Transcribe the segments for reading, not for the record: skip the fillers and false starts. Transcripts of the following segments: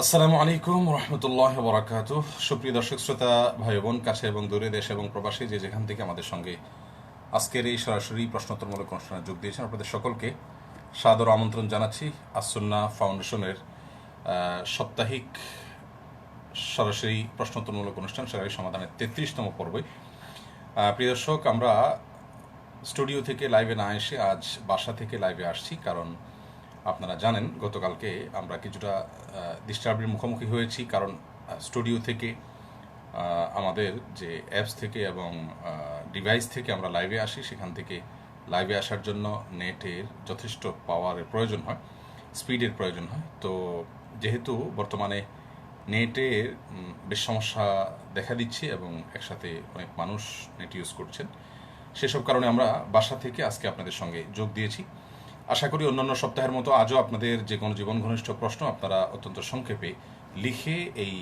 আসসালামু আলাইকুম রহমতুল্লাহ বরাকাতুহ। সুপ্রিয় দর্শক শ্রোতা ভাই বোন, কাছে এবং দূরে, দেশ এবং প্রবাসী যে যেখান থেকে আমাদের সঙ্গে আজকের এই সরাসরি প্রশ্নোত্তরমূলক অনুষ্ঠানে যোগ দিয়েছেন, আপনাদের সকলকে সাদর আমন্ত্রণ জানাচ্ছি আসুন্নাহ ফাউন্ডেশনের সাপ্তাহিক সরাসরি প্রশ্নোত্তরমূলক অনুষ্ঠান সরাসরি সমাধানের 33তম পর্বে। প্রিয় দর্শক, আমরা স্টুডিও থেকে লাইভে না এসে আজ বাসা থেকে লাইভে আসছি, কারণ আপনারা জানেন গতকালকে আমরা কিছুটা ডিস্টার্বের মুখোমুখি হয়েছি, কারণ স্টুডিও থেকে আমাদের যে অ্যাপস থেকে এবং ডিভাইস থেকে আমরা লাইভে আসি, সেখান থেকে লাইভে আসার জন্য নেটের যথেষ্ট পাওয়ারের প্রয়োজন হয়, স্পিডের প্রয়োজন হয়। তো যেহেতু বর্তমানে নেটের বেশ সমস্যা দেখা দিচ্ছে এবং একসাথে অনেক মানুষ নেট ইউজ করছেন, সেসব কারণে আমরা বাসা থেকে আজকে আপনাদের সঙ্গে যোগ দিয়েছি। আশা করি অন্যান্য সপ্তাহের মতো আজও আপনাদের যে কোনো জীবন ঘনিষ্ঠ প্রশ্ন আপনারা অত্যন্ত সংক্ষেপে লিখে এই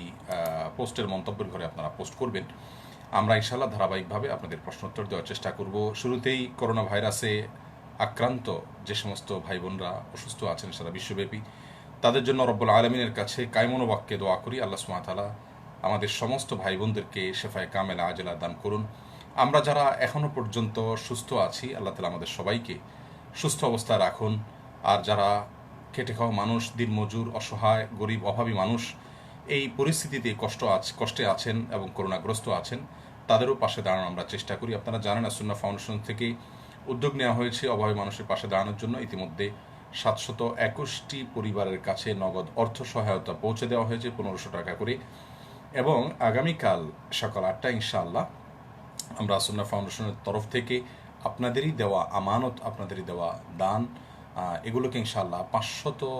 পোস্টের মন্তব্যের ঘরে আপনারা পোস্ট করবেন। আমরা ইনশাআল্লাহ ধারাবাহিকভাবে আপনাদের প্রশ্নোত্তর দেওয়ার চেষ্টা করব। শুরুতেই করোনা ভাইরাসে আক্রান্ত যে সমস্ত ভাই বোনরা অসুস্থ আছেন সারা বিশ্বব্যাপী, তাদের জন্য রব্বুল আলমিনের কাছে কায়মনো বাক্যে দোয়া করি, আল্লাহ সুবহানাহু ওয়া তাআলা আমাদের সমস্ত ভাই বোনদেরকে শেফায়ে কামেলা আজেলা দান করুন। আমরা যারা এখনও পর্যন্ত সুস্থ আছি, আল্লাহ তাআলা আমাদের সবাইকে সুস্থ অবস্থায় রাখুন। আর যারা খেটে খাওয়া মানুষ, দিনমজুর, অসহায়, গরিব, অভাবী মানুষ এই পরিস্থিতিতে কষ্টে আছেন এবং করোনাগ্রস্ত আছেন, তাদেরও পাশে দাঁড়ানোর আমরা চেষ্টা করি। আপনারা জানেন আসুন্নাহ ফাউন্ডেশন থেকে উদ্যোগ নেওয়া হয়েছে অভাবী মানুষের পাশে দাঁড়ানোর জন্য। ইতিমধ্যে 721টি পরিবারের কাছে নগদ অর্থ সহায়তা পৌঁছে দেওয়া হয়েছে 1500 টাকা করে, এবং আগামীকাল সকাল 8টায় ইনশাআল্লাহ আমরা আসুন্নাহ ফাউন্ডেশনের তরফ থেকে আপনাদেরই দেওয়া আমানত, আপনাদেরই দেওয়া দান, এগুলোকে ইনশাআল্লাহ 500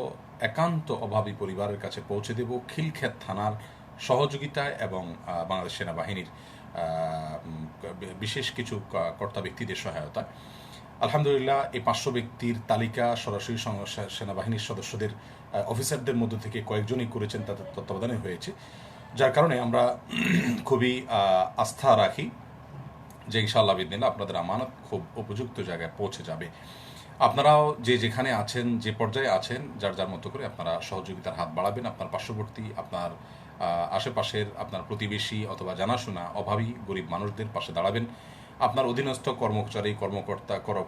একান্ত অভাবী পরিবারের কাছে পৌঁছে দেব খিলক্ষেত থানার সহযোগিতায় এবং বাংলাদেশ সেনাবাহিনীর বিশেষ কিছু কর্তা ব্যক্তিদের সহায়তায়। আলহামদুলিল্লাহ, এই 500 ব্যক্তির তালিকা সরাসরি সেনাবাহিনীর সদস্যদের অফিসারদের মধ্য থেকে কয়েকজনই করেছেন, তাদের তত্ত্বাবধানে হয়েছে, যার কারণে আমরা খুবই আস্থা রাখি যে ইনশাআল্লাহ বিদিনিল্লাহ আপনাদের আমানত খুব উপযুক্ত জায়গায় পৌঁছে যাবে। আপনারাও যে যেখানে আছেন, যে পর্যায়ে আছেন, যার যার মতো করে আপনারা সহযোগিতার হাত বাড়াবেন। আপনার পার্শ্ববর্তী, আপনার আশেপাশের, আপনার প্রতিবেশী অথবা জানাশোনা অভাবী গরিব মানুষদের পাশে দাঁড়াবেন। আপনার অধীনস্থ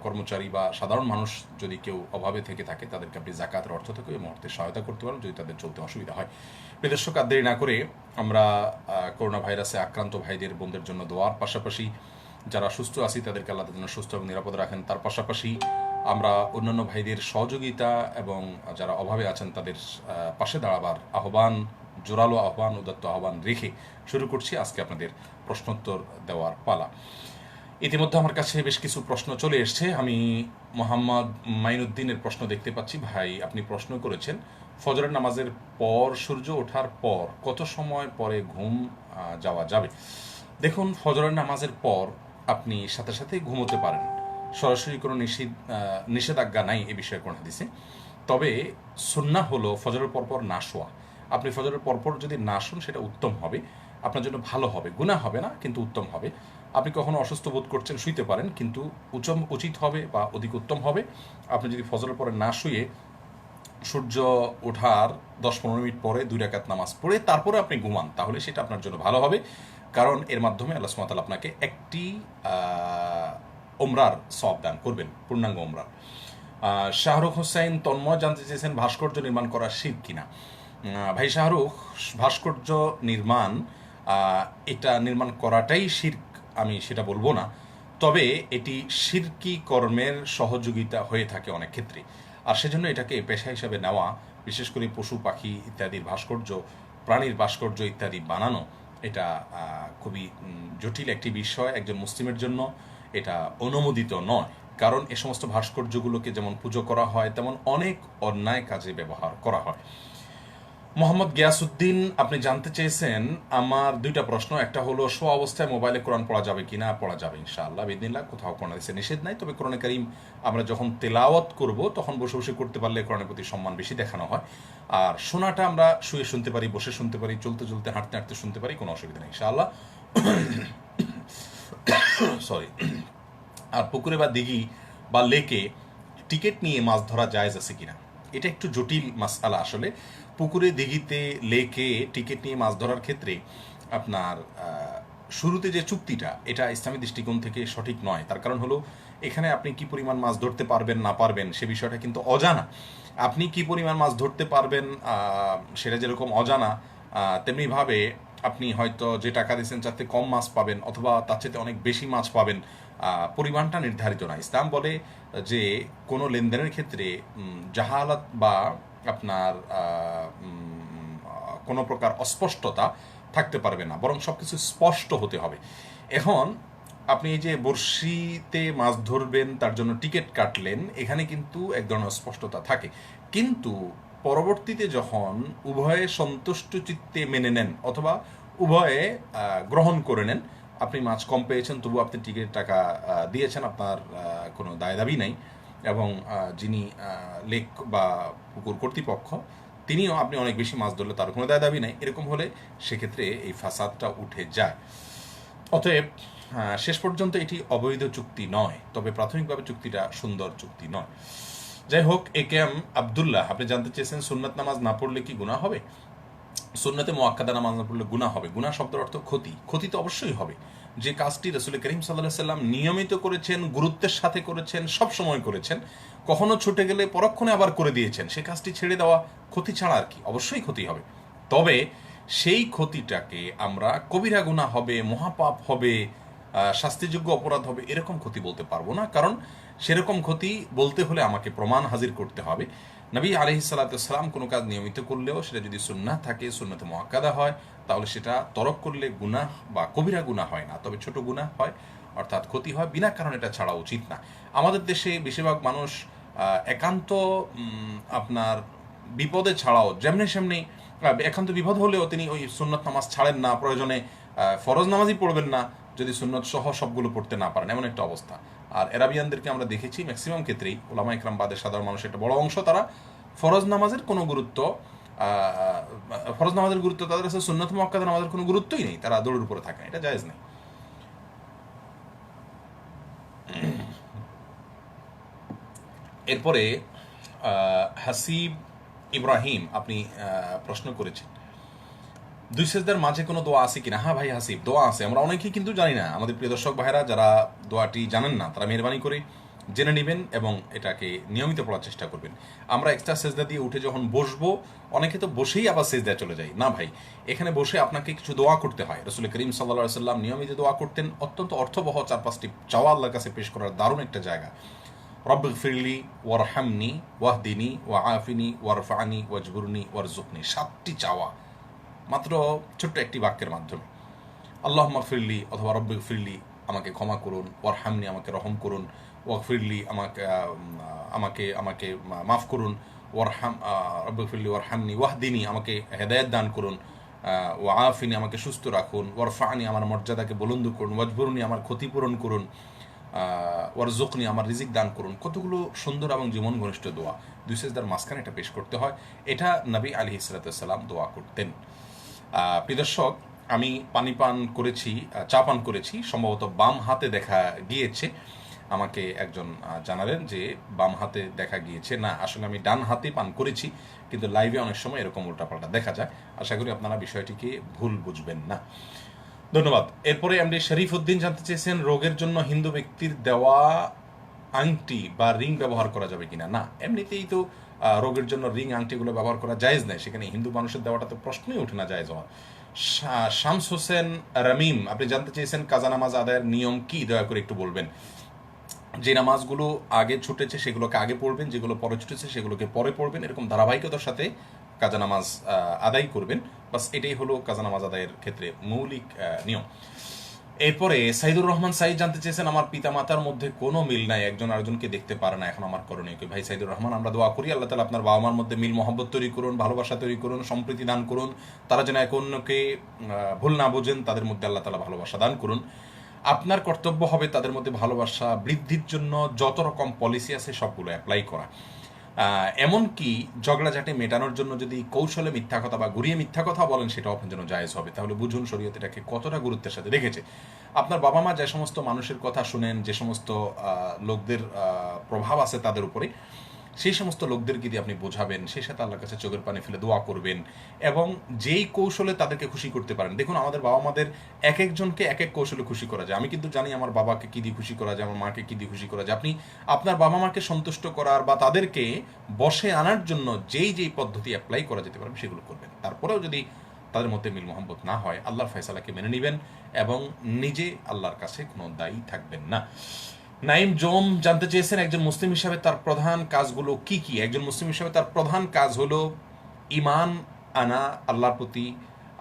কর্মচারী বা সাধারণ মানুষ যদি কেউ অভাবে থেকে থাকে, তাদেরকে আপনি যাকাতের অর্থ থেকে এই মুহূর্তে সহায়তা করতে পারেন যদি তাদের চলতে অসুবিধা হয়। বিদেশক আর দেরি না করে আমরা করোনা ভাইরাসে আক্রান্ত ভাইদের বোনদের জন্য দোয়ার পাশাপাশি যারা সুস্থ আছি তাদেরকে আল্লাহ যেন সুস্থ এবং নিরাপদ রাখেন, তার পাশাপাশি আমরা অন্যান্য ভাইদের সহযোগিতা এবং যারা অভাবে আছেন তাদের পাশে দাঁড়াবার আহ্বান, জোরালো আহ্বান, উদাত্ত আহ্বান রেখে শুরু করছি আজকে আপনাদের প্রশ্নোত্তর দেওয়ার পালা। ইতিমধ্যে আমার কাছে বেশ কিছু প্রশ্ন চলে এসছে। আমি মোহাম্মদ মাইনুদ্দিনের প্রশ্ন দেখতে পাচ্ছি। ভাই, আপনি প্রশ্ন করেছেন ফজরের নামাজের পর সূর্য ওঠার পর কত সময় পরে ঘুম যাওয়া যাবে। দেখুন, ফজরের নামাজের পর আপনি সাথে সাথে ঘুমোতে পারেন, সরাসরি কোনো নিষেধাজ্ঞা নাই এ বিষয়ে কোন হাদিসে। তবে সুন্নাহ হলো ফজরের পরপর না শোয়া। আপনি ফজরের পরপর যদি না শুন সেটা উত্তম হবে, আপনার জন্য ভালো হবে, গুনাহ হবে না কিন্তু উত্তম হবে। আপনি কখনো অসুস্থ বোধ করছেন, শুইতে পারেন, কিন্তু উচিত হবে বা অধিক উত্তম হবে আপনি যদি ফজরের পরে না শুয়ে সূর্য ওঠার 10-15 মিনিট পরে 2 রাকাত নামাজ পড়ে তারপরে আপনি ঘুমান, তাহলে সেটা আপনার জন্য ভালো হবে। কারণ এর মাধ্যমে আল্লাহ সুবহানাহু ওয়া তাআলা আপনাকে একটি ওমরার সওয়াব দান করবেন, পূর্ণাঙ্গ ওমরার। শাহরুখ হোসেন তন্ময় জানতে চেয়েছেন ভাস্কর্য নির্মাণ করা শিরক কিনা। ভাই শাহরুখ, ভাস্কর্য নির্মাণ এটা নির্মাণ করাটাই শিরক আমি সেটা বলবো না, তবে এটি শিরকি কর্মের সহযোগিতা হয়ে থাকে অনেক ক্ষেত্রে। আর সেজন্য এটাকে পেশা হিসাবে নেওয়া, বিশেষ করে পশু পাখি ইত্যাদির ভাস্কর্য, প্রাণীর ভাস্কর্য ইত্যাদি বানানো, এটা খুবই জটিল একটি বিষয়। একজন মুসলিমের জন্য এটা অনুমোদিত নয়, কারণ এ সমস্ত ভাস্কর্যগুলোকে যেমন পুজো করা হয় তেমন অনেক অন্যায় কাজে ব্যবহার করা হয়। মোহাম্মদ গিয়াসউদ্দিন, আপনি জানতে চেয়েছেন আমার 2টা প্রশ্ন। একটা হলো শোয়া অবস্থায় মোবাইলে কোরআন পড়া যাবে কিনা। পড়া যাবে ইনশাআল্লাহ বিদিনিল্লাহ, কোথাও কোনো হাদিসে নিষেধ নাই। তবে কোরআনে কারীম আমরা যখন তেলাওয়াত করব তখন বসে বসে করতে পারলে কোরআনের প্রতি সম্মান বেশি দেখানো হয়। আর শোনাটা আমরা শুয়ে শুনতে পারি, বসে শুনতে পারি, চলতে চলতে, হাঁটতে হাঁটতে শুনতে পারি, কোনো অসুবিধা নেই ইনশাআল্লাহ। সরি। আর পুকুরে বা দিঘি বা লেকে টিকিট নিয়ে মাছ ধরা জায়েজ আছে কিনা। এটা একটু জটিল মাসআলা আসলে। পুকুরে, দিঘিতে, লেকে টিকিট নিয়ে মাছ ধরার ক্ষেত্রে আপনার শুরুতে যে চুক্তিটা, এটা ইসলামী দৃষ্টিকোণ থেকে সঠিক নয়। তার কারণ হলো, এখানে আপনি কি পরিমাণ মাছ ধরতে পারবেন না পারবেন সে বিষয়টা কিন্তু অজানা। আপনি কি পরিমাণ মাছ ধরতে পারবেন সেটা যেরকম অজানা, তেমনিভাবে আপনি হয়তো যে টাকা দিয়েছেন তাতে কম মাছ পাবেন অথবা তার চেয়ে অনেক বেশি মাছ পাবেন, পরিমাণটা নির্ধারিত না। ইসলাম বলে যে কোনো লেনদেনের ক্ষেত্রে জাহালাত বা আপনার কোনো প্রকার অস্পষ্টতা থাকতে পারবে না, বরং সব কিছু স্পষ্ট হতে হবে। এখন আপনি এই যে বড়শিতে মাছ ধরবেন তার জন্য টিকিট কাটলেন, এখানে কিন্তু এক ধরনের স্পষ্টতা থাকে, কিন্তু পরবর্তীতে যখন উভয়ে সন্তুষ্ট চিত্তে মেনে নেন অথবা উভয়ে গ্রহণ করে নেন, আপনি মাছ কম পেয়েছেন তবু আপনি টিকিট টাকা দিয়েছেন, আপনার কোনো দায় দাবি নাই, এবং যিনি লেক বা পুকুর কর্তৃপক্ষ তিনিও, আপনি অনেক বেশি মাছ ধরলে তার কোনো দায় দাবি নাই, এরকম হলে সেক্ষেত্রে এই ফাসাদটা উঠে যায়। অতএব শেষ পর্যন্ত এটি অবৈধ চুক্তি নয়, তবে প্রাথমিকভাবে চুক্তিটা সুন্দর চুক্তি নয়। যাই হোক, এ কে এম আবদুল্লাহ, আপনি জানতে চেয়েছেন সুন্নাত নামাজ না পড়লে কি গুনাহ হবে? সুন্নতে মুআক্কাদা নামাজ না পড়লে গুনাহ হবে। গুনাহ শব্দের অর্থ ক্ষতি। ক্ষতি তো অবশ্যই হবে। যে কাজটি রাসূল করিম সাল্লাল্লাহু আলাইহি সাল্লাম নিয়মিত করেছেন, গুরুত্বের সাথে করেছেন, সব সময় করেছেন, কখনো ছুটে গেলে পরক্ষণে আবার করে দিয়েছেন, সে কাজটি ছেড়ে দেওয়া ক্ষতি ছাড়া আর কি, অবশ্যই ক্ষতি হবে। তবে সেই ক্ষতিটাকে আমরা কবিরা গুনাহ হবে, মহাপাপ হবে, শাস্তিযোগ্য অপরাধ হবে, এরকম ক্ষতি বলতে পারবো না। কারণ সেরকম ক্ষতি বলতে হলে আমাকে প্রমাণ হাজির করতে হবে। নবী আলাইহিস সালাতু ওয়াস সালাম কোনো কাজ নিয়মিত করলেও সেটা যদি সুন্নাহ থাকে, সুন্নতে মুআক্কাদা হয়, তাহলে সেটা তরক করলে গুনাহ বা কবিরা গুনাহ হয় না, তবে ছোট গুনাহ হয়, অর্থাৎ ক্ষতি হয়। বিনা কারণে এটা ছাড়া উচিত না। আমাদের দেশে বেশিরভাগ মানুষ একান্ত আপনার বিপদে ছাড়াও যেমনি সেমনি, একান্ত বিপদ হলেও তিনি ওই সুন্নত নামাজ ছাড়েন না, প্রয়োজনে ফরজ নামাজই পড়বেন না যদি সুন্নত সহ সবগুলো পড়তে না পারেন, এমন একটা অবস্থা। আর এরাবিয়ানদেরকে আমরা দেখেছি ম্যাক্সিমাম ক্ষেত্রেই, ওলামা ইকরাম বাদের সাধারণ মানুষের একটা বড় অংশ, তারা ফরজ নামাজের কোনো গুরুত্ব, ফরজ নামাজের গুরুত্ব তাদের কাছে সুন্নত মুআক্কাদা নামাজের কোনো গুরুত্বই নেই, তারা দৌড়ের উপরে থাকেন, এটা জায়েজ নেই। এরপরে হাসিব ইব্রাহিম, আপনি প্রশ্ন করেছেন দুই সেজদার মাঝে কোনো দোয়া আছে কিনা। হ্যাঁ ভাই হাসিব, দোয়া আছে, আমরা অনেকেই কিন্তু জানি না। আমাদের প্রিয় দর্শক ভাইরা যারা দোয়াটি জানেন না, তারা মেহরবানি করে জেনে নেবেন এবং এটাকে নিয়মিত পড়ার চেষ্টা করবেন। আমরা এক্সট্রা সেজদা দিয়ে উঠে যখন বসবো, অনেকে তো বসেই আবার সেজদায় চলে যায়। না ভাই, এখানে বসে আপনাকে কিছু দোয়া করতে হয়। রাসূল করিম সাল্লাল্লাহু আলাইহি সাল্লাম নিয়মিত দোয়া করতেন, অত্যন্ত অর্থবহ 4-5টি চাওয়া আল্লাহর কাছে পেশ করার দারুণ একটা জায়গা। রব্বিগফিরলি ওয়ারহামনি ওয়াহদিনি ওয়াআফিনি ওয়ারফানি ওয়াজবুরনি ওয়ারজুকনি, 7টি চাওয়া মাত্র ছোট্ট একটি বাক্যের মাধ্যমে। আল্লাহুম্মা ফিরলি অথবা রব্বিগ ফিরলি, আমাকে ক্ষমা করুন, ওয়ারহামনি, আমাকে রহম করুন, ওয়াগফিরলি, আমাকে আমাকে আমাকে মাফ করুন, ওয়ারহাম রব্বিগ ফিরলি ওয়ারহামনি ওয়াহদিনি, আমাকে হেদায়েত দান করুন, ওয়াআফিনি, আমাকে সুস্থ রাখুন, ওয়ারফানি, আমার মর্যাদাকে বুলন্দ করুন, ওয়াজবুরনি, আমার ক্ষতিপূরণ করুন, ওয়ারজুকনি, আমার রিজিক দান করুন। কতগুলো সুন্দর এবং জীবন ঘনিষ্ঠ দোয়া, দুই সেজদার মাঝখানে এটা পেশ করতে হয়। এটা নবী আলাইহিস সালাতু ওয়াস সালাম দোয়া করতেন। প্রিয় দর্শক, আমি পানি পান করেছি, চা পান করেছি, সম্ভবত বাম হাতে দেখা গিয়েছে। আমাকে একজন জানালেন যে বাম হাতে দেখা গিয়েছে। না, আসলে আমি ডান হাতে পান করেছি, কিন্তু লাইভে অনেক সময় এরকম উল্টাপাল্টা দেখা যায়। আশা করি আপনারা বিষয়টিকে ভুল বুঝবেন না। ধন্যবাদ। এরপরে এমডি শরীফ উদ্দিন জানতে চেয়েছেন রোগের জন্য হিন্দু ব্যক্তির দেওয়া আংটি বা রিং ব্যবহার করা যাবে কিনা। না, এমনিতেই তো রোগের জন্য রিং আংটিগুলো ব্যবহার করা জায়েজ নেই, সেখানে হিন্দু মানুষের দেওয়াটা তো প্রশ্নই ওঠে না জায়েজ হওয়া। শামস হোসেন রামিম, আপনি জানতে চেয়েছেন কাজা নামাজ আদায়ের নিয়ম কি, দয়া করে একটু বলবেন। যে নামাজগুলো আগে ছুটেছে সেগুলোকে আগে পড়বেন, যেগুলো পরে ছুটেছে সেগুলোকে পরে পড়বেন, এরকম ধারাবাহিকতার সাথে কাজা নামাজ আদায় করবেন। বাস এটাই হলো কাজা নামাজ আদায়ের ক্ষেত্রে মৌলিক নিয়ম। এরপরে সাইদুর রহমান সাইদ জানতে চেয়েছেন আমার পিতা মাতার মধ্যে কোনো মিল নাই, একজন আরেকজনকে দেখতে পারে না, এখন আমার করণীয় কি। ভাই সাইদুর রহমান, আমরা দোয়া করি আল্লাহ তাআলা আপনার বাবা মার মধ্যে মিল মহব্বত তৈরি করুন, ভালোবাসা তৈরি করুন, সম্প্রীতি দান করুন, তারা যেন এক অন্যকে ভুল না বোঝেন, তাদের মধ্যে আল্লাহ তাআলা ভালোবাসা দান করুন। আপনার কর্তব্য হবে তাদের মধ্যে ভালোবাসা বৃদ্ধির জন্য যত রকম পলিসি আছে সবগুলো অ্যাপ্লাই করা। এমনকি ঝগড়াঝাটি মেটানোর জন্য যদি কৌশলে মিথ্যা কথা বা ঘুরিয়ে মিথ্যা কথা বলেন, সেটাও আপনার জন্য জায়েজ হবে। তাহলে বুঝুন শরীয়ত এটাকে কতটা গুরুত্বের সাথে রেখেছে। আপনার বাবা মা যে সমস্ত মানুষের কথা শুনেন, যে সমস্ত লোকদের প্রভাব আছে তাদের উপরে, সেই সমস্ত লোকদেরকে দিয়ে আপনি বোঝাবেন, সেই সাথে আল্লাহর কাছে চোখের পানি ফেলে দোয়া করবেন এবং যেই কৌশলে তাদেরকে খুশি করতে পারেন। দেখুন, আমাদের বাবা মাদের এক একজনকে এক এক কৌশলে খুশি করা যায়। আমি কিন্তু জানি আমার বাবাকে কী দিয়ে খুশি করা যায়, আমার মাকে কী দিয়ে খুশি করা যায়। আপনি আপনার বাবা মাকে সন্তুষ্ট করার বা তাদেরকে বশে আনার জন্য যেই যেই পদ্ধতি অ্যাপ্লাই করা যেতে পারবে সেগুলো করবেন। তারপরেও যদি তাদের মধ্যে মিল মোহাম্মত না হয়, আল্লাহর ফয়সালাকে মেনে নেবেন এবং নিজে আল্লাহর কাছে কোনো দায়ী থাকবেন না। নাইম জোম জানতে চেয়েছেন, একজন মুসলিম হিসাবে তার প্রধান কাজগুলো কি কি? একজন মুসলিম হিসাবে তার প্রধান কাজ হলো ঈমান আনা আল্লাহর প্রতি,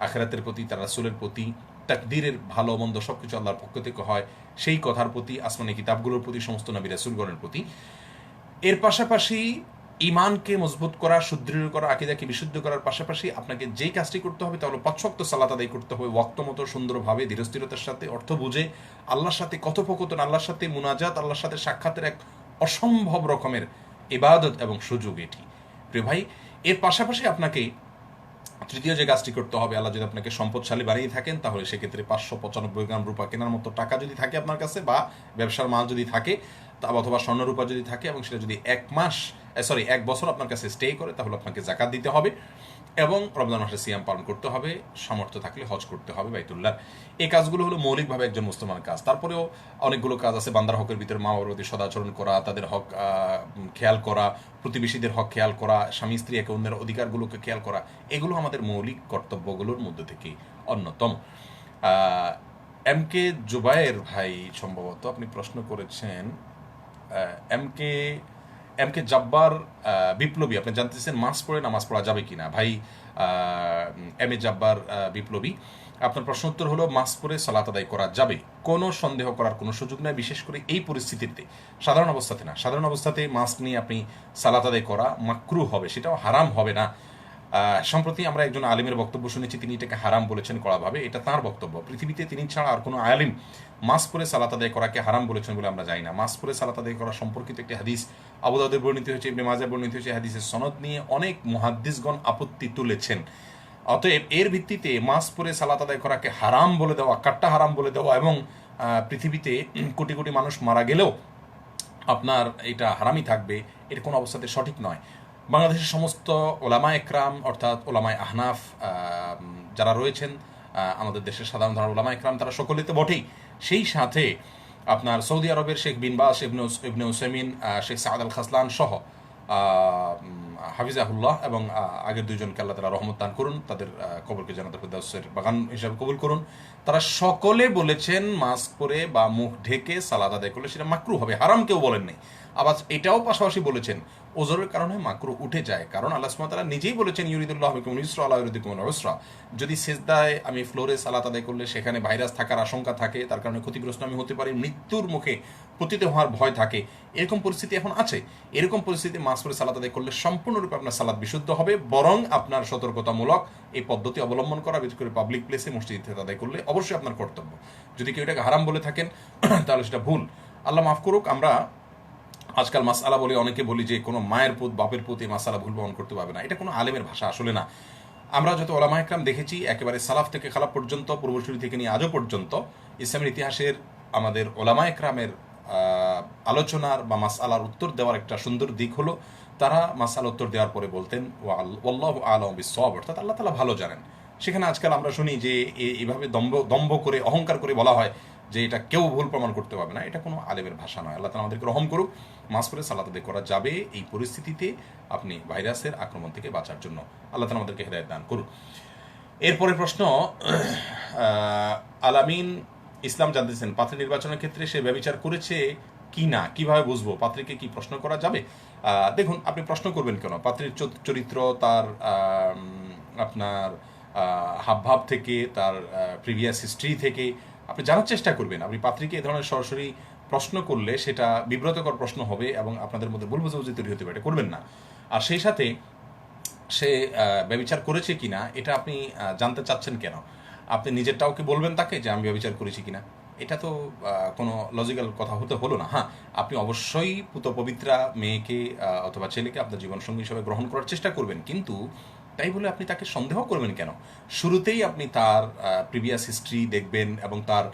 আখিরাতের প্রতি, তার রাসূলের প্রতি, তাকদীরের ভালো মন্দ সবকিছু আল্লাহর পক্ষ থেকে হয় সেই কথার প্রতি, আসমানি কিতাবগুলোর প্রতি, সমস্ত নবী রাসূলগণের প্রতি। এর পাশাপাশি ঈমানকে মজবুত করা, সুদৃঢ় করা, আকীদাকে বিশুদ্ধ করার পাশাপাশি আপনাকে যেই কাজটি করতে হবে তা হলো ৫ ওয়াক্ত সালাত আদায় করতে হবে ওয়াক্ত মতো, সুন্দরভাবে, ধীরস্থিরতার সাথে, অর্থ বুঝে, আল্লাহর সাথে কথোপকথন, আল্লাহর সাথে মুনাজাত, আল্লাহর সাথে সাক্ষাতের এক অসম্ভব রকমের ইবাদত এবং সুযোগ এটি। প্রিয় ভাই, এর পাশাপাশি আপনাকে তৃতীয় যে কাজটি করতে হবে, আল্লাহ যদি আপনাকে সম্পদশালী বানিয়ে থাকেন তাহলে সেক্ষেত্রে ৫৯৫ গ্রাম রূপা কেনার মতো টাকা যদি থাকে আপনার কাছে, বা ব্যবসার মাল যদি থাকে, অথবা স্বর্ণরূপা যদি থাকে, এবং সেটা যদি ১ বছর আপনার কাছে স্টে করে, তাহলে আপনাকে জাকাত দিতে হবে এবং রমজান মাসে সিয়াম পালন করতে হবে, সামর্থ্য থাকলে হজ করতে হবে বাইতুল্লাহ। এই কাজগুলো হলো মৌলিকভাবে একজন মুসলমানের কাজ। তারপরেও অনেকগুলো কাজ আছে, বান্দার হকের ভিতরে মা বাবার প্রতি সদাচরণ করা, তাদের হক খেয়াল করা, প্রতিবেশীদের হক খেয়াল করা, স্বামী স্ত্রী একে অন্যের অধিকারগুলোকে খেয়াল করা, এগুলো আমাদের মৌলিক কর্তব্যগুলোর মধ্যে থেকে অন্যতম। এম কে জুবায়ের ভাই সম্ভবত আপনি প্রশ্ন করেছেন, এম কে জব্বার বিপ্লবী, আপনি জানতেছেন মাস পড়ে নামাজ পড়া যাবে কিনা। ভাই এম এ জব্বার বিপ্লবী, আপনার প্রশ্ন উত্তর হলো মাস পড়ে সালাত আদায় করা যাবে, কোনো সন্দেহ করার কোনো সুযোগ নেই। বিশেষ করে এই পরিস্থিতিতে, সাধারণ অবস্থাতে না, সাধারণ অবস্থাতে মাস্ক নিয়ে আপনি সালাত আদায় করা মাকরুহ হবে, সেটাও হারাম হবে না। সম্প্রতি আমরা একজন আলিমের বক্তব্য শুনেছি, তিনি এটাকে হারাম বলেছেন কড়াভাবে, এটা তাঁর বক্তব্য। পৃথিবীতে তিনি ছাড়া আর কোনো আলিম মাস্ক পরে সালাত আদায় করাকে হারাম বলেছেন বলে আমরা জানি না। মাস্ক পরে সালাত আদায় করা সম্পর্কিত একটি হাদিস আবু দাউদে বর্ণিত হয়েছে, ইবনে মাজাহ বর্ণিত হয়েছে, হাদিসের সনদ নিয়ে অনেক মুহাদ্দিসগণ আপত্তি তুলেছেন। অতএব এর ভিত্তিতে মাস্ক পরে সালাত আদায় করাকে হারাম বলে দেওয়া, কাট্টা হারাম বলে দেওয়া, এবং পৃথিবীতে কোটি কোটি মানুষ মারা গেলেও আপনার এটা হারামই থাকবে, এর কোনো অবস্থাতে সঠিক নয়। বাংলাদেশের সমস্ত ওলামায়ে একরাম, অর্থাৎ ওলামায়ে আহনাফ যারা রয়েছেন, আমাদের দেশের সাধারণ ধারা ওলামায়ে একরাম, তারা সকলেই তো বটেই, সেই সাথে আপনার সৌদি আরবের শেখ বিন বাজ, ইবনে উসাইমিন, শেখ সাদ আল খাসলান সহ হাফিজাহুল্লাহ এবং আগের দুইজনকে আল্লাহ তাআলা রহমত দান করুন, তাদের কবরকে জান্নাতুল ফেরদাউসের বাগান হিসাবে কবুল করুন। তারা সকলে বলেছেন মাস্ক পরে বা মুখ ঢেকে সালাত আদায় করলে সেটা মাকরুহ হবে, হারাম কেউ বলেন নাই। আবার এটাও পাশাপাশি বলেছেন ওজরের কারণে মাকরুহ উঠে যায়, কারণ আল্লাহ সুবহানাহু ওয়া তাআলা নিজেই বলেছেন ইউরিদুল্লাহু বিকুমুল ইউসরা ওয়া লা ইউরিদু বিকুমুল উসরা। যদি সিজদায় আমি ফ্লোরে সালাত আদায় করলে সেখানে ভাইরাস থাকার আশঙ্কা থাকে, তার কারণে ক্ষতিগ্রস্ত আমি হতে পারি, মৃত্যুর মুখে পতিত হওয়ার ভয় থাকে, এরকম পরিস্থিতি এখন আছে। এরকম পরিস্থিতি মাস্ক পরে সালাত আদায় করলে সম্পূর্ণরূপে আপনার সালাত বিশুদ্ধ হবে, বরং আপনার সতর্কতামূলক এই পদ্ধতি অবলম্বন করা, বিশেষ করে পাবলিক প্লেসে মসজিদে আদায় করলে অবশ্যই আপনার কর্তব্য। যদি কেউ এটাকে হারাম বলে থাকেন তাহলে সেটা ভুল, আল্লাহ মাফ করুক। আমরা আজকাল মাসআলা বলে অনেকে বলি যে কোনো মায়ের পুত বাপের পুত এই মাসআলা ভুল বহন করতে পারবে না, এটা কোনো আলেমের ভাষা আসলে না। আমরা যত ওলামায়ে কেরাম দেখেছি, একেবারে সালাফ থেকে খালাফ পর্যন্ত, পূর্বসূরি থেকে নিয়ে আজও পর্যন্ত, ইসলামের ইতিহাসের আমাদের ওলামায়ে কেরামের আলোচনার বা মাসআলার উত্তর দেওয়ার একটা সুন্দর দিক হলো, তারা মাসআলা উত্তর দেওয়ার পরে বলতেন ওয়াল্লাহু আ'লামু বিস-সাওয়াব, অর্থাৎ আল্লাহ তাআলা ভালো জানেন। সেখানে আজকাল আমরা শুনি যে এইভাবে দম্ভ করে, অহংকার করে বলা হয় যে এটা কেউ ভুল প্রমাণ করতে পারবে না, এটা কোনো আলেমের ভাষা নয়। আল্লাহ তাআলা আমাদেরকে রহম করুক। মাস্ক পরে সালাত আদায় করা যাবে এই পরিস্থিতিতে, আপনি ভাইরাসের আক্রমণ থেকে বাঁচার জন্য। আল্লাহ তাআলা আমাদেরকে হেদায়েত দান করুন। এরপরে প্রশ্ন, আলামিন ইসলাম জানতেছেন, পাত্রী নির্বাচনের ক্ষেত্রে সে ব্যভিচার করেছে কি না, কিভাবে বুঝবো? পাত্রীকে কি প্রশ্ন করা যাবে? দেখুন, আপনি প্রশ্ন করবেন কেন? পাত্রীর চরিত্র, তার আপনার হাবভাব থেকে, তার প্রিভিয়াস হিস্ট্রি থেকে আপনি জানার চেষ্টা করবেন। আপনি পাত্রীকে এ ধরনের সরাসরি প্রশ্ন করলে সেটা বিব্রতকর প্রশ্ন হবে এবং আপনাদের মধ্যে ভুল বোঝাবুঝি তৈরি হতে পারে, এটা করবেন না। আর সেই সাথে সে ব্যভিচার করেছে কিনা এটা আপনি জানতে চাচ্ছেন কেন? আপনি নিজেরটাও কি বলবেন তাকে যে আমি ব্যভিচার করেছি কিনা? এটা তো কোনো লজিক্যাল কথা হলো না। হ্যাঁ, আপনি অবশ্যই পুত পবিত্রা মেয়েকে অথবা ছেলেকে আপনার জীবনসঙ্গী হিসেবে গ্রহণ করার চেষ্টা করবেন, কিন্তু তাই বলে আপনি তাকে সন্দেহ করবেন কেন? শুরুতেই আপনি তার প্রিভিয়াস হিস্ট্রি দেখবেন এবং তার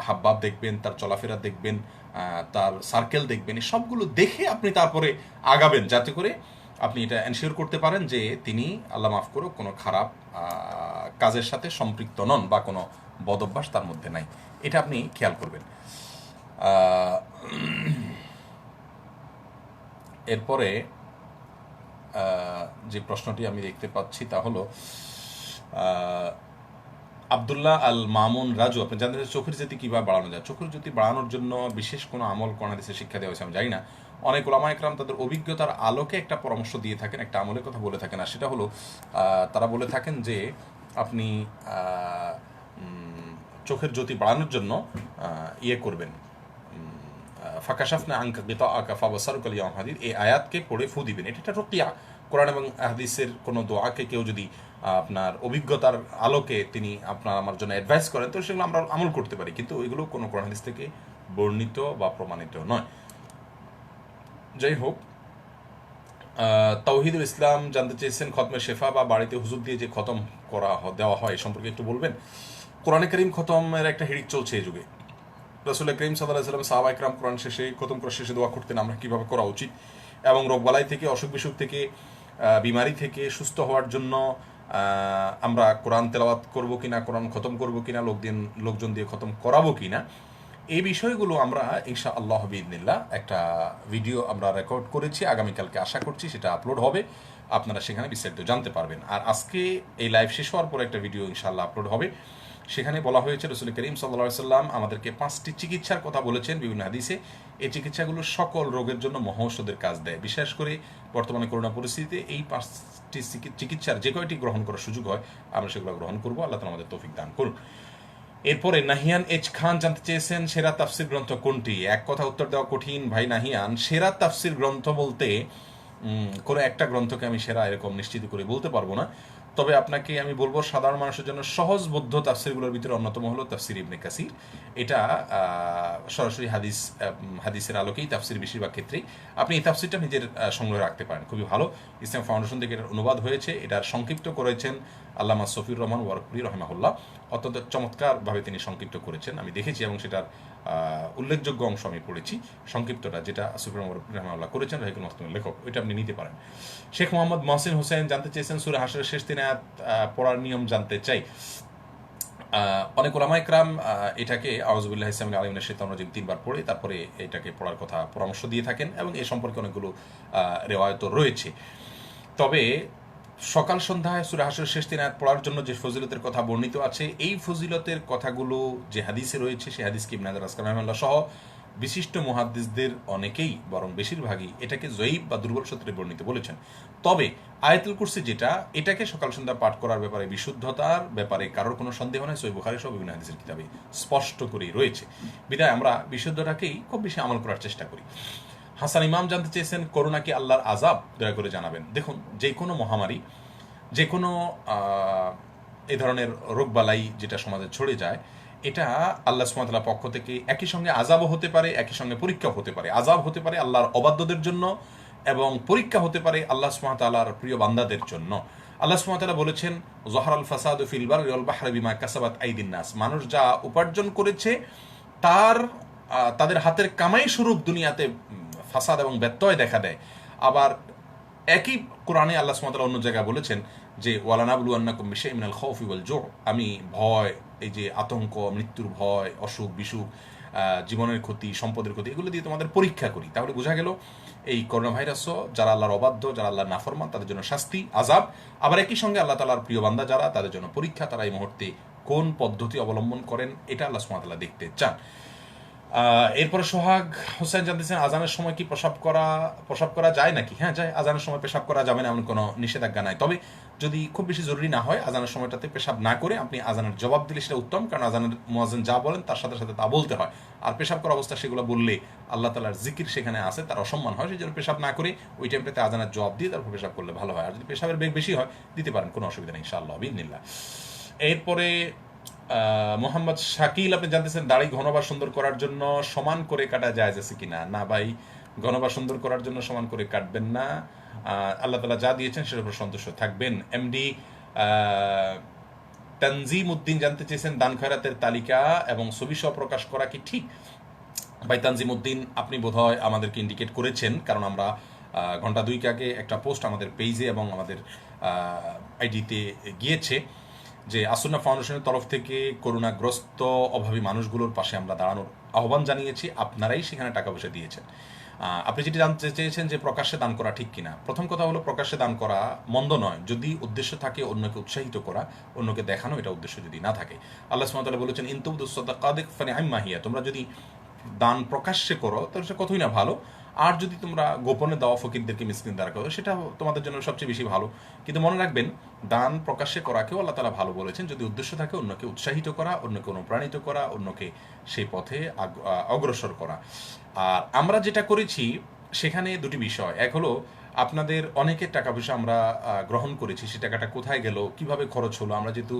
হাবভাব দেখবেন, তার চলাফেরা দেখবেন, তার সার্কেল দেখবেন, এই সবগুলো দেখে আপনি তারপরে আগাবেন, যাতে করে আপনি এটা এনশিওর করতে পারেন যে তিনি, আল্লাহ মাফ করুক, কোনো খারাপ কাজের সাথে সম্পৃক্ত নন বা কোনো বদ অভ্যাস তার মধ্যে নাই। এটা আপনি খেয়াল করবেন। এরপরে যে প্রশ্নটি আমি দেখতে পাচ্ছি তা হলো আবদুল্লাহ আল মামুন রাজু, আপনি জানেন চোখের জ্যোতি কীভাবে বাড়ানো যায়? চোখের জ্যোতি বাড়ানোর জন্য বিশেষ কোনো আমল কোন হাদিসে শিক্ষা দেওয়া হয়েছে আমি জানি না। অনেক ওলামা একরাম তাদের অভিজ্ঞতার আলোকে একটা পরামর্শ দিয়ে থাকেন, একটা আমলের কথা বলে থাকেন, আর সেটা হলো তারা বলে থাকেন যে আপনি চোখের জ্যোতি বাড়ানোর জন্য ইয়ে করবেন, ফাকাশাফনা আনকা গিতাআকা ফাবাসারুকা আল-ইয়াওমা হাদীদ, এই আয়াতকে পড়ে ফু দিবেন। এটা একটা রুকিয়া। কোরআন এবং হাদিসের কোনো দোয়াকে কেউ যদি আপনার অভিজ্ঞতার আলোকে তিনি আপনার আমার জন্য অ্যাডভাইস করেন, তো সেগুলো আমরা আমল করতে পারি, কিন্তু ওইগুলো কোনো কোরআন হাদিস থেকে বর্ণিত বা প্রমাণিত নয়। যাই হোক, তাওহিদুল ইসলাম জানতে চেয়েছেন খতমে শেফা বা বাড়িতে হুজুর দিয়ে যে খতম করা দেওয়া হয় এ সম্পর্কে একটু বলবেন। কোরআনে কারীম খতমের একটা হিড়িক চলছে এই যুগে। রাসূল করিম সাল্লাল্লাহু আলাইহি ওয়াসাল্লাম, সাহাবা একরাম কোরআন শেষে খতম করার শেষে দোয়া করতেন, আমরা কীভাবে করা উচিত, এবং রোগবালাই থেকে, অসুখ বিসুখ থেকে, বিমারি থেকে সুস্থ হওয়ার জন্য আমরা কোরআন তেলাওয়াত করবো কিনা, কোরআন খতম করবো কিনা, লোকজন দিয়ে খতম করাবো কিনা, এই বিষয়গুলো আমরা ইনশাআল্লাহ বিইذনিল্লাহ একটা ভিডিও আমরা রেকর্ড করেছি, আগামীকালকে আশা করছি সেটা আপলোড হবে, আপনারা সেখানে বিস্তারিত জানতে পারবেন। আর আজকে এই লাইভ শেষ হওয়ার পর একটা ভিডিও ইনশাআল্লাহ আপলোড হবে, সেখানে বলা হয়েছে রাসূল করিম সাল্লাল্লাহু আলাইহি সাল্লাম আমাদেরকে 5টি চিকিৎসার কথা বলেছেন বিভিন্ন হাদিসে। এই চিকিৎসাগুলো সকল রোগের জন্য মহৌষধের কাজ দেয়। বিশেষ করে বর্তমানে করোনা পরিস্থিতিতে এই 5টি চিকিৎসার যে কয়টি গ্রহণ করার সুযোগ হয় আমরা সেগুলো গ্রহণ করব। আল্লাহ তাআলা আমাদের তৌফিক দান করুন। এরপরে নাহিয়ান এইচ খান জানতে চেয়েছেন সেরা তাফসির গ্রন্থ কোনটি? এক কথা উত্তর দেওয়া কঠিন ভাই নাহিয়ান। সেরা তাফসির গ্রন্থ বলতে কোনো একটা গ্রন্থকে আমি সেরা এরকম নিশ্চিত করে বলতে পারবো না, তবে আপনাকে আমি বলবো সাধারণ মানুষের জন্য সহজবোধ্য তাফসিরগুলোর ভিতরে অন্যতম হলো তাফসির ইবনে কাসির। এটা সরাসরি হাদিসের আলোকেই তাফসির বেশিরভাগ ক্ষেত্রেই। আপনি এই তাফসিরটা নিজের সংগ্রহে রাখতে পারেন, খুবই ভালো। ইসলাম ফাউন্ডেশন থেকে এটার অনুবাদ হয়েছে, এটার সংক্ষিপ্ত করেছেন আল্লামা সফিউর রহমান ওয়ারকুরি রহমাহুল্লাহ। অত্যন্ত চমৎকারভাবে তিনি সংক্ষিপ্ত করেছেন, আমি দেখেছি, এবং সেটার উল্লেখযোগ্য অংশ আমি পড়েছি। সংক্ষিপ্তটা যেটা সফিউর রহমাহুল্লাহ করেছেন, রাহিকুল মাখতুমের লেখক, ওইটা আপনি নিতে পারেন। শেখ মোহাম্মদ মহসিন হোসেন জানতে চেয়েছেন সূরা হাশরের শেষ 3 আয়াত পড়ার নিয়ম জানতে চাই। অনেক ওলামা ইকরাম এটাকে আউযুবিল্লাহি সামিল আলিম মিনাশ শাইতানির রাজিম 3 বার পড়ে তারপরে এটাকে পড়ার কথা পরামর্শ দিয়ে থাকেন, এবং এ সম্পর্কে অনেকগুলো রিওয়ায়াত রয়েছে। তবে সকাল সন্ধ্যায় সূরা হাশরের শেষ 3 আয়াত পড়ার জন্য যে ফজিলতের কথা বর্ণিত আছে, এই ফজিলতের কথাগুলো যে হাদিসে রয়েছে, সেই হাদিসকে ইবনে হাজার আসকালানি রাহিমাহুল্লাহ সহ বিশিষ্ট মুহাদ্দিসদের অনেকেই, বরং বেশিরভাগই এটাকে জয়ীফ বা দুর্বল সূত্রে বর্ণিত বলেছেন। তবে আয়াতুল কুরসি যেটা, এটাকে সকাল সন্ধ্যা পাঠ করার ব্যাপারে, বিশুদ্ধতার ব্যাপারে কারোর কোনো সন্দেহ নেই, সহিহ বুখারী সহ বিভিন্ন হাদিসের কিতাবে স্পষ্ট করেই রয়েছে। বিধায় আমরা বিশুদ্ধটাকেই খুব বেশি আমল করার চেষ্টা করি। হাসান ইমাম জানতে চেয়েছেন করোনা কি আল্লাহর আযাব? দয়া করে জানাবেন। দেখুন, যে কোনো মহামারী, যে কোনো এই ধরনের রোগবালাই যেটা সমাজে ছড়ে যায়, এটা আল্লাহ সুবহানাহু ওয়া তাআলার পক্ষ থেকে একই সঙ্গে আযাবও হতে পারে, একই সঙ্গে পরীক্ষাও হতে পারে। আযাব হতে পারে আল্লাহর অবাধ্যদের জন্য, এবং পরীক্ষা হতে পারে আল্লাহ সুবহানাহু ওয়া তাআলার প্রিয় বান্দাদের জন্য। আল্লাহ সুবহানাহু ওয়া তাআলা বলেছেন, যাহারাল ফাসাদু ফিল বাররি ওয়াল বাহরি বিমা কাসাবাত আইদিন নাস। মানুষ যা উপার্জন করেছে তাদের হাতের কামাই স্বরূপ দুনিয়াতে ফাসাদ এবং ব্যত্যয় দেখা দেয়। আবার একই কোরআনে আল্লাহ সুবহানাহু ওয়া তাআলা অন্য জায়গায় বলেছেন যে ওয়ালানাবলুয়ান্নাকুম বিশাইইন মিনাল খাউফি ওয়াল জু', আমি ভয়, এই যে আতঙ্ক, মৃত্যুর ভয়, অসুখ বিসুখ, জীবনের ক্ষতি, সম্পদের ক্ষতি, এগুলো দিয়ে তোমাদের পরীক্ষা করি। তাহলে বোঝা গেল এই করোনা ভাইরাসও যারা আল্লাহর অবাধ্য, যারা আল্লাহর নাফরমান, তাদের জন্য শাস্তি, আযাব। আবার একই সঙ্গে আল্লাহ তাআলার প্রিয় বান্দা যারা, তাদের জন্য পরীক্ষা। তারা এই মুহূর্তে কোন পদ্ধতি অবলম্বন করেন, এটা আল্লাহ সুবহানাহু ওয়া তাআলা দেখতে চান। এরপরে সোহাগ হোসেন জানতেছেন আজানের সময় কি প্রসাব করা যায় নাকি? হ্যাঁ, যায়। আজানের সময় পেশাব করা যাবে না এমন কোনো নিষেধাজ্ঞা নাই, তবে যদি খুব বেশি জরুরি না হয় আজানের সময়টাতে পেশাব না করে আপনি আজানের জবাব দিলে সেটা উত্তম, কারণ আজানের মুয়াজ্জিন যা বলেন তার সাথে সাথে তা বলতে হয়। আর পেশাব করা অবস্থা সেগুলো বললে আল্লাহ তাআলার জিকির সেখানে আছে, তার অসম্মান হয়। সেই জন্য পেশাব না করে ওই টাইমটাতে আজানের জবাব দিয়ে তারপর পেশাব করলে ভালো হয়। আর যদি পেশাবের বেগ বেশি হয় দিতে পারেন, কোনো অসুবিধা নেই ইনশাআল্লাহ বিইذনিল্লাহ। এরপরে মোহাম্মদ শাকিল আপনি জানতেছেন দাড়ি ঘন বা সুন্দর করার জন্য সমান করে কাটা জায়েজ আছে কিনা? না ভাই, ঘন বা সুন্দর করার জন্য সমান করে কাটবেন না। আল্লাহ তাআলা যা দিয়েছেন সেটার উপর সন্তুষ্ট থাকবেন। এমডি তানজিম উদ্দিন জানতে চেয়েছেন দান খয়রাতের তালিকা এবং ছবি সহ প্রকাশ করা কি ঠিক? ভাই তানজিমউদ্দিন, আপনি বোধহয় আমাদেরকে ইন্ডিকেট করেছেন, কারণ আমরা ঘন্টা দুইক আগে একটা পোস্ট আমাদের পেজে এবং আমাদের আইডিতে গিয়েছে যে আসুন্না ফাউন্ডেশনের তরফ থেকে করোনাগ্রস্ত অভাবী মানুষগুলোর পাশে আমরা দাঁড়ানোর আহ্বান জানিয়েছি, আপনারাই সেখানে টাকা পয়সা দিয়েছেন। আপনি যেটি জানতে চেয়েছেন যে প্রকাশ্যে দান করা ঠিক কিনা, প্রথম কথা হলো প্রকাশ্যে দান করা মন্দ নয়, যদি উদ্দেশ্য থাকে অন্যকে উৎসাহিত করা, অন্যকে দেখানো, এটা উদ্দেশ্য যদি না থাকে। আল্লাহ সুবহানাহু ওয়া তাআলা বলেছেন ইনতুবদুস সাদাকাতিক ফানিআম্মা হিয়া, তোমরা যদি দান প্রকাশ্যে করো তাহলে সেটা কতই না ভালো, আর যদি তোমরা গোপনে দাও ফকিরদেরকে মিসকিন দ্বারা করো সেটা তোমাদের জন্য সবচেয়ে বেশি ভালো। কিন্তু মনে রাখবেন, দান প্রকাশ্যে করাকেও আল্লাহ তাআলা ভালো বলেছেন যদি উদ্দেশ্য থাকে অন্যকে উৎসাহিত করা, অন্যকে অনুপ্রাণিত করা, অন্যকে সেই পথে অগ্রসর করা। আর আমরা যেটা করেছি সেখানে দুটি বিষয়, এক হলো আপনাদের অনেকের টাকা পয়সা আমরা গ্রহণ করেছি, সে টাকাটা কোথায় গেল, কিভাবে খরচ হলো, আমরা যেহেতু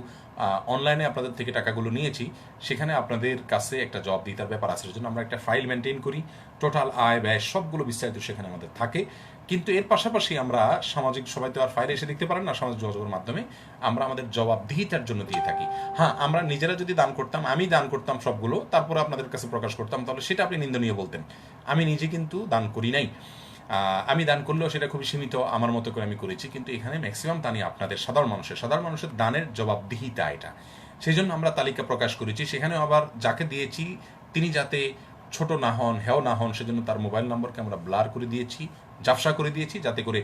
অনলাইনে আপনাদের থেকে টাকাগুলো নিয়েছি, সেখানে আপনাদের কাছে একটা জবাবদিহিতার ব্যাপার আছে, সেজন্য আমরা একটা ফাইল মেনটেন করি, টোটাল আয় ব্যয় সবগুলো বিস্তারিত সেখানে আমাদের থাকে। কিন্তু এর পাশাপাশি আমরা সামাজিক, সবাই তো আর ফাইলে এসে দেখতে পারেন না, সামাজিক যোগাযোগের মাধ্যমে আমরা আমাদের জবাবদিহিতার জন্য দিয়ে থাকি। হ্যাঁ, আমরা নিজেরা যদি দান করতাম, আমি দান করতাম সবগুলো, তারপরে আপনাদের কাছে প্রকাশ করতাম, তাহলে সেটা আপনি নিন্দনীয় বলতেন। আমি নিজে কিন্তু দান করি নাই, আমি দান করলেও সেটা খুবই সীমিত, আমার মতো করে আমি করেছি। কিন্তু এখানে ম্যাক্সিমাম দানই আপনাদের সাধারণ মানুষের দানের জবাবদিহিতা এটা, সেই জন্য আমরা তালিকা প্রকাশ করেছি। সেখানে আবার যাকে দিয়েছি তিনি যাতে ছোট না হন, হেও না হন, সেজন্য তার মোবাইল নম্বরকে আমরা ব্লার করে দিয়েছি, ঝাপসা করে দিয়েছি, যাতে করে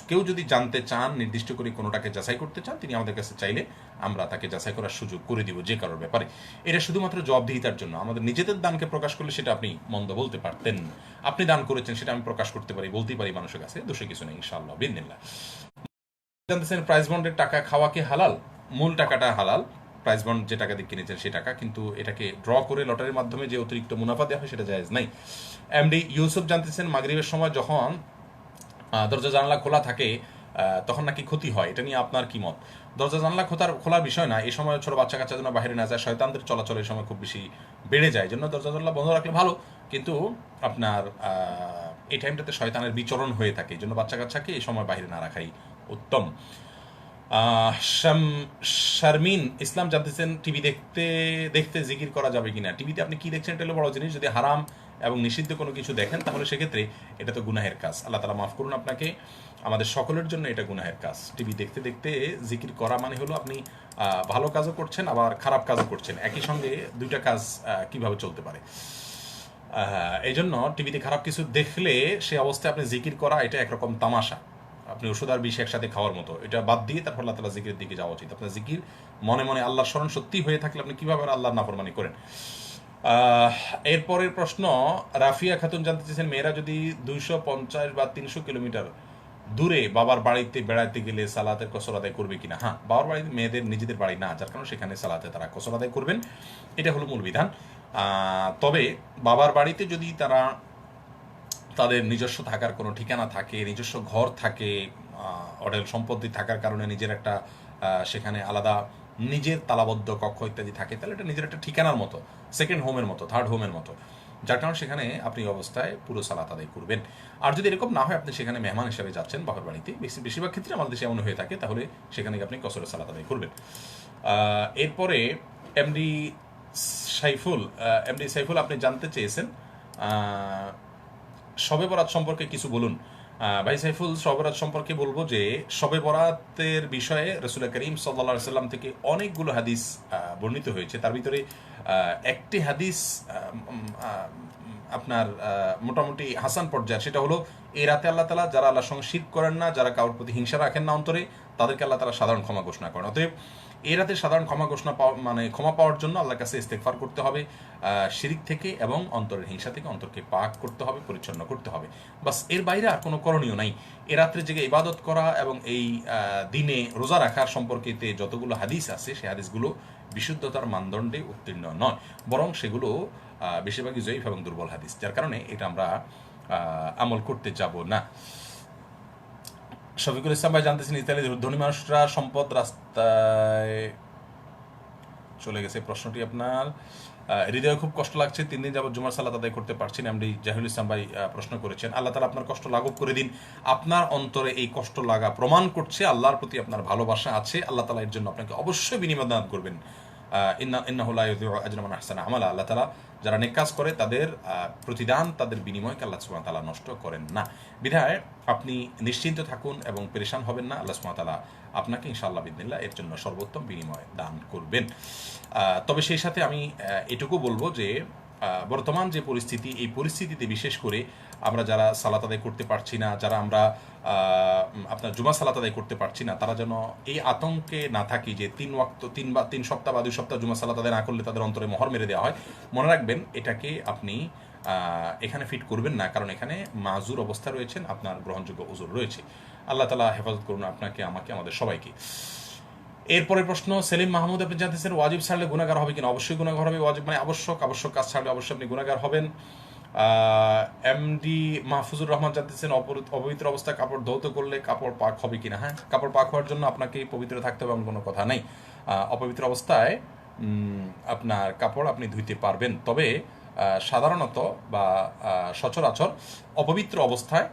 কেউ যদি জানতে চান, নির্দিষ্ট করে কোনোটাকে যাচাই করতে চান, তিনি আমাদের কাছে চাইলে আমরা তাকে যাচাই করার সুযোগ করে দিব যে কারোর ব্যাপারে। এটা শুধুমাত্র জবাবদিহিতার জন্য। আমাদের নিজেদের দানকে প্রকাশ করলে সেটা আপনি মন্দ বলতে পারতেন। আপনি দান করেছেন সেটা আমি প্রকাশ করতে পারি, বলতেই পারি মানুষের কাছে, দোষে কিছু নেই ইনশাআল্লাহ বিদিনিল্লাহ। জানতেছেন প্রাইজ বন্ডের টাকা খাওয়া কি হালাল? মূল টাকাটা হালাল, প্রাইজ বন্ড যে টাকা দিয়ে কিনেছেন সেই টাকা, কিন্তু এটাকে ড্র করে লটারির মাধ্যমে যে অতিরিক্ত মুনাফা দেওয়া হয় সেটা জায়েজ নাই। এমডি ইউসুফ জানতেছেন মাগরিবের সময় যখন দরজা জানলা খোলা থাকে তখন নাকি ক্ষতি হয়, এটা নিয়ে আপনার কি মত? দরজা জানলা খোলার বিষয় না, এই সময় ছোট বাচ্চা কাচ্চা যেন বাইরে না যায়, শয়তানদের চলাচল এই সময় খুব বেশি বেড়ে যায়, জন্য দরজা জানলা বন্ধ রাখলে ভালো। কিন্তু আপনার এই টাইমটাতে শয়তানের বিচরণ হয়ে থাকে, এই জন্য বাচ্চা কাচ্চাকে এই সময় বাইরে না রাখাই উত্তম। শারমিন ইসলাম জানতেছেন টিভি দেখতে দেখতে জিকির করা যাবে কিনা? টিভিতে আপনি কি দেখছেন এটা হলো বড় জিনিস। যদি হারাম এবং নিষিদ্ধ কোনো কিছু দেখেন তাহলে সেক্ষেত্রে এটা তো গুনাহের কাজ, আল্লাহ তাআলা মাফ করুন আপনাকে, আমাদের সকলের জন্য এটা গুনাহের কাজ। টিভি দেখতে দেখতে জিকির করা মানে হলো আপনি ভালো কাজও করছেন আবার খারাপ কাজও করছেন, একই সঙ্গে দুইটা কাজ কিভাবে চলতে পারে? এই জন্য টিভিতে খারাপ কিছু দেখলে সে অবস্থায় আপনি জিকির করা এটা একরকম তামাশা, আপনি ওষুধ আর বিষ একসাথে খাওয়ার মতো, এটা বাদ দিয়ে তারপর আল্লাহ তাআলা জিকিরের দিকে যাওয়া উচিত। আপনার জিকির মনে মনে আল্লাহর স্মরণ সত্যি হয়ে থাকলে আপনি কিভাবে আল্লাহর নাফরমানি করেন? এরপরের প্রশ্ন, রাফিয়া খাতুন জানতে চেয়েছেন মেয়েরা যদি 250 বা 300 কিলোমিটার দূরে বাবার বাড়িতে বেড়াতে গেলে সালাতের কসর আদায় করবে কিনা? হ্যাঁ, বাবার বাড়িতে মেয়েদের নিজেদের বাড়ি না, যার কারণে সেখানে সালাতে তারা কসর আদায় করবেন, এটা হলো মূল বিধান। তবে বাবার বাড়িতে যদি তারা তাদের নিজস্ব থাকার কোনো ঠিকানা থাকে, নিজস্ব ঘর থাকে, অঢেল সম্পত্তি থাকার কারণে নিজের একটা সেখানে আলাদা নিজের তালাবদ্ধ কক্ষ ইত্যাদি থাকে, তাহলে এটা নিজের একটা ঠিকানার মতো, সেকেন্ড হোমের মতো, থার্ড হোমের মতো, যার কারণে সেখানে আপনি অবস্থায় পুরো সালাত আদায় করবেন। আর যদি এরকম না হয়, আপনি সেখানে মেহমান হিসেবে যাচ্ছেন বাবার বাড়িতে, বেশিরভাগ ক্ষেত্রে আমাদের দেশে এমন হয়ে থাকে, তাহলে সেখানে আপনি কসরের সালাত আদায় করবেন। এরপরে এমডি সাইফুল আপনি জানতে চেয়েছেন শবে বরাত সম্পর্কে কিছু বলুন। ভাই সাইফুল, শবে বরাত সম্পর্কে বলবো যে শবে বরাতের বিষয়ে রাসূল করিম সাল্লাল্লাহু আলাইহি ওয়াসাল্লাম থেকে অনেকগুলো হাদিস বর্ণিত হয়েছে, তার ভিতরে একটি হাদিস আপনার মোটামুটি হাসান পর্যায়ের, সেটা হলো এই রাতে আল্লাহ তাআলা যারা আল্লাহর সঙ্গে শিরক করেন না, যারা কারোর প্রতি হিংসা রাখেন না অন্তরে, তাদেরকে আল্লাহ তাআলা সাধারণ ক্ষমা ঘোষণা করেন। অতএব এই রাতে সাধারণ ক্ষমা ঘোষণা ক্ষমা পাওয়ার জন্য আল্লাহর কাছে ইস্তেগফার করতে হবে শিরিক থেকে এবং অন্তরের হিংসা থেকে অন্তরকে পাক করতে হবে, পরিচ্ছন্ন করতে হবে, বাস। এর বাইরে আর কোনো করণীয় নাই। এ রাত্রে জেগে ইবাদত করা এবং এই দিনে রোজা রাখার সম্পর্কিতে যতগুলো হাদিস আছে সেই হাদিসগুলো বিশুদ্ধতার মানদণ্ডে উত্তীর্ণ নয়, বরং সেগুলো বেশিরভাগই জয়ীফ এবং দুর্বল হাদিস, যার কারণে এটা আমরা আমল করতে যাব না। শফিকুল ইসলাম ভাই জানতেছেন ইতালির ধনী মানুষরা সম্পদ রাস্তায় চলে গেছে, প্রশ্নটি আপনার হৃদয়ে খুব কষ্ট লাগছে, 3 দিন যাবত জুমার সালাত আদায় করতে পারছেন, এমডি জাহিরুল ইসলাম ভাই প্রশ্ন করেছেন। আল্লাহ তাআলা আপনার কষ্ট লাঘব করে দিন। আপনার অন্তরে এই কষ্ট লাগা প্রমাণ করছে আল্লাহর প্রতি আপনার ভালোবাসা আছে, আল্লাহ তাআলা এর জন্য আপনাকে অবশ্যই বিনিময় দান করবেন। ইন্নাহু লা ইউযিউ আজরা মান আহসানা আমালা, আল্লাহ তাআলা যারা নেক কাজ করে তাদের প্রতিদান, তাদের বিনিময়কে আল্লাহ সুবহানাহু ওয়া তাআলা নষ্ট করেন না। বিধায় আপনি নিশ্চিন্ত থাকুন এবং পেরেশান হবেন না। আল্লাহ সুবহানাহু ওয়া তাআলা আপনাকে ইনশাআল্লাহ বিইذনিল্লাহ এর জন্য সর্বোত্তম বিনিময় দান করবেন। তবে সেই সাথে আমি এটুকু বলবো যে বর্তমান যে পরিস্থিতি, এই পরিস্থিতিতে বিশেষ করে আমরা যারা সালাত আদায় করতে পারছি না, যারা আমরা আপনার জুমা সালাত আদায় করতে পারছি না, তারা যেন এই আতঙ্কে না থাকি যে 3 ওয়াক্ত 3 সপ্তাহ বা 2 সপ্তাহ জুমা সালাত আদায় না করলে তাদের অন্তরে মোহর মেরে দেওয়া হয়। মনে রাখবেন, এটাকে আপনি এখানে ফিট করবেন না, কারণ এখানে মাজুর অবস্থা রয়েছেন, আপনার গ্রহণযোগ্য উজুর রয়েছে। আল্লাহ তাআলা হেফাজত করুন আপনাকে, আমাকে, আমাদের সবাইকে। এরপরের প্রশ্ন, সেলিম মাহমুদ, আপনি জানতেছেন ওয়াজিব ছাড়লে গুনাহগার হবে কিনা? অবশ্যই গুনাহগার হবে। ওয়াজিব মানে আবশ্যক কাজ ছাড়লে অবশ্যই আপনি গুনাহগার হবেন। এমডি মাহফুজুর রহমান জানতেছেন অপবিত্র অবস্থায় কাপড় ধৌত করলে কাপড় পাক হবে কিনা? হ্যাঁ, কাপড় পাক হওয়ার জন্য আপনাকে পবিত্র থাকতে হবে এমন কোনো কথা নেই। অপবিত্র অবস্থায় আপনার কাপড় আপনি ধুইতে পারবেন, তবে সাধারণত বা সচরাচর অপবিত্র অবস্থায়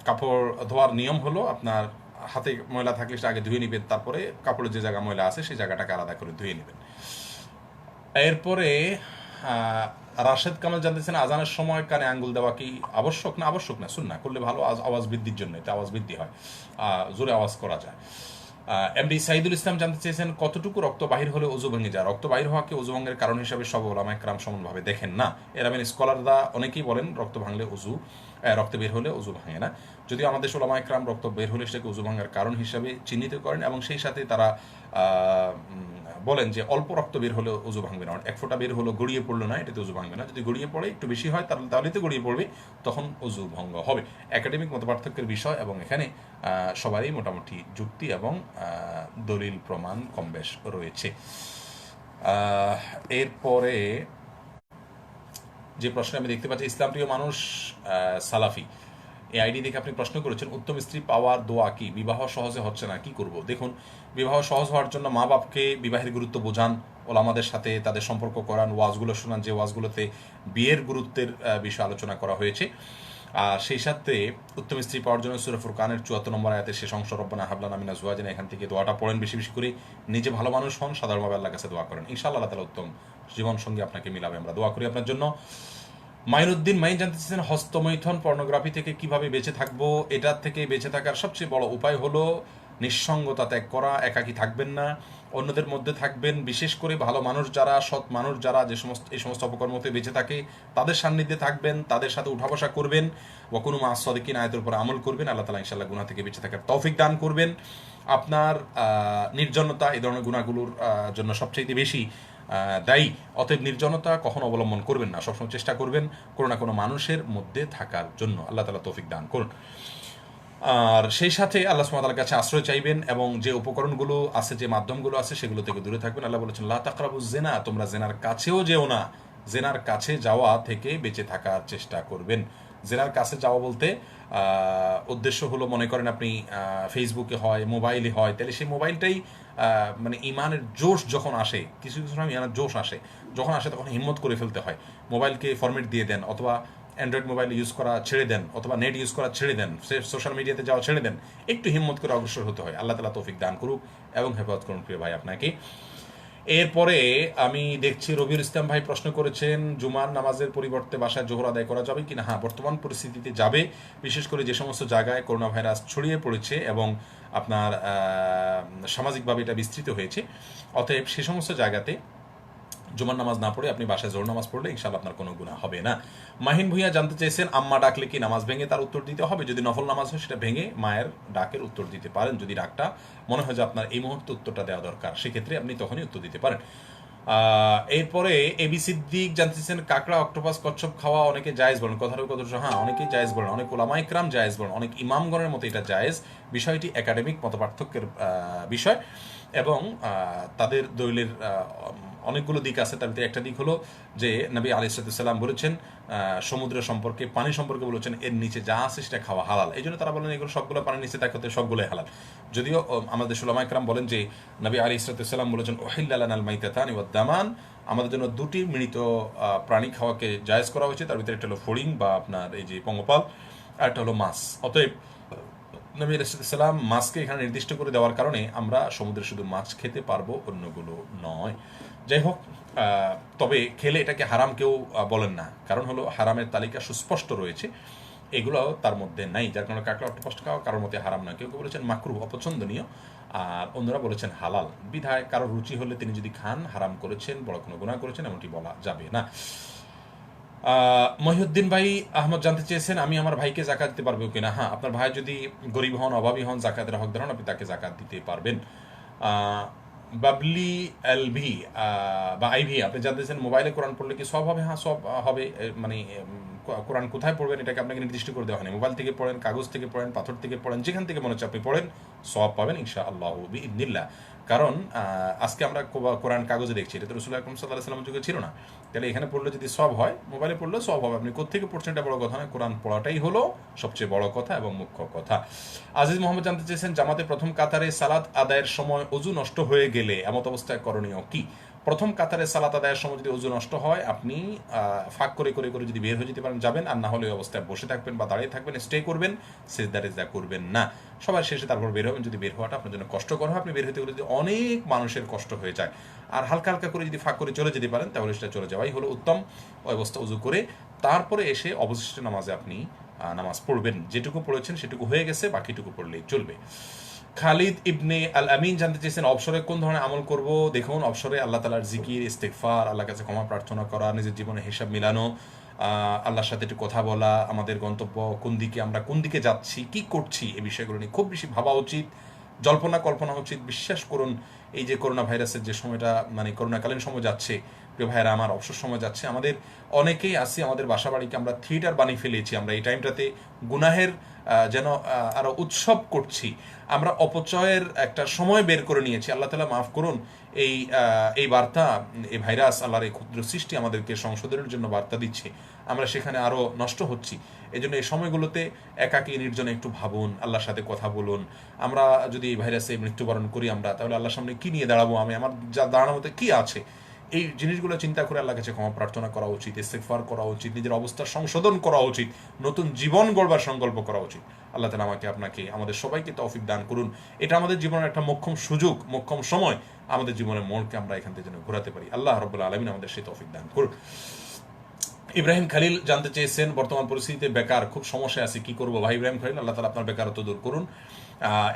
কাপড় ধোয়ার নিয়ম হলো আপনার হাতে ময়লা থাকলে সেটা আগে ধুয়ে নেবেন, তারপরে কাপড়ের যে জায়গা ময়লা আছে সেই জায়গাটাকে আলাদা করে ধুয়ে নেবেন। এরপরে রাশেদ কামাল জানতেছেন আজানের সময় কানে আঙ্গুল দেওয়া কি আবশ্যক? না, আবশ্যক না, সুন্নাহ করলে ভালো, আওয়াজ বৃদ্ধির জন্য, এটা আওয়াজ বৃদ্ধি হয়, জোরে আওয়াজ করা যায়। এমডি সাইদুল ইসলাম জানতে চেয়েছেন কতটুকু রক্ত বাহির হলে ওযু ভেঙে যায়? রক্ত বাহির হওয়াকে ওযু ভঙ্গের কারণ হিসাবে সব উলামায়ে কেরাম সমানভাবে দেখেন না। এরামেন স্কলাররা অনেকেই বলেন রক্ত বের হলে ওযু ভাঙে না। যদিও আমাদের উলামায়ে কেরাম রক্ত বের হলে সেটাকে ওযু ভাঙার কারণ হিসাবে চিহ্নিত করেন, এবং সেই সাথে তারা বলেন যে অল্প রক্ত বের হলে ওযু ভাঙবে না, 1 ফোঁটা বের হলো, গড়িয়ে পড়লো না, এটাতে ওযু ভাঙবে না। যদি গড়িয়ে পড়ে, একটু বেশি হয়, তাহলে তো গড়িয়ে পড়বে, তখন ওযু ভঙ্গ হবে। একাডেমিক মতপার্থক্যের বিষয়, এবং এখানে সবারই মোটামুটি যুক্তি এবং দলিল প্রমাণ কম বেশ রয়েছে। এরপরে যে প্রশ্ন আমি দেখতে পাচ্ছি, ইসলামপ্রিয় মানুষ সালাফি, এই আইডি দেখে আপনি প্রশ্ন করেছেন উত্তম স্ত্রী পাওয়ার দোয়া কি? বিবাহ সহজে হচ্ছে না, কি করব? দেখুন, বিবাহ সহজ হওয়ার জন্য মা বাপকে বিবাহের গুরুত্ব বোঝান, ওলামাদের সাথে তাদের সম্পর্ক করান, ওয়াজগুলো শোনান, যে ওয়াজগুলোতে বিয়ের গুরুত্বের বিষয়ে আলোচনা করা হয়েছে। আর সেই সাথে উত্তম স্ত্রী পাওয়ার জন্য সূরা ফুরকানের ৭৪ নম্বর আয়াতে শেষ অংশ রব্বানা হাবলানা মিনাজ ওয়াজিনা, এখান থেকে দোয়াটা পড়েন বেশি বেশি করে। নিজে ভালো মানুষ হন, সাধারণভাবে আল্লাহর কাছে দোয়া করেন, ইনশাআল্লাহ আল্লাহ তাআলা উত্তম জীবন সঙ্গী আপনাকে মিলাবে। আমরা দোয়া করি আপনার জন্য। মাইনুদ্দিন মাইন জানতে চাচ্ছেন হস্তমৈথুন পর্নোগ্রাফি থেকে কিভাবে বেঁচে থাকবো? এটার থেকে বেঁচে থাকার সবচেয়ে বড় উপায় হলো নিঃসঙ্গতা ত্যাগ করা। একাকী থাকবেন না, অন্যদের মধ্যে থাকবেন। বিশেষ করে ভালো মানুষ যারা, সৎ মানুষ যারা, এই সমস্ত অপকর্মতে বেঁচে থাকে, তাদের সান্নিধ্যে থাকবেন, তাদের সাথে উঠা বসা করবেন। ওয়াকুনু মা'আস সাদিকিন আয়াতের উপর আমল করবেন। আল্লাহ তাআলা ইনশাআল্লাহ গুনাহ থেকে বেঁচে থাকার তৌফিক দান করবেন। আপনার নির্জনতা এই ধরনের গুনাহগুলোর জন্য সবচেয়ে বেশি দায়ী। অতএব নির্জনতা কখনো অবলম্বন করবেন না, সবসময় চেষ্টা করবেন কোনো না কোনো মানুষের মধ্যে থাকার জন্য। আল্লাহ তাআলা তৌফিক দান করুন। আর সেই সাথে আল্লাহ সুবহানাহু ওয়া তাআলার কাছে আশ্রয় চাইবেন, এবং যে উপকরণগুলো আছে, যে মাধ্যমগুলো আছে, সেগুলো থেকে দূরে থাকবেন। আল্লাহ বলেছেন লা তাকরাবুজ জিনা, তোমরা জেনার কাছেও যেও না। জেনার কাছে যাওয়া থেকে বেঁচে থাকার চেষ্টা করবেন। জেনার কাছে যাওয়া বলতে উদ্দেশ্য হলো, মনে করেন আপনি ফেসবুকে হয়, মোবাইলে হয়, তাহলে সেই মোবাইলটাই মানে ইমানের জোশ যখন আসে, কিছু কিছু সময় ইমানের জোশ আসে, যখন আসে তখন হিম্মত করে ফেলতে হয়। মোবাইলকে ফরম্যাট দিয়ে দেন, অথবা অ্যান্ড্রয়েড মোবাইল ইউজ করা ছেড়ে দেন, অথবা নেট ইউজ করা ছেড়ে দেন, সোশ্যাল মিডিয়াতে যাওয়া ছেড়ে দেন, একটু হিম্মত করে অগ্রসর হতে হয়। আল্লাহ তাআলা তৌফিক দান করুক এবং হেফাজত করুন প্রিয় ভাই আপনাকে। এরপরে আমি দেখছি রবিউল ইসলাম ভাই প্রশ্ন করেছেন জুমার নামাজের পরিবর্তে বাসায় জোহর আদায় করা যাবে কিনা? হ্যাঁ, বর্তমান পরিস্থিতিতে যাবে, বিশেষ করে যে সমস্ত জায়গায় করোনা ভাইরাস ছড়িয়ে পড়েছে এবং আপনার সামাজিকভাবে এটা বিস্তৃত হয়েছে। অতএব সে সমস্ত জায়গাতে জুমার নামাজ না পড়ে আপনি বাসায় জোহর নামাজ পড়লে ইনশাআল্লাহ আপনার কোনো গুনাহ হবে না। মাহিন ভুঁইয়া জানতে চেয়েছেন আম্মা ডাকলে কি নামাজ ভেঙে? তার উত্তর দিতে হবে, যদি নফল নামাজ হয় সেটা ভেঙে মায়ের ডাকের উত্তর দিতে পারেন। যদি ডাকটা মনে হয় যে আপনার এই মুহূর্তে উত্তরটা দেওয়া দরকার, সেক্ষেত্রে আপনি তখনই উত্তর দিতে পারেন। এরপরে এবি সিদ্দিক জানতে চেয়েছেন কাঁকড়া, অক্টোপাস, কচ্ছপ খাওয়া অনেকে জায়েজ বলেন, কথাটা কত? হ্যাঁ, অনেকেই জায়েজ বলেন, অনেক উলামায়ে কেরাম জায়েজ বলেন, অনেক ইমামগণের মতে এটা জায়েজ। বিষয়টি একাডেমিক মতপার্থক্যের বিষয়, এবং তাদের দলিলের অনেকগুলো দিক আছে। তার ভিতরে একটা দিক হলো যে নবী আলাইহিস সালাম বলেছেন সমুদ্র সম্পর্কে, পানি সম্পর্কে বলেছেন এর নিচে যা আছে সেটা খাওয়া হালাল। এই জন্য তারা বলেন এগুলো সবগুলো পানির নিচে দেখাতে সবগুলোই হালাল। যদিও আমাদের উলামায়ে কেরাম বলেন যে নবী আলাইহিস সালাম বলেছেন উহিল্লা লানাল মাইতাতানি ওয়াদ দামান, আমাদের জন্য দুটি মৃত প্রাণী খাওয়াকে জায়েজ করা হয়েছে। তার ভিতরে একটা হলো ফড়িং বা আপনার এই যে পঙ্গপাল, আর একটা হলো মাছ। অতএব নবী আলাইহিসসালাম মাছকে এখানে নির্দিষ্ট করে দেওয়ার কারণে আমরা সমুদ্রে শুধু মাছ খেতে পারবো, অন্যগুলো নয়। যাই হোক, তবে খেলে এটাকে হারাম কেউ বলেন না, কারণ হলো হারামের তালিকা সুস্পষ্ট রয়েছে, এগুলো তার মধ্যে নাই, যার কারণে কাঁকড়া অক্টোপাস খাওয়া কারোর মধ্যে হারাম না। কেউ কেউ বলেছেন মাকরুহ, অপছন্দনীয়, আর অন্যরা বলেছেন হালাল। বিধায় কারোর রুচি হলে তিনি যদি খান, হারাম করেছেন, বড় কোনো গুনাহ করেছেন এমনটি বলা যাবে না। মহিউদ্দিন ভাই আহমদ জানতে চেয়েছেন, আমি আমার ভাইকে জাকাত দিতে পারবো কিনা? হ্যাঁ, আপনার ভাই যদি গরিব হন, অভাবী হন, জাকাতের হকদার হন, আপনি তাকে জাকাত দিতে পারবেন। বাবলি এলভি বা আইভি আপনি জানতেছেন মোবাইলে কোরআন পড়লে কি সব হবে? হ্যাঁ, সব হবে। মানে কোরআন কোথায় পড়বেন এটাকে আপনাকে নির্দিষ্ট করে দেওয়া হয়নি। মোবাইল থেকে পড়েন, কাগজ থেকে পড়েন, পাথর থেকে পড়েন, যেখান থেকে মনে হচ্ছে আপনি পড়েন, সব পাবেন ইনশাআল্লাহ বিইذনিল্লাহ। কারণ আজকে আমরা কোরআন কাগজে দেখছি, এটা তো রাসূল আকরাম সাল্লাল্লাহু আলাইহি ওয়াসাল্লামের যুগে ছিল না। তাহলে এখানে পড়লে যদি সব হয়, মোবাইলে পড়লেও সব হবে। আপনি কোত্থেকে পড়ছেন এটা বড় কথা না, কোরআন পড়াটাই হলো সবচেয়ে বড় কথা এবং মুখ্য কথা। আজিজ মোহাম্মদ জানতে চেয়েছেন, জামাতে প্রথম কাতারে সালাত আদায়ের সময় ওযু নষ্ট হয়ে গেলে এমত অবস্থায় করণীয় কি? প্রথম কাতারে সালাত আদায়ের সময় যদি ওযু নষ্ট হয়, আপনি ফাঁক করে করে করে যদি বের হয়ে যেতে পারেন যাবেন, আর না হলে ওই অবস্থায় বসে থাকবেন বা দাঁড়িয়ে থাকবেন, স্টে করবেন, সিজদা রেজদা করবেন না। সবার শেষে তারপর বের হবেন। যদি বের হওয়াটা আপনার জন্য কষ্টকর হয়, আপনি বের হতে গেলে যদি অনেক মানুষের কষ্ট হয়ে যায়, আর হালকা হালকা করে যদি ফাঁক করে চলে যেতে পারেন, তাহলে সেটা চলে যাওয়াই হলো উত্তম। ওই অবস্থা উযু করে তারপরে এসে অবশিষ্ট নামাজে আপনি নামাজ পড়বেন। যেটুকু পড়েছেন সেটুকু হয়ে গেছে, বাকিটুকু পড়লেই চলবে। খালিদ ইবনে আল আমিন জানতে চেয়েছেন, অবসরে কোন ধরনের আমল করব? দেখুন, অবসরে আল্লাহ তাআলার জিকির, ইস্তেগফার, আল্লাহর কাছে ক্ষমা প্রার্থনা করা, নিজের জীবনে হিসাব মিলানো, আল্লাহর সাথে একটু কথা বলা, আমাদের গন্তব্য কোন দিকে, আমরা কোন দিকে যাচ্ছি, কি করছি, এই বিষয়গুলো নিয়ে খুব বেশি ভাবা উচিত, জল্পনা কল্পনা উচিত। বিশ্বাস করুন, এই যে করোনা ভাইরাসের যে সময়টা, মানে করোনাকালীন সময় যাচ্ছে, প্রিয় ভাইয়েরা আমার, অবসর সময় যাচ্ছে, আমাদের অনেকেই আছি আমাদের বাসা বাড়িকে আমরা থিয়েটার বানিয়ে ফেলেছি। আমরা এই টাইমটাতে গুনাহের যেন আরো উৎসব করছি, আমরা অপচয়ের একটা সময় বের করে নিয়েছি। আল্লাহ তাআলা মাফ করুন। এই বার্তা, এই ভাইরাস, আল্লাহর এই ক্ষুদ্র সৃষ্টি আমাদেরকে সংশোধনের জন্য বার্তা দিচ্ছে, আমরা সেখানে আরো নষ্ট হচ্ছি। এই জন্য এই সময়গুলোতে একাকী নির্জনে একটু ভাবুন, আল্লাহর সাথে কথা বলুন। আমরা যদি এই ভাইরাসে মৃত্যুবরণ করি, আমরা তাহলে আল্লাহর সামনে কি নিয়ে দাঁড়াবো? আমার যা দাঁড়ানোর মতো কি আছে? এই জিনিসগুলো চিন্তা করে আল্লাহর কাছে ক্ষমা প্রার্থনা করা উচিত, ইস্তেগফার করা উচিত, নিজের অবস্থার সংশোধন করা উচিত, নতুন জীবন গড়বার সংকল্প করা উচিত। আল্লাহ তাআলা আমাকে, আপনাকে, আমাদের সবাইকে তৌফিক দান করুন। এটা আমাদের জীবনের একটা মোক্ষম সুযোগ, মোক্ষম সময়, আমাদের জীবনের মোড়কে আমরা এখান থেকে যেন ঘোরাতে পারি। আল্লাহ রাব্বুল আলামিন আমাদের সেই তৌফিক দান করুন। ইব্রাহিম খালিল জানতে চেয়েছেন, বর্তমান পরিস্থিতিতে বেকার, খুব সমস্যায় আছে, কি করবো? ভাই ইব্রাহিম খালিল, আল্লাহ তাআলা আপনার বেকারত্ব দূর করুন।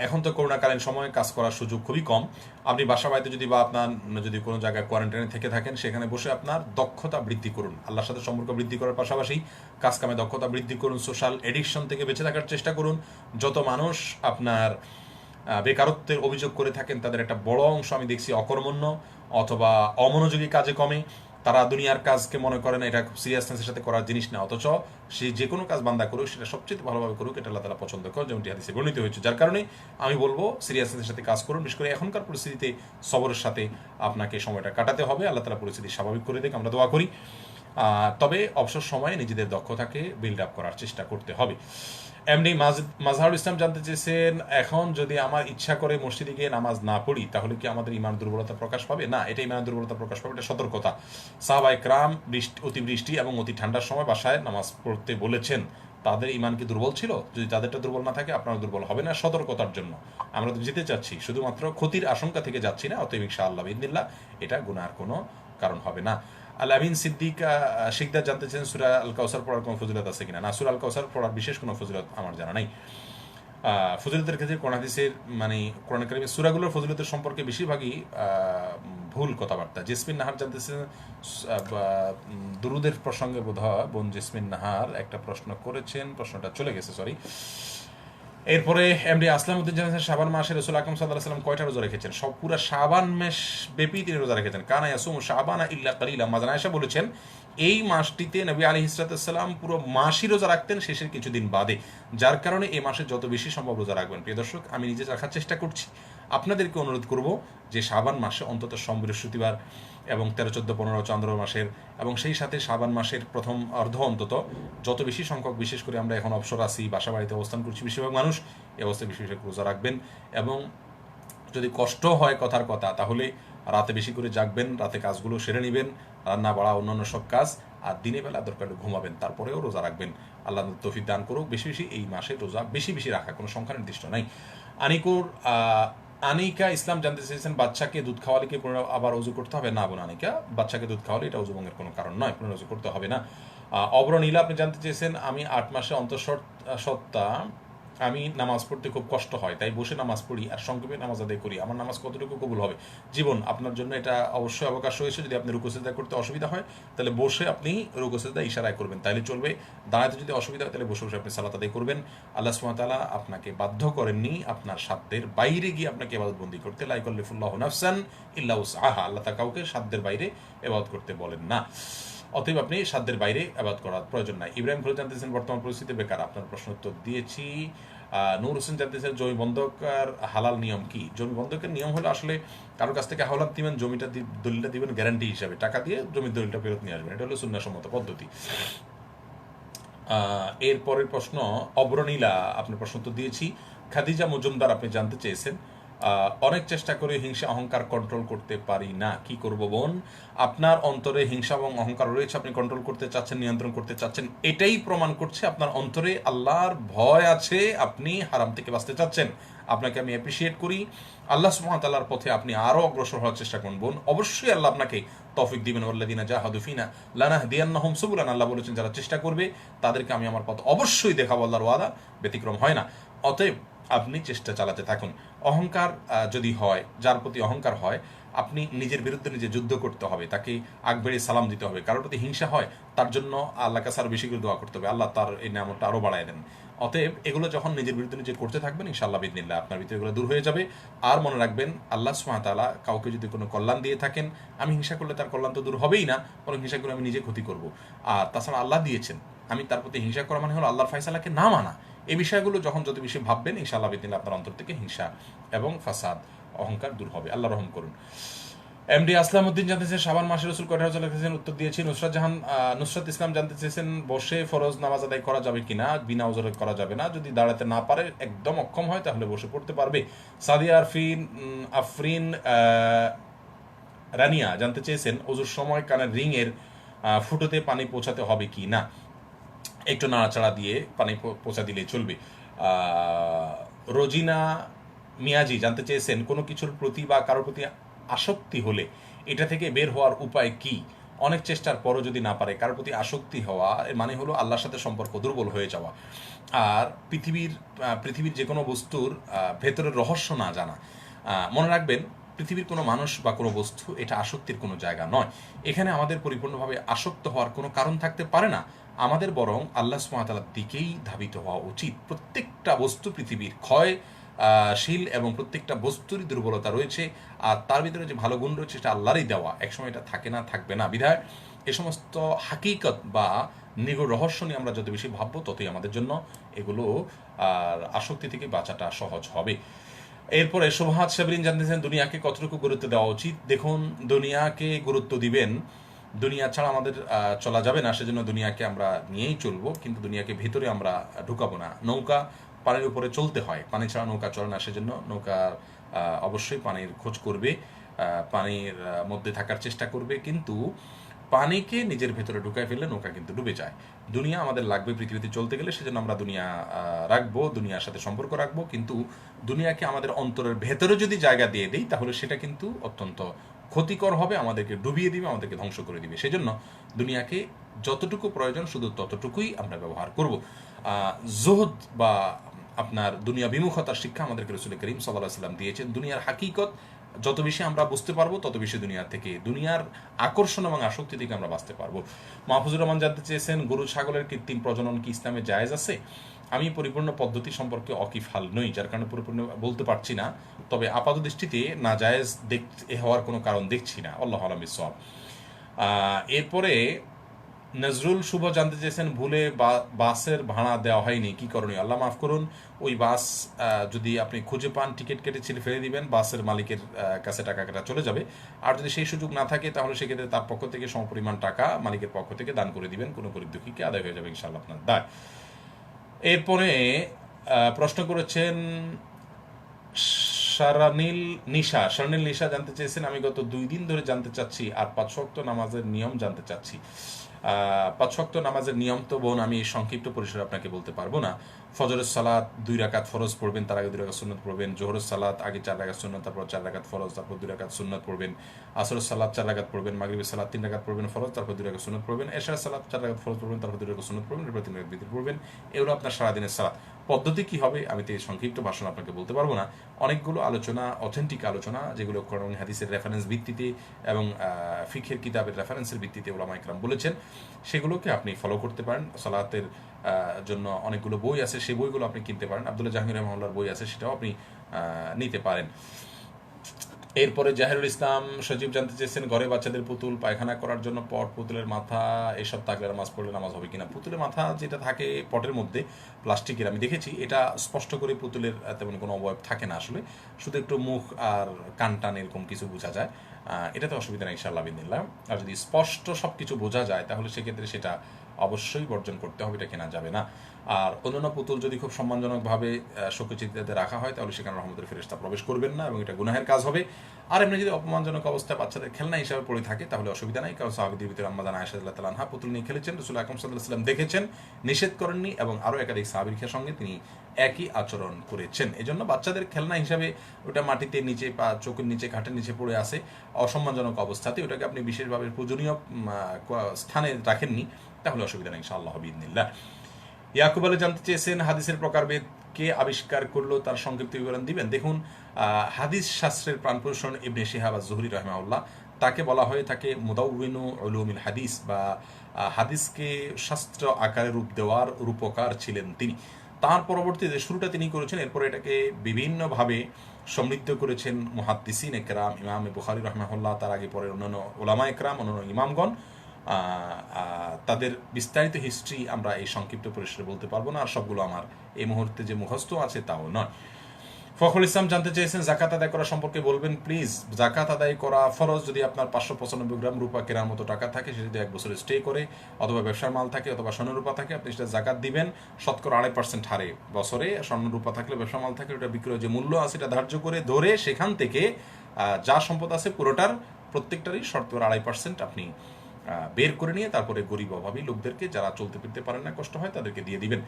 এখন তো করোনাকালীন সময়ে কাজ করার সুযোগ খুবই কম। আপনি বাসা বাড়িতে যদি বা আপনার যদি কোনো জায়গায় কোয়ারেন্টাইনে থেকে থাকেন, সেখানে বসে আপনার দক্ষতা বৃদ্ধি করুন, আল্লাহর সাথে সম্পর্ক বৃদ্ধি করার পাশাপাশি কাজ কামে দক্ষতা বৃদ্ধি করুন, সোশ্যাল এডিকশন থেকে বেঁচে থাকার চেষ্টা করুন। যত মানুষ আপনার বেকারত্বের অভিযোগ করে থাকেন, তাদের একটা বড় অংশ আমি দেখছি অকর্মণ্য অথবা অমনোযোগী কাজে কমে। তারা দুনিয়ার কাজকে মনে করেন এটা খুব সিরিয়াসনেসের সাথে করার জিনিস না, অথচ সে যে কোনো কাজ বান্দা করুক, সেটা সবচেয়ে ভালোভাবে করুক, এটা আল্লাহ তাআলা পছন্দ করেন, যেমনটি হাদিসে বর্ণিত হয়েছে। যার কারণে আমি বলবো সিরিয়াসনেসের সাথে কাজ করুন। বিশেষ করে এখনকার পরিস্থিতিতে সবরের সাথে আপনাকে সময়টা কাটাতে হবে। আল্লাহ তাআলা পরিস্থিতি স্বাভাবিক করে দেখ, আমরা দোয়া করি। তবে অবসর সময়ে নিজেদের দক্ষতাকে বিল্ড আপ করার চেষ্টা করতে হবে। এমনি মাজহারুল ইসলাম জানতে চেয়েছেন, এখন যদি আমার ইচ্ছা করে মসজিদে গিয়ে নামাজ না পড়ি, তাহলে কি আমাদের ঈমান দুর্বলতা প্রকাশ পাবে? না, এটা ঈমান দুর্বলতা প্রকাশ পাবে, এটা সতর্কতা। সাহাবায়ে কেরাম অতিবৃষ্টি এবং অতি ঠান্ডার সময় বাসায় নামাজ পড়তে বলেছেন। তাদের ঈমান কি দুর্বল ছিল? যদি তাদেরটা দুর্বল না থাকে, আপনারা দুর্বল হবে না, সতর্কতার জন্য। আমরা তো যেতে চাচ্ছি, শুধুমাত্র ক্ষতির আশঙ্কা থেকে যাচ্ছি না। অতএব ইনশাআল্লাহ বিইذনিল্লাহ এটা গুনাহের কোনো কারণ হবে না। আল আমিন সিদ্দিক শিকদার জানতে চান, সূরা আল কাউসার পড়ার কোনো ফজিলত আছে কিনা? না, সূরা আল কাউসার পড়ার বিশেষ কোনো ফজিলত আমার জানা নাই। ফজিলতের ক্ষেত্রে কোরআন হাদিসের, মানে কোরআন কারীমের সূরাগুলোর ফজিলতের সম্পর্কে বেশিরভাগই ভুল কথাবার্তা। জেসমিন নাহার জানতেছেন, দুরুদের প্রসঙ্গে বোধহয় বোন জেসমিন নাহার একটা প্রশ্ন করেছেন, প্রশ্নটা চলে গেছে, সরি। এরপরে এমডি আসলাম উদ্দিন জানাচ্ছেন, শাবান মাসে রাসূল আকরাম সাল্লাল্লাহু আলাইহি ওয়াসাল্লাম কয়টা রোজা রেখেছেন? সব পুরো শাবান মাস ব্যাপী তিনি রোজা রেখেছেন। কানা ইয়াসুমু শাবানা ইল্লা কালিলা। মাজান আয়েশা বলেছেন, এই মাসটিতে নবী আলাইহিস সালাম পুরো মাসই রোজা রাখতেন, শেষের কিছুদিন বাদে। যার কারণে এই মাসে যত বেশি সম্ভব রোজা রাখবেন। প্রিয় দর্শক, আমি নিজে রাখার চেষ্টা করছি, আপনাদেরকে অনুরোধ করব যে শাবান মাসে অন্তত সোম, বৃহস্পতিবার এবং 13, 14, 15 চন্দ্র মাসের এবং সেই সাথে শাবান মাসের প্রথম অর্ধ অন্তত যত বেশি সংখ্যক, বিশেষ করে আমরা এখন অবসর আছি, বাসা বাড়িতে অবস্থান করছি বেশিরভাগ মানুষ, এই অবস্থায় বিশেষ রোজা রাখবেন। এবং যদি কষ্ট হয় কথার কথা, তাহলে রাতে বেশি করে জাগবেন, রাতে কাজগুলো সেরে নেবেন, রান্না বাড়া অন্যান্য সব কাজ, আর দিনের বেলা দরকার হলে ঘুমাবেন, তারপরেও রোজা রাখবেন। আল্লাহ তৌফিক দান করুক। বেশি বেশি এই মাসে রোজা বেশি বেশি রাখা, কোনো সংখ্যা নির্দিষ্ট নাই। আনিকুর আনিকা ইসলাম জানতে চেয়েছেন, বাচ্চাকে দুধ খাওয়ালে কি আবার অজু করতে হবে? না বোন আনিকা, বাচ্চাকে দুধ খাওয়ালে এটা অজু ভঙ্গের কোনো কারণ নয়, পুনরায় অজু করতে হবে না। অব্র নীলা আপনি জানতে চেয়েছেন, আমি 8 মাসে অন্তঃসত্ত্বা, আমি নামাজ পড়তে খুব কষ্ট হয়, তাই বসে নামাজ পড়ি আর সংক্ষেপে নামাজ আদায় করি, আমার নামাজ কতটুকু কবুল হবে? জীবন, আপনার জন্য এটা অবশ্যই অবকাশ রয়েছে। যদি আপনি রুকু সিজদা করতে অসুবিধা হয়, তাহলে বসে আপনি রুকু সিজদা ইশারায় করবেন, তাইলে চলবে। দাঁড়াতে যদি অসুবিধা হয়, তাহলে বসে বসে আপনি সালাত আদায় করবেন। আল্লাহ সুবহানাহু ওয়া তাআলা আপনাকে বাধ্য করেননি আপনার সাধ্যের বাইরে গিয়ে আপনাকে ইবাদতবন্দি করতে। লা ইয়াকাল্লিফুল্লাহু নাফসান ইল্লা উসআহা, আল্লাহ তাআলা কাউকে সাধ্যের বাইরে ইবাদত করতে বলেন না, অতএব আপনি সাধ্যের বাইরে ইবাদত করার প্রয়োজন নাই। ইব্রাহিম খলিল জানতেছেন, বর্তমান পরিস্থিতি বেকার, আপনার প্রশ্ন উত্তর দিয়েছি। নূর হোসেন জানতেছেন, জমি বন্ধকের হালাল নিয়ম কি? জমি বন্ধকের নিয়ম হলো, আসলে কারোর কাছ থেকে হাওলাত দিবেন, জমিটা দলিলটা দিবেন গ্যারান্টি হিসাবে, টাকা দিয়ে জমির দলিলটা ফেরত নিয়ে আসবেন, এটা হলো সুন্নাহসম্মত পদ্ধতি। এর পরের প্রশ্ন অব্রনীলা, আপনার প্রশ্ন তো দিয়েছি। খাদিজা মজুমদার আপনি জানতে চেয়েছেন, অনেক চেষ্টা করে হিংসা অহংকার কন্ট্রোল করতে পারি না, কি করব বোন? আপনার অন্তরে হিংসা এবং অহংকার রয়েছে, আপনি কন্ট্রোল করতে চাচ্ছেন, নিয়ন্ত্রণ করতে চাচ্ছেন, এটাই প্রমাণ করছে আপনার অন্তরে আল্লাহর ভয় আছে, আপনি হারাম থেকে বাঁচতে চাচ্ছেন। আপনাকে আমি অ্যাপ্রিসিয়েট করি। আল্লাহ সুবহানাহু ওয়া তাআলার পথে আপনি আরও অগ্রসর হওয়ার চেষ্টা করুন বোন, অবশ্যই আল্লাহ আপনাকে তৌফিক দিবেন। ওয়াল্লাযিনা জাহাদু ফিনা লানাহদিয়ান্নাহুম সুবুলানা, আল্লাহ বলেছেন যারা চেষ্টা করবে তাদেরকে আমি আমার পথ অবশ্যই দেখাবো, আল্লাহর ওয়াদা ব্যতিক্রম হয় না। অতএব আপনি চেষ্টা চালাতে থাকুন। অহংকার যদি হয়, যার প্রতি অহংকার হয়, আপনি নিজের বিরুদ্ধে নিজে যুদ্ধ করতে হবে, তাকে আগ বেড়ে সালাম দিতে হবে। কারোর প্রতি হিংসা হয়, তার জন্য আল্লাহ কাছে আরো বেশি করে দোয়া করতে হবে, আল্লাহ তার এই নামটা আরো বাড়ায় দেন। অতএব এগুলো যখন নিজের বিরুদ্ধে নিজে করতে থাকবেন, ইনশাআল্লাহ বিদিনিল্লাহ আপনার ভিতরে এগুলো দূর হয়ে যাবে। আর মনে রাখবেন, আল্লাহ সুবহানাহু ওয়া তাআলা কাউকে যদি কোনো কল্যাণ দিয়ে থাকেন, আমি হিংসা করলে তার কল্যাণ তো দূর হবেই না, বরং হিংসা করে আমি নিজে ক্ষতি করব। আর তাছাড়া আল্লাহ দিয়েছেন, আমি তার প্রতি হিংসা করা মানে হলো আল্লাহর ফয়সালাকে না মানা। এই বিষয়গুলো যখন যত বেশি ভাববেন, ইনশাআল্লাহ বিদিনিল্লাহ আপনার অন্তর থেকে হিংসা এবং ফাসাদ অহংকার দূর হবে। আল্লাহ রহম করুন। এমডি আসলাম উদ্দিন জানতে চেয়েছেন, শাবান মাসে রাসূল কয়টা রোজা রেখেছেন? উত্তর দিয়েছি। নুসরাত ইসলাম জানতে চেয়েছেন, বসে ফরজ নামাজ আদায় করা যাবে কিনা? বিনা ওযরে করা যাবে না, যদি দাঁড়াতে না পারে, একদম অক্ষম হয়, তাহলে বসে পড়তে পারবে। সাদিয়া আফরিন রানিয়া জানতে চেয়েছেন, ওযুর সময় কানের রিং এর ফুটোতে পানি পৌঁছাতে হবে কি না? একটু নাড়াচাড়া দিয়ে পানি পৌঁছা দিলে চলবে। রোজিনা মিয়াজি জানতে চেয়েছেন, কোনো কিছুর প্রতি বা কারোর প্রতি আসক্তি হলে এটা থেকে বের হওয়ার উপায় কি? অনেক চেষ্টার পরও যদি না পারে, কারোর প্রতি আসক্তি হওয়া এর মানে হলো আল্লাহর সাথে সম্পর্ক দুর্বল হয়ে যাওয়া, আর পৃথিবীর যে কোনো বস্তুর ভেতরের রহস্য না জানা। মনে রাখবেন, পৃথিবীর কোনো মানুষ বা কোনো বস্তু এটা আসক্তির কোনো জায়গা নয়। এখানে আমাদের পরিপূর্ণভাবে আসক্ত হওয়ার কোনো কারণ থাকতে পারে না। আমাদের বরং আল্লাহ সুবহানাহু ওয়া তাআলার দিকেই ধাবিত হওয়া উচিত। প্রত্যেকটা বস্তু পৃথিবীর শীল এবং প্রত্যেকটা বস্তুরই দুর্বলতা রয়েছে, আর তার ভিতরে যে ভালো গুণ রয়েছে সেটা আল্লাহরই দেওয়া, একসময় এটা থাকে না, থাকবে না। বিধায় এ সমস্ত হাকিকত বা নিগূঢ় রহস্য নিয়ে আমরা যত বেশি ভাববো, ততই আমাদের জন্য এগুলো আসক্তি থেকে বাঁচাটা সহজ হবে। এরপরে শোভাত সাবরিন জানতেছেন, দুনিয়াকে কতটুকু গুরুত্ব দেওয়া উচিত? দেখুন, দুনিয়াকে গুরুত্ব দিবেন, দুনিয়া ছাড়া আমাদের চলা যাবে না, সেজন্য দুনিয়াকে আমরা নিয়েই চলবো, কিন্তু দুনিয়াকে ভেতরে আমরা ঢুকাবো না। নৌকা পানির উপরে চলতে হয়, পানি ছাড়া নৌকা চলে না, সেজন্য নৌকা অবশ্যই পানির খোঁজ করবে, পানির মধ্যে থাকার চেষ্টা করবে, কিন্তু পানিকে নিজের ভেতরে ঢুকায় ফেললে নৌকা কিন্তু ডুবে যায়। দুনিয়া আমাদের লাগবে পৃথিবীতে চলতে গেলে, সেজন্য আমরা দুনিয়া রাখবো, দুনিয়ার সাথে সম্পর্ক রাখবো, কিন্তু দুনিয়াকে আমাদের অন্তরের ভেতরে যদি জায়গা দিয়ে দিই, তাহলে সেটা কিন্তু অত্যন্ত ক্ষতিকর হবে, আমাদেরকে ডুবিয়ে দিবে, আমাদেরকে ধ্বংস করে দিবে। সেজন্য দুনিয়াকে যতটুকু প্রয়োজন শুধু ততটুকুই আমরা ব্যবহার করব। জোহদ বা আপনার দুনিয়া বিমুখতার শিক্ষা আমাদেরকে রাসূল করিম সাল্লাল্লাহু আলাইহি ওয়াসাল্লাম দিয়েছেন। দুনিয়ার হাকিকত যত বেশি আমরা বুঝতে পারবো, তত বেশি দুনিয়ার আকর্ষণ এবং আসক্তি থেকে আমরা বাঁচতে পারবো। মাহফুজুর রহমান জানতে চেয়েছেন, গরু ছাগলের কৃত্রিম প্রজনন কি ইসলামে জায়েজ আছে? আমি পরিপূর্ণ পদ্ধতি সম্পর্কে অকিফাল নই, যার কারণে পরিপূর্ণ বলতে পারছি না, তবে আপাত দৃষ্টিতে না জায়েজ হওয়ার কোনো কারণ দেখছি না। আল্লাহু আ'লাম বিসওয়াব। এরপরে নজরুল শুভ জানতে চেয়েছেন, ভুলে বাসের ভাড়া দেওয়া হয়নি, কি করণীয়? আল্লাহ মাফ করুন, ওই বাস যদি আপনি খুঁজে পান, টিকিট কেটে ছিঁড়ে ফেলে দিবেন, বাসের মালিকের কাছে টাকা কাটা চলে যাবে। আর যদি সেই সুযোগ না থাকে, তাহলে সেক্ষেত্রে তার পক্ষ থেকে সমপরিমাণ টাকা মালিকের পক্ষ থেকে দান করে দিবেন, কোনো গরিব দুঃখীকে আদায় হয়ে যাবে ইনশাআল্লাহ আপনার দায়। এরপরে প্রশ্ন করেছেন শারনীল নিশা জানতে চেয়েছেন, আমি গত 2 দিন ধরে জানতে চাচ্ছি আর 5 ওয়াক্ত নামাজের নিয়ম জানতে চাচ্ছি। 5 ওয়াক্ত নামাজের নিয়ম তো বোন আমি সংক্ষিপ্ত পরিসরে আপনাকে বলতে পারবো না। ফজরের সালাত 2 রাকাত ফরজ পড়বেন, তার আগে 2 রাকাত সুন্নত পড়বেন। জোহরের সালাত আগে 4 রাকাত সুন্নত, তারপর 4 রাকাত ফরজ, তারপর 2 রাকাত সুন্নত পড়বেন। আসরের সালাত 4 রাকাত পড়বেন। মাগরিবের সালাত 3 রাকাত পড়বেন ফরজ, তারপর 2 রাকাত সুন্নত পড়বেন। এশার সালাত 4 রাকাত ফরজ পড়বেন, তারপর 2 রাকাত সুন্নত পড়বেন, এরপর 3 রাকাত বিতর পড়বেন। এগুলো আপনার সারাদিনের সালাত। পদ্ধতি কি হবে আমি তো এই সংক্ষিপ্ত ভাষণ আপনাকে বলতে পারবো না। অনেকগুলো আলোচনা, অথেন্টিক আলোচনা, যেগুলো কোরআন হাদিসের রেফারেন্স ভিত্তিতে এবং ফিকহের কিতাবের রেফারেন্সের ভিত্তিতে ওলামা ইকরাম বলেছেন, সেগুলোকে আপনি ফলো করতে পারেন। সালাতের জন্য অনেকগুলো বই আছে, সেই বইগুলো আপনি কিনতে পারেন। আব্দুল্লাহ জাহাঙ্গীর রহমাহুল্লাহর বই আছে, সেটাও আপনি নিতে পারেন। এরপরে জাহিরুল ইসলাম সজীব জানতে চেয়েছেন, ঘরে বাচ্চাদের পুতুল পায়খানা করার জন্য পট, পুতুলের মাথা এসব থাকলে নামাজ পড়লে নামাজ হবে কিনা। পুতুলের মাথা যেটা থাকে পটের মধ্যে প্লাস্টিকের, আমি দেখেছি, এটা স্পষ্ট করে পুতুলের তেমন কোনো অবয়ব থাকে না আসলে, শুধু একটু মুখ আর কান টান এরকম কিছু বোঝা যায়। এটাতে অসুবিধা নেই ইনশাআল্লাহ বিদিনিল্লাহ। আর যদি স্পষ্ট সব কিছু বোঝা যায় তাহলে সেক্ষেত্রে সেটা অবশ্যই বর্জন করতে হবে, এটা কেনা যাবে না। আর অন্যান্য পুতুল যদি খুব সম্মানজনকভাবে শোকচিত্রাতে রাখা হয় তাহলে সেখানে রহমতের ফেরেশতা প্রবেশ করবেন না এবং এটা গুনাহের কাজ হবে। আর এমনি যদি অপমানজনক অবস্থায় বাচ্চাদের খেলনা হিসাবে পড়ে থাকে তাহলে অসুবিধা নাই, কারণ সাহাবীদের ভিতরে আম্মা আয়েশা রাদিয়াল্লাহু তাআলা আনহা পুতুল নিয়ে খেলেছেন, রাসূল আকরাম সাল্লাল্লাহু আলাইহি ওয়াসাল্লাম দেখেছেন, নিষেধ করেননি এবং আরও একাধিক সাহাবীর সঙ্গে তিনি একই আচরণ করেছেন। এজন্য বাচ্চাদের খেলনা হিসাবে ওটা মাটিতে নিচে বা চোখের নিচে, ঘাটের নিচে পড়ে আসে অসম্মানজনক অবস্থাতে, ওটাকে আপনি বিশেষভাবে পূজনীয় স্থানে রাখেননি, তাহলে অসুবিধা নেই ইনশাআল্লাহ বিইذনিল্লাহ। ইয়াকুব আলী জানতে চেয়েছেন, হাদিসের প্রকারভেদ কে আবিষ্কার করলো তার সংক্ষিপ্ত বিবরণ দিবেন। দেখুন, হাদিস শাস্ত্রের প্রাণপুরুষণ ইবনে শিহাব আজ-জুহরি রাহিমাহুল্লাহ, তাকে বলা হয়ে থাকে মুদাউবিনু উলুমিল হাদিস, বা হাদিসকে শাস্ত্র আকারে রূপ দেওয়ার রূপকার ছিলেন তিনি। তার পরবর্তীতে শুরুটা তিনি করেছেন, এরপরে এটাকে বিভিন্নভাবে সমৃদ্ধ করেছেন মুহাদ্দিসিন একরাম, ইমাম বুখারী রাহিমাহুল্লাহ, তার আগে পরে অন্যান্য ওলামা একরাম, অন্যান্য ইমামগণ। তাদের বিস্তারিত হিস্ট্রি আমরা এই সংক্ষিপ্ত পরিসরে বলতে পারবো না, আর সবগুলো আমার এই মুহূর্তে যে মুখস্থ আছে তাও নয়। ফখরুল ইসলাম জানতে চেয়েছেন, জাকাত আদায় করা সম্পর্কে বলবেন প্লিজ। জাকাত আদায় করা ফরজ। যদি আপনার 595 গ্রাম রূপা কেনার মতো টাকা থাকে, সেটা যদি 1 বছর স্টে করে, অথবা ব্যবসার মাল থাকে, অথবা স্বর্ণরূপা থাকে, আপনি সেটা জাকাত দিবেন শতকরা 2.5% হারে বছরে। স্বর্ণরূপা থাকলে, ব্যবসার মাল থাকলে, ওটা বিক্রয় যে মূল্য আছে এটা ধার্য করে ধরে সেখান থেকে যা সম্পদ আছে পুরোটার প্রত্যেকটারই শতকরা 2.5% আপনি বের করে নিয়ে তারপরে গরিব অভাবী লোকদেরকে, যারা চলতে ফিরতে পারেন না, কষ্ট হয়, তাদেরকে দিয়ে দিবেন।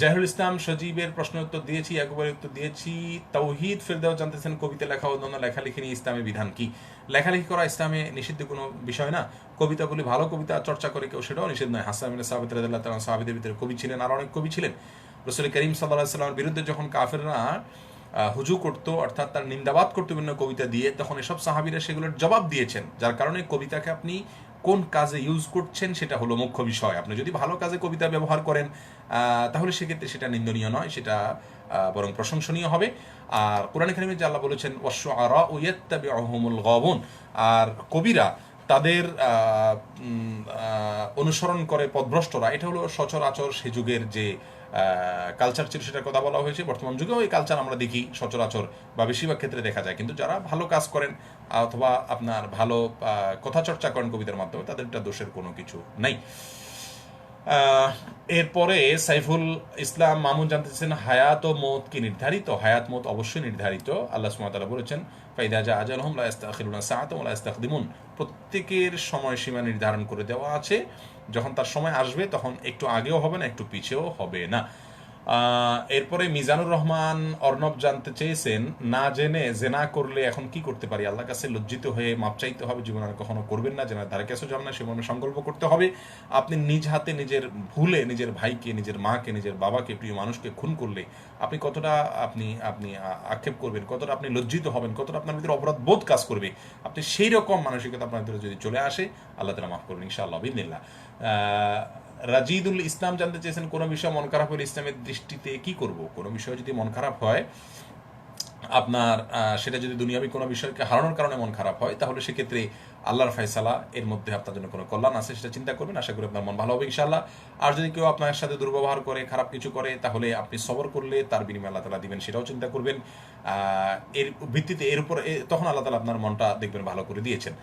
জাহিরুল ইসলাম সজীবের প্রশ্নের উত্তর দিয়েছি, একবারের উত্তর দিয়েছি। তাওহীদ ফেরদাউস জানতেছেন, কবিতা লেখা ও অন্যান্য লেখালেখি নিয়ে ইসলামের বিধান কি। লেখালেখি করা ইসলামে নিষিদ্ধ কোনো বিষয় না। কবিতাগুলি ভালো কবিতা চর্চা করে কেউ, সেটাও নিষেধ নয়। হাসান ইবনে সাবিত রাদিয়াল্লাহু তাআলা সাহাবীদের ভিতরে কবি ছিলেন, আর অনেক কবি ছিলেন। রাসূল করিম সাল্লাল্লাহু আলাইহি ওয়াসাল্লামের বিরুদ্ধে যখন কাফেররা হুজু করতো, অর্থাৎ তার নিন্দাবাদ করতো বিভিন্ন কবিতা দিয়ে, তখন এসব সাহাবীরা সেগুলোর জবাব দিয়েছেন, যার কারণে কবিতাকে আপনি কোন কাজে ইউজ করছেন সেটা হলো মুখ্য বিষয়। আপনি যদি ভালো কাজে কবিতা ব্যবহার করেন তাহলে সেক্ষেত্রে সেটা নিন্দনীয় নয়, সেটা বরং প্রশংসনীয় হবে। আর কোরআন কারীমে যে আল্লাহ বলেছেন ওয়াশ-শুআরাউ ইয়াত্তাবিউহুমুল গাবুন, আর কবিরা তাদের অনুসরণ করে পথভ্রষ্টরা, এটা হলো সচরাচর সে যুগের যে কালচার ছিল সেটার কথা বলা হয়েছে। বর্তমান যুগেও এই কালচার আমরা দেখি সচরাচর বা বেশিরভাগ ক্ষেত্রে দেখা যায়, কিন্তু যারা ভালো কাজ করেন অথবা আপনার ভালো কথা চর্চা করেন কবিতার মাধ্যমে, তাদের এটা দোষের কোনো কিছু নেই। এরপরে সাইফুল ইসলাম মামুন জানতেছেন, হায়াত ও মৌত কি নির্ধারিত। হায়াত মৌত অবশ্যই নির্ধারিত। আল্লাহ সুবহানাহু ওয়া তাআলা বলেছেন, ফাইদা জা আজালুহুম লা ইস্তাখিরুনা সাআতান ওয়া লা ইস্তাকদিমুন। প্রত্যেকের সময়সীমা নির্ধারণ করে দেওয়া আছে, যখন তার সময় আসবে তখন একটু আগেও হবে না, একটু পিছেও হবে না। এরপরে মিজানুর রহমান অর্ণব জানতে চেয়েছেন, না জেনে জেনা করলে এখন কি করতে পারি। আল্লাহর কাছে লজ্জিত হয়ে মাপ চাইতে হবে, জীবনে আর কখনো করবেন না, জেনার ধারে কাছেও যাবেন না, সে মর্মে সংকল্প করতে হবে। আপনি নিজ হাতে নিজের ভুলে নিজের ভাইকে, নিজের মাকে, নিজের বাবাকে, প্রিয় মানুষকে খুন করলে আপনি কতটা আপনি আপনি আক্ষেপ করবেন, কতটা আপনি লজ্জিত হবেন, কতটা আপনার ভিতরে অপরাধ বোধ কাজ করবে। আপনি সেই রকম মানসিকতা আপনার ভিতরে যদি চলে আসে, আল্লাহ তাআলা মাফ করবেন ইনশাআল্লাহ বিইذনিল্লাহ। রাজিদুল ইসলাম জানতে চেয়েছেন, কোনো বিষয় মন খারাপ হলে ইসলামের দৃষ্টিতে কি করব। কোনো বিষয় যদি মন খারাপ হয় আপনার, সেটা যদি দুনিয়াবি কোনো বিষয়কে হারানোর কারণে মন খারাপ হয়, তাহলে সেক্ষেত্রে আল্লাহর ফয়সালা, এর মধ্যে আপনার জন্য কোনো কল্যাণ আছে সেটা চিন্তা করবেন, আশা করি আপনার মন ভালো হবে ইনশাআল্লাহ। আর যদি কেউ আপনার সাথে দুর্ব্যবহার করে, খারাপ কিছু করে, তাহলে আপনি সবর করলে তার বিনিময়ে আল্লাহ তাআলা দিবেন, সেটাও চিন্তা করবেন। এর ভিত্তিতে এর উপর তখন আল্লাহ তাআলা আপনার মনটা দেখবেন ভালো করে দিয়েছেন।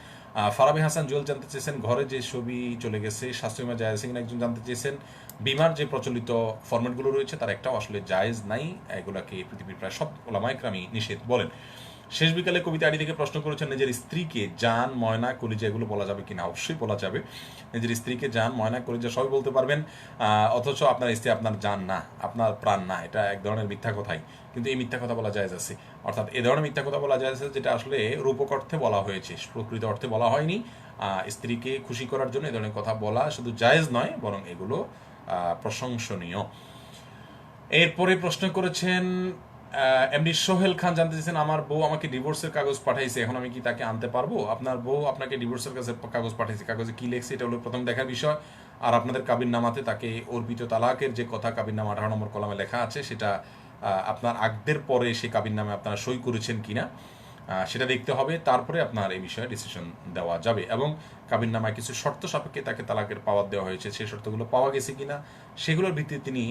ফারাবি হাসান জুয়েল জানতে চেয়েছেন, ঘরে যে ছবি চলে গেছে স্বাস্থ্য বিমা জায়েজ কিনা। একজন জানতে চেয়েছেন, বিমার যে প্রচলিত ফরম্যাটগুলো রয়েছে তার একটাও আসলে জায়েজ নাই, এগুলাকে পৃথিবীর প্রায় সব উলামায়ে কেরামই নিষেধ বলেন। শেষ বিকালে কবিতা আইডি থেকে প্রশ্ন করেছেন, নিজের স্ত্রীকে জান, ময়না, কলিজা এগুলো বলা যাবে কিনা? অবশ্যই বলা যাবে। নিজের স্ত্রীকে জান, ময়না, কলিজা সবই বলতে পারবেন, অথচ আপনার স্ত্রী আপনার জান না, আপনার প্রাণ না, এটা এক ধরনের মিথ্যা কথাই। কিন্তু এই মিথ্যা কথা বলা জায়েজ আছে, অর্থাৎ এ ধরনের মিথ্যা কথা বলা জায়েজ আছে যেটা আসলে রূপক অর্থে বলা হয়েছে, প্রকৃত অর্থে বলা হয়নি। স্ত্রীকে খুশি করার জন্য এ ধরনের কথা বলা শুধু জায়েজ নয়, বরং এগুলো প্রশংসনীয়। এরপরে প্রশ্ন করেছেন এমডি সোহেল খান, জানতে চাইছেন, আমার বউ আমাকে ডিভোর্সের কাগজ পাঠাইছে, এখন আমি কি তাকে আনতে পারবো? আপনার বউ আপনাকে ডিভোর্সের কাগজ পাঠাইছে, কাগজে কি লেখছে এটা হলো প্রথম দেখার বিষয়। আর আপনাদের কাবিননামাতে তাকে অর্পিত তালাকের যে কথা কাবিননামা 18 নম্বর কলামে লেখা আছে, সেটা আপনার আগদের পরে সে কাবিননামে আপনারা সই করেছেন কিনা সেটা দেখতে হবে, তারপরে আপনার এই বিষয়ে ডিসিশন দেওয়া যাবে। এবং কাবিননামায় কিছু শর্ত সাপেক্ষে তাকে তালাকের পাওয়ার দেওয়া হয়েছে, সেই শর্তগুলো পাওয়া গেছে কিনা, সেগুলোর ভিত্তিতে তিনি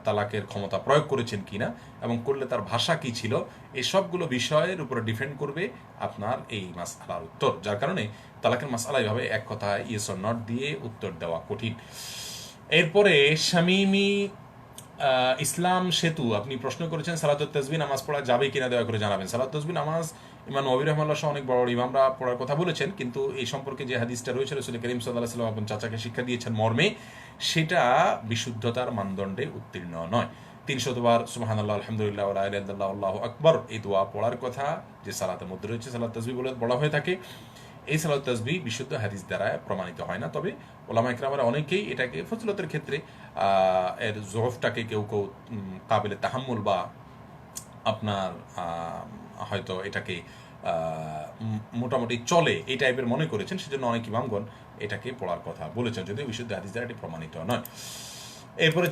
তালাকের ক্ষমতা প্রয়োগ করেছেন কিনা, এবং করলে তার ভাষা কি ছিল, এই সবগুলো বিষয়ের উপরে ডিপেন্ড করবে আপনার এই মাসআলার উত্তর। যার কারণে তালাকের মাসআলা এভাবে এক কথায় ইয়েস অর নট দিয়ে উত্তর দেওয়া কঠিন। এরপরে শামীমি ইসলাম সেতু, আপনি প্রশ্ন করেছেন সালাতুত তাসবিহ নামাজ পড়া যাবে কিনা, দয়া করে জানাবেন। সালাতুত তাসবিহ নামাজ ইমাম নবী রাহমাতুল্লাহ সহ অনেক বড় ইমামরা পড়ার কথা বলেছেন, কিন্তু এই সম্পর্কে যে হাদিসটা রয়েছে রাসূল করিম সাল্লাল্লাহু আলাইহি ওয়াসাল্লাম আপন চাচাকে শিক্ষা দিয়েছেন মর্মে, সেটা বিশুদ্ধতার মানদণ্ডে উত্তীর্ণ নয়। 300 বার সুবহানাল্লাহ, আলহামদুলিল্লাহ, ওয়া লা ইলাহা ইল্লাল্লাহ, আল্লাহু আকবার এই দোয়া পড়ার কথা যে সালাতের মধ্যে রয়েছে, সালাত তাসবিহ বলে বলা হয়ে থাকে। এই সালাত তাসবিহ বিশুদ্ধ হাদিস দ্বারা প্রমাণিত হয় না, তবে ওলামা ইকরামের অনেকেই এটাকে ফজিলতের ক্ষেত্রে এর জোহফটাকে কেউ কেউ কাবিলে তাহাম্মুল বা আপনার হয়তো এটাকে মোটামুটি চলে এই টাইপের মনে করেছেন, সেজন্য অনেক ইমামগণ এটাকে পড়ার কথা বলেছেন, যদিও বিশুদ্ধ হাদিস দ্বারা এটি প্রমাণিত নয়। এরপরে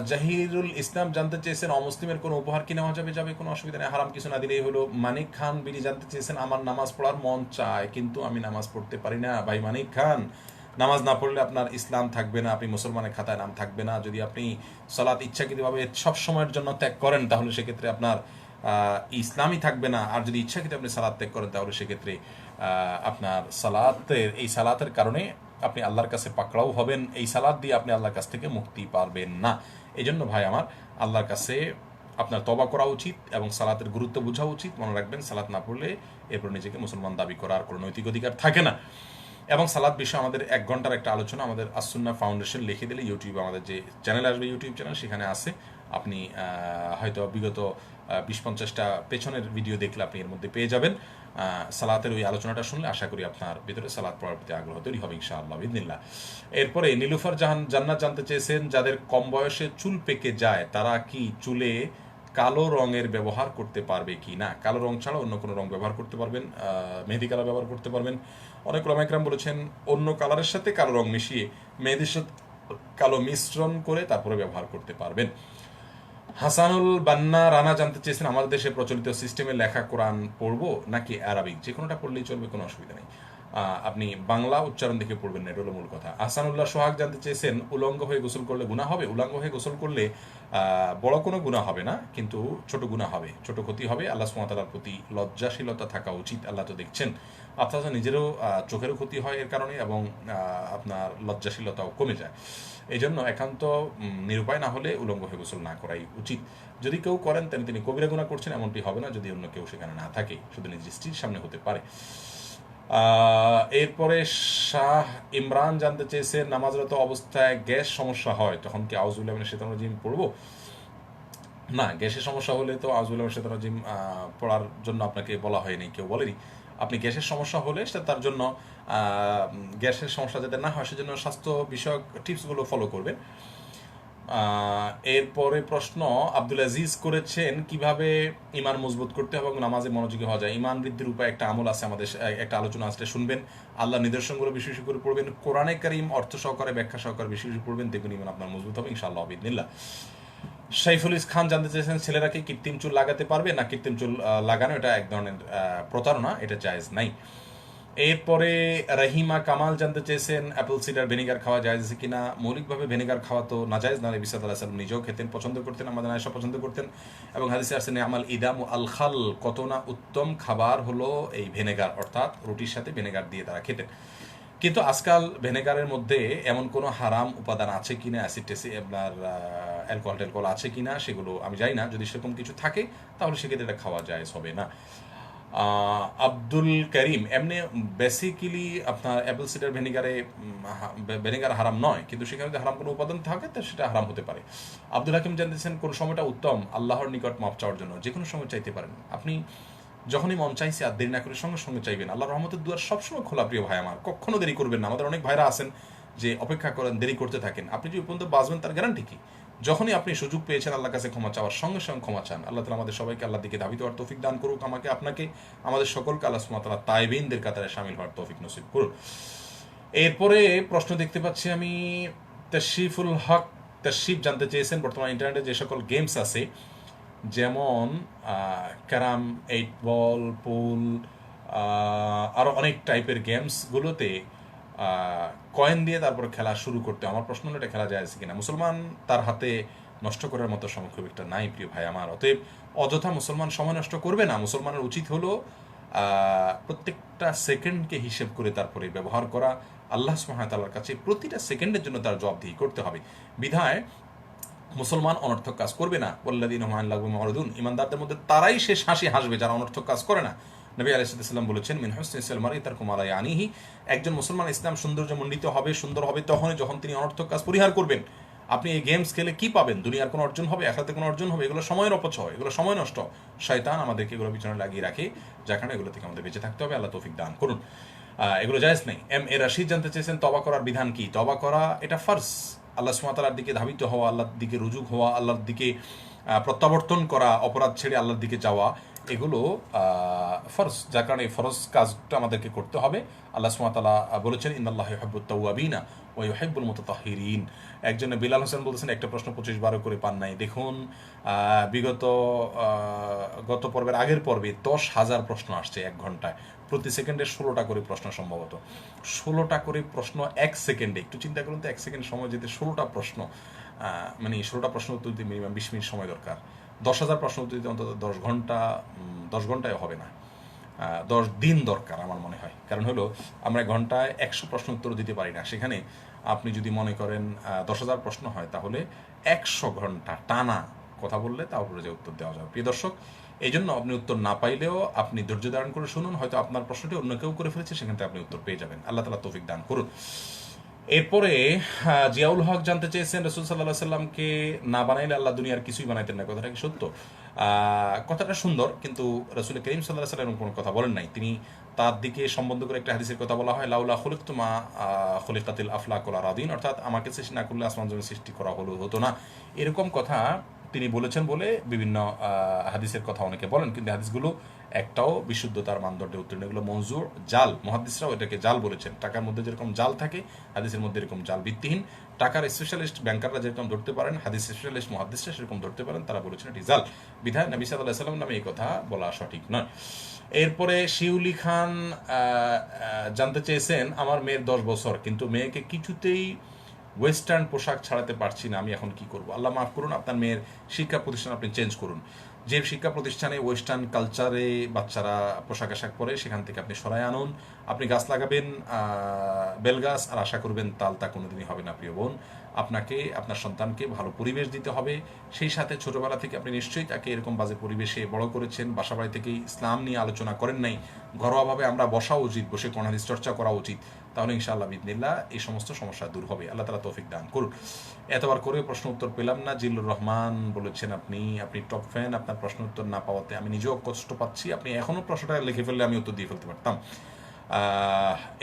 জাহিরুল ইসলাম জানতে চেয়েছেন, অমুসলিমের কোনো উপহার কি নেওয়া যাবে? যাবে, কোনো অসুবিধা নেই, হারাম কিছু না দিলেই হলো। মানিক খান বিনি জানতে চেয়েছেন, আমার নামাজ পড়ার মন চায় কিন্তু আমি নামাজ পড়তে পারি না। ভাই মানিক খান, নামাজ না পড়লে আপনার ইসলাম থাকবে না, আপনি মুসলমানের খাতায় নাম থাকবে না। যদি আপনি সালাত ইচ্ছাকৃতভাবে সব সময়ের জন্য ত্যাগ করেন, তাহলে সেক্ষেত্রে আপনার ইসলামই থাকবে না। আর যদি ইচ্ছাকৃত আপনি সালাত ত্যাগ করেন, তাহলে সেক্ষেত্রে আপনার এই সালাতের কারণে আপনি আল্লাহর কাছে পাকড়াও হবেন, এই সালাত দিয়ে আপনি আল্লাহর কাছ থেকে মুক্তি পারবেন না। এই জন্য ভাই আমার, আল্লাহর কাছে আপনার তওবা করা উচিত এবং সালাতের গুরুত্ব বোঝা উচিত। মনে রাখবেন, সালাত না পড়লে এরপর নিজেকে মুসলমান দাবি করার কোনো নৈতিক অধিকার থাকে না। এবং সালাত বিষয়ে আমাদের 1 ঘন্টার একটা আলোচনা আমাদের আসুন্নাহ ফাউন্ডেশন লিখে দিলে ইউটিউবে আমাদের যে চ্যানেল আসবে, ইউটিউব চ্যানেল, সেখানে আছে। আপনি হয়তো বিগত 20-50টা পেছনের ভিডিও দেখলে আপনি এর মধ্যে পেয়ে যাবেন। সালাতের ওই আলোচনাটা শুনলে আশা করি আপনার ভিতরে সালাত পড়ার প্রতি আগ্রহ তৈরি হবে ইনশাআল্লাহ বিইذনিল্লাহ। এরপরে নীলুফার জান্নাত জানতে চেয়েছেন, যাদের কম বয়সে চুল পেকে যায় তারা কি চুলে কালো রঙের ব্যবহার করতে পারবে কি না? কালো রং ছাড়া অন্য কোনো রং ব্যবহার করতে পারবেন, মেহেদি কালার ব্যবহার করতে পারবেন। অনেক ওলামা ইকরাম বলেছেন অন্য কালারের সাথে কালো রং মিশিয়ে মেহেদির সাথে কালো মিশ্রণ করে তারপরে ব্যবহার করতে পারবেন। হাসানুল বান্না রানা জানতে চেয়েছেন, আমাদের দেশে প্রচলিত সিস্টেমে লেখা কোরআন পড়বো নাকি আরবিক? যে কোনোটা পড়লেই চলবে, কোনো অসুবিধা নেই। আপনি বাংলা উচ্চারণ দেখে পড়বেন না, এটা হলো মূল কথা। আহসানুল্লাহ সোহাগ জানতে চেয়েছেন, উলঙ্গ হয়ে গোসল করলে গুনাহ হবে? উলঙ্গ হয়ে গোসল করলে বড় কোনো গুনাহ হবে না, কিন্তু ছোট গুনাহ হবে, ছোট ক্ষতি হবে। আল্লাহ সুবহানাহু ওয়া তাআলার প্রতি লজ্জাশীলতা থাকা উচিত, আল্লাহ তো দেখছেন। আপনার নিজেরও চোখেরও ক্ষতি হয় এর কারণে, এবং আপনার লজ্জাশীলতাও কমে যায়। এই জন্য একান্ত নিরুপায় না হলে উলঙ্গ হয়ে গোসল না করাই উচিত। যদি কেউ করেন তাহলে তিনি কবিরা গুনাহ করছেন, এমনটি হবে না যদি অন্য কেউ সেখানে না থাকে, শুধু নিজের স্ত্রীর সামনে হতে পারে। এরপরে শাহ ইমরান জানতে চেয়েছেন, নামাজরত অবস্থায় গ্যাস সমস্যা হয় তখন কি আউযুবিল্লাহি মিনাশ শাইতানির রাজিম পড়বো? না, গ্যাসের সমস্যা হলে তো আউযুবিল্লাহি মিনাশ শাইতানির রাজিম পড়ার জন্য আপনাকে বলা হয়নি, কেউ বলেনি। আপনি গ্যাসের সমস্যা হলে সেটা তার জন্য গ্যাসের সমস্যা যাতে না হয় সেজন্য স্বাস্থ্য বিষয়ক টিপসগুলো ফলো করবেন। এরপরে প্রশ্ন আব্দুল আজিজ করেছেন, কিভাবে ইমান মজবুত করতে হবে এবং নামাজে মনোযোগী হওয়া যায়? ইমান বৃদ্ধির উপায় একটা আমল আছে, আমাদের একটা আলোচনা আসলে শুনবেন। আল্লাহ নিদর্শনগুলো বেশি বেশি করে পড়বেন, কোরআনে কারীম অর্থ সহকারে ব্যাখ্যা সহকারে বেশি বেশি পড়বেন, দেখুন ইমান আপনার মজবুত হবে ইনশাআল্লাহ বিইذনিল্লাহ। সাইফুল খান জানতে চেয়েছেন, ছেলেরা কি কৃত্রিম চুল লাগাতে পারবে? না, কৃত্রিম চুল লাগানো এটা এক ধরনের প্রতারণা, এটা জায়েজ নাই। এরপরে রহিমা কামাল জানতে চেয়েছেন, অ্যাপল সিডার ভিনেগার খাওয়া জায়েজ আছে কিনা? মৌলিকভাবে ভিনেগার খাওয়া তো নাজায়েজ না, নবী সাল্লাল্লাহু আলাইহি ওয়াসাল্লাম নিজেও খেতেন, পছন্দ করতেন, আমাদের আয়েশা পছন্দ করতেন, এবং হাদিসে আসছে আমাল ইদাম আল খাল, কত না উত্তম খাবার হলো এই ভিনেগার, অর্থাৎ রুটির সাথে ভিনেগার দিয়ে তারা খেতেন। কিন্তু আজকাল ভিনেগারের মধ্যে এমন কোনো হারাম উপাদান আছে কিনা, অ্যাসিড আপনার অ্যালকোহল ট্যালকোহল আছে কিনা সেগুলো আমি জানি না। যদি সেরকম কিছু থাকে তাহলে সেক্ষেত্রে এটা খাওয়া যায়, হবে না। আব্দুল করিম, এমনি বেসিক্যালি আপনার অ্যাপেল সিডার ভিনেগার হারাম নয়, কিন্তু সেখানে যদি হারাম কোনো উপাদান থাকে তো সেটা হারাম হতে পারে। আব্দুল হাকিম জানতেছেন কোন সময়টা উত্তম আল্লাহর নিকট মাপ চাওয়ার জন্য? যে কোনো সময় চাইতে পারেন আপনি, যখনই মন চাইছে আর দেরি না করে সঙ্গে সঙ্গে চাইবেন। আল্লাহ রহমতের দুয়ার সবসময় খোলা, প্রিয় ভাই আমার, কখনো দেরি করবেন না। আমাদের অনেক ভাইরা আছেন যে অপেক্ষা করেন, দেরি করতে থাকেন। আপনি যদি পর্যন্ত বাঁচবেন তার গ্যারান্টি কি? যখনই আপনি সুযোগ পেয়েছেন আল্লাহর কাছে ক্ষমা চাওয়ার, সঙ্গে সঙ্গে ক্ষমা চান। আল্লাহ তাআলা আমাদের সবাইকে আল্লাহর দিকে ধাবিত হওয়ার তৌফিক দান করুক, আমাকে আপনাকে আমাদের সকলকে আল্লাহ সুবহানাহু ওয়া তাআলা তাইবিনদের কাতারে শামিল হওয়ার তৌফিক নসিব করুন। এরপরে প্রশ্ন দেখতে পাচ্ছি আমি, তাশরিফুল হক তাশরিফ জানতে চেয়েছেন বর্তমানে ইন্টারনেটে যে সকল গেমস আছে, যেমন ক্যারাম, 8 বল, পুল, আরও অনেক টাইপের গেমসগুলোতে কয়েন দিয়ে তারপর খেলা শুরু করতে, আমার প্রশ্ন হলো এটা খেলা যায় কিনা। মুসলমান তার হাতে নষ্ট করার মতো সময় খুব একটা নাই, প্রিয় ভাই আমার। অতএব অযথা মুসলমান সময় নষ্ট করবে না। মুসলমানের উচিত হলো প্রত্যেকটা সেকেন্ডকে হিসেব করে তারপরে ব্যবহার করা। আল্লাহ সুবহানাহু ওয়া তাআলার কাছে প্রতিটা সেকেন্ডের জন্য তার জবাবদিহি করতে হবে। বিধায় মুসলমান অনর্থক কাজ করবে না। ওয়াল্লাযীনা হুম আন লাগবি মুরিদুন, ইমানদারদের মধ্যে তারাই শেষ হাসি হাসবে যারা অনর্থক কাজ করে না। নবী আলাইহিস সালাম বলেছেন, মিন হুসনি ইসলামিল মারই তারকু মা লা ইয়ানিহি, একজন মুসলমান ইসলাম সৌন্দর্যমণ্ডিত হবে, সুন্দর হবে তখনই যখন তিনি অনর্থক কাজ পরিহার করবেন। আপনি এই গেমস খেলে কি পাবেন? দুনিয়ার কোনো অর্জন হবে, আখিরাতে কোনো অর্জন হবে? এগুলো সময়ের অপচয়, এগুলো সময় নষ্ট। শয়তান আমাদেরকে এগুলো পিছনে লাগিয়ে রাখে, যার কারণে এগুলো থেকে আমাদের বেঁচে থাকতে হবে। আল্লাহ তৌফিক দান করুন। এগুলো জায়েজ নেই। এম এ রাশিদ জানতে চেয়েছেন তওবা করার বিধান কি? তওবা করা এটা ফরজ। আল্লাহ সুবহানাহু ওয়া তাআলার দিকে ধাবিত হওয়া, আল্লাহর দিকে রুজু হওয়া, আল্লাহর দিকে প্রত্যাবর্তন করা, অপরাধ ছেড়ে আল্লাহর দিকে যাওয়া, এগুলো ফরজ। যার কারণে এই ফরজ কাজটা আমাদেরকে করতে হবে। আল্লাহ সুবহানাহু ওয়া তাআলা বলেছেন, ইন্নাল্লাহা ইউহিব্বুত তাওয়াবিনা ওয়া ইউহিব্বুল মুতাতাহহিরিন। একজনে বিলাল হোসেন বলতেছেন একটা প্রশ্ন 25 বার করে পান নাই। দেখুন, বিগত গত পর্বের আগের পর্বে 10,000 প্রশ্ন আসছে 1 ঘন্টায়। প্রতি সেকেন্ডে 16টা করে প্রশ্ন, সম্ভবত 16টা করে প্রশ্ন 1 সেকেন্ডে। একটু চিন্তা করুন তো, 1 সেকেন্ড সময় যেতে 16টা প্রশ্ন, মানে 16টা প্রশ্ন উত্তর দিতে মিনিমাম 20 মিনিট সময় দরকার। 10,000 প্রশ্ন উত্তর দিতে অন্তত 10 ঘন্টা, 10 ঘন্টায় হবে না, 10 দিন দরকার আমার মনে হয়। কারণ হলো আমরা ঘন্টায় 100 প্রশ্ন উত্তর দিতে পারি না। সেখানে আপনি যদি মনে করেন 10,000 প্রশ্ন হয়, তাহলে 100 ঘন্টা টানা কথা বললে তারপরে যে উত্তর দেওয়া যাবে। প্রিয় দর্শক, এই জন্য আপনি উত্তর না পাইলেও আপনি ধৈর্য ধারণ করে শুনুন, হয়তো আপনার প্রশ্নটি অন্য কেউ করে ফেলেছে, সেখান থেকে আপনি উত্তর পেয়ে যাবেন। আল্লাহ তাআলা তৌফিক দান করুন। এরপরে জিয়াউল হক জানতে চেয়েছেন, রাসূল সাল্লাল্লাহু আলাইহি সাল্লামকে না বানাইলে আল্লাহ দুনিয়ার কিছুই বানাইতেন না, কথাটা কি সত্য? কথাটা সুন্দর, কিন্তু রাসূল করিম সাল্লাল্লাহু আলাইহি সাল্লাম কোনো কথা বলেন নাই। তিনি তার দিকে সম্বন্ধ করে একটা হাদিসের কথা বলা হয়, লাউলা খুলিকতু মা খুলিকাতিল আফলাক ওয়াল আরাদিন, অর্থাৎ আমাকে সৃষ্টি না করলে আসমান জমিন সৃষ্টি করা হতো না। এরকম কথা তিনি বলেছেন বলে বিভিন্ন হাদিসের কথা অনেকে বলেন, কিন্তু হাদিসগুলো একটাও বিশুদ্ধতার মানদণ্ডে উত্তীর্ণ। এগুলো মনজুর, জাল। মুহাদ্দিসরাও এটাকে জাল বলেছেন। টাকার মধ্যে যেরকম জাল থাকে, হাদিসের মধ্যে এরকম জাল, ভিত্তিহীন। টাকার স্পেশালিস্ট ব্যাংকাররা যেরকম ধরতে পারেন, হাদিস স্পেশালিস্ট মুহাদ্দিসরা সেরকম ধরতে পারেন, তারা বলেছেন এটি জাল। বিধায় নবী সাল্লাল্লাহু আলাইহি ওয়াসাল্লাম নামে এই কথা বলা সঠিক নয়। এরপরে শিউলি খান জানতে চেয়েছেন, আমার মেয়ের 10 বছর, কিন্তু মেয়েকে কিছুতেই ওয়েস্টার্ন পোশাক ছাড়াতে পারছি না, আমি এখন কি করব? আল্লাহ মাফ করুন, আপনার মেয়ের শিক্ষা প্রতিষ্ঠান আপনি চেঞ্জ করুন। যে শিক্ষা প্রতিষ্ঠানে ওয়েস্টার্ন কালচারে বাচ্চারা পোশাক আশাক পরে, সেখান থেকে আপনি সরায় আনুন। আপনি গাছ লাগাবেন বেলগাছ, আর আশা করবেন তাল, তা কোনোদিনই হবে না। প্রিয় বোন, আপনাকে আপনার সন্তানকে ভালো পরিবেশ দিতে হবে। সেই সাথে ছোটবেলা থেকে আপনি নিশ্চয়ই তাকে এরকম বাজে পরিবেশে বড় করেছেন, বাসাবাড়ি থেকেই ইসলাম নিয়ে আলোচনা করেন নাই। ঘরোয়াভাবে আমরা বসা উচিত, বসে কোন হাদিস চর্চা করা উচিত, তাহলে ইনশাআল্লাহ বিদিনিল্লাহ এই সমস্ত সমস্যা দূর হবে। আল্লাহ তাআলা তৌফিক দান করুন। এতবার করে প্রশ্ন উত্তর পেলাম না। জিল্লুর রহমান বলেছেন, আপনি টপ ফ্যান, আপনার প্রশ্ন উত্তর না পাওয়াতে আমি নিজেও কষ্ট পাচ্ছি। আপনি এখনো প্রশ্নটা লিখে ফেললে আমি উত্তর দিয়ে ফেলতে পারতাম।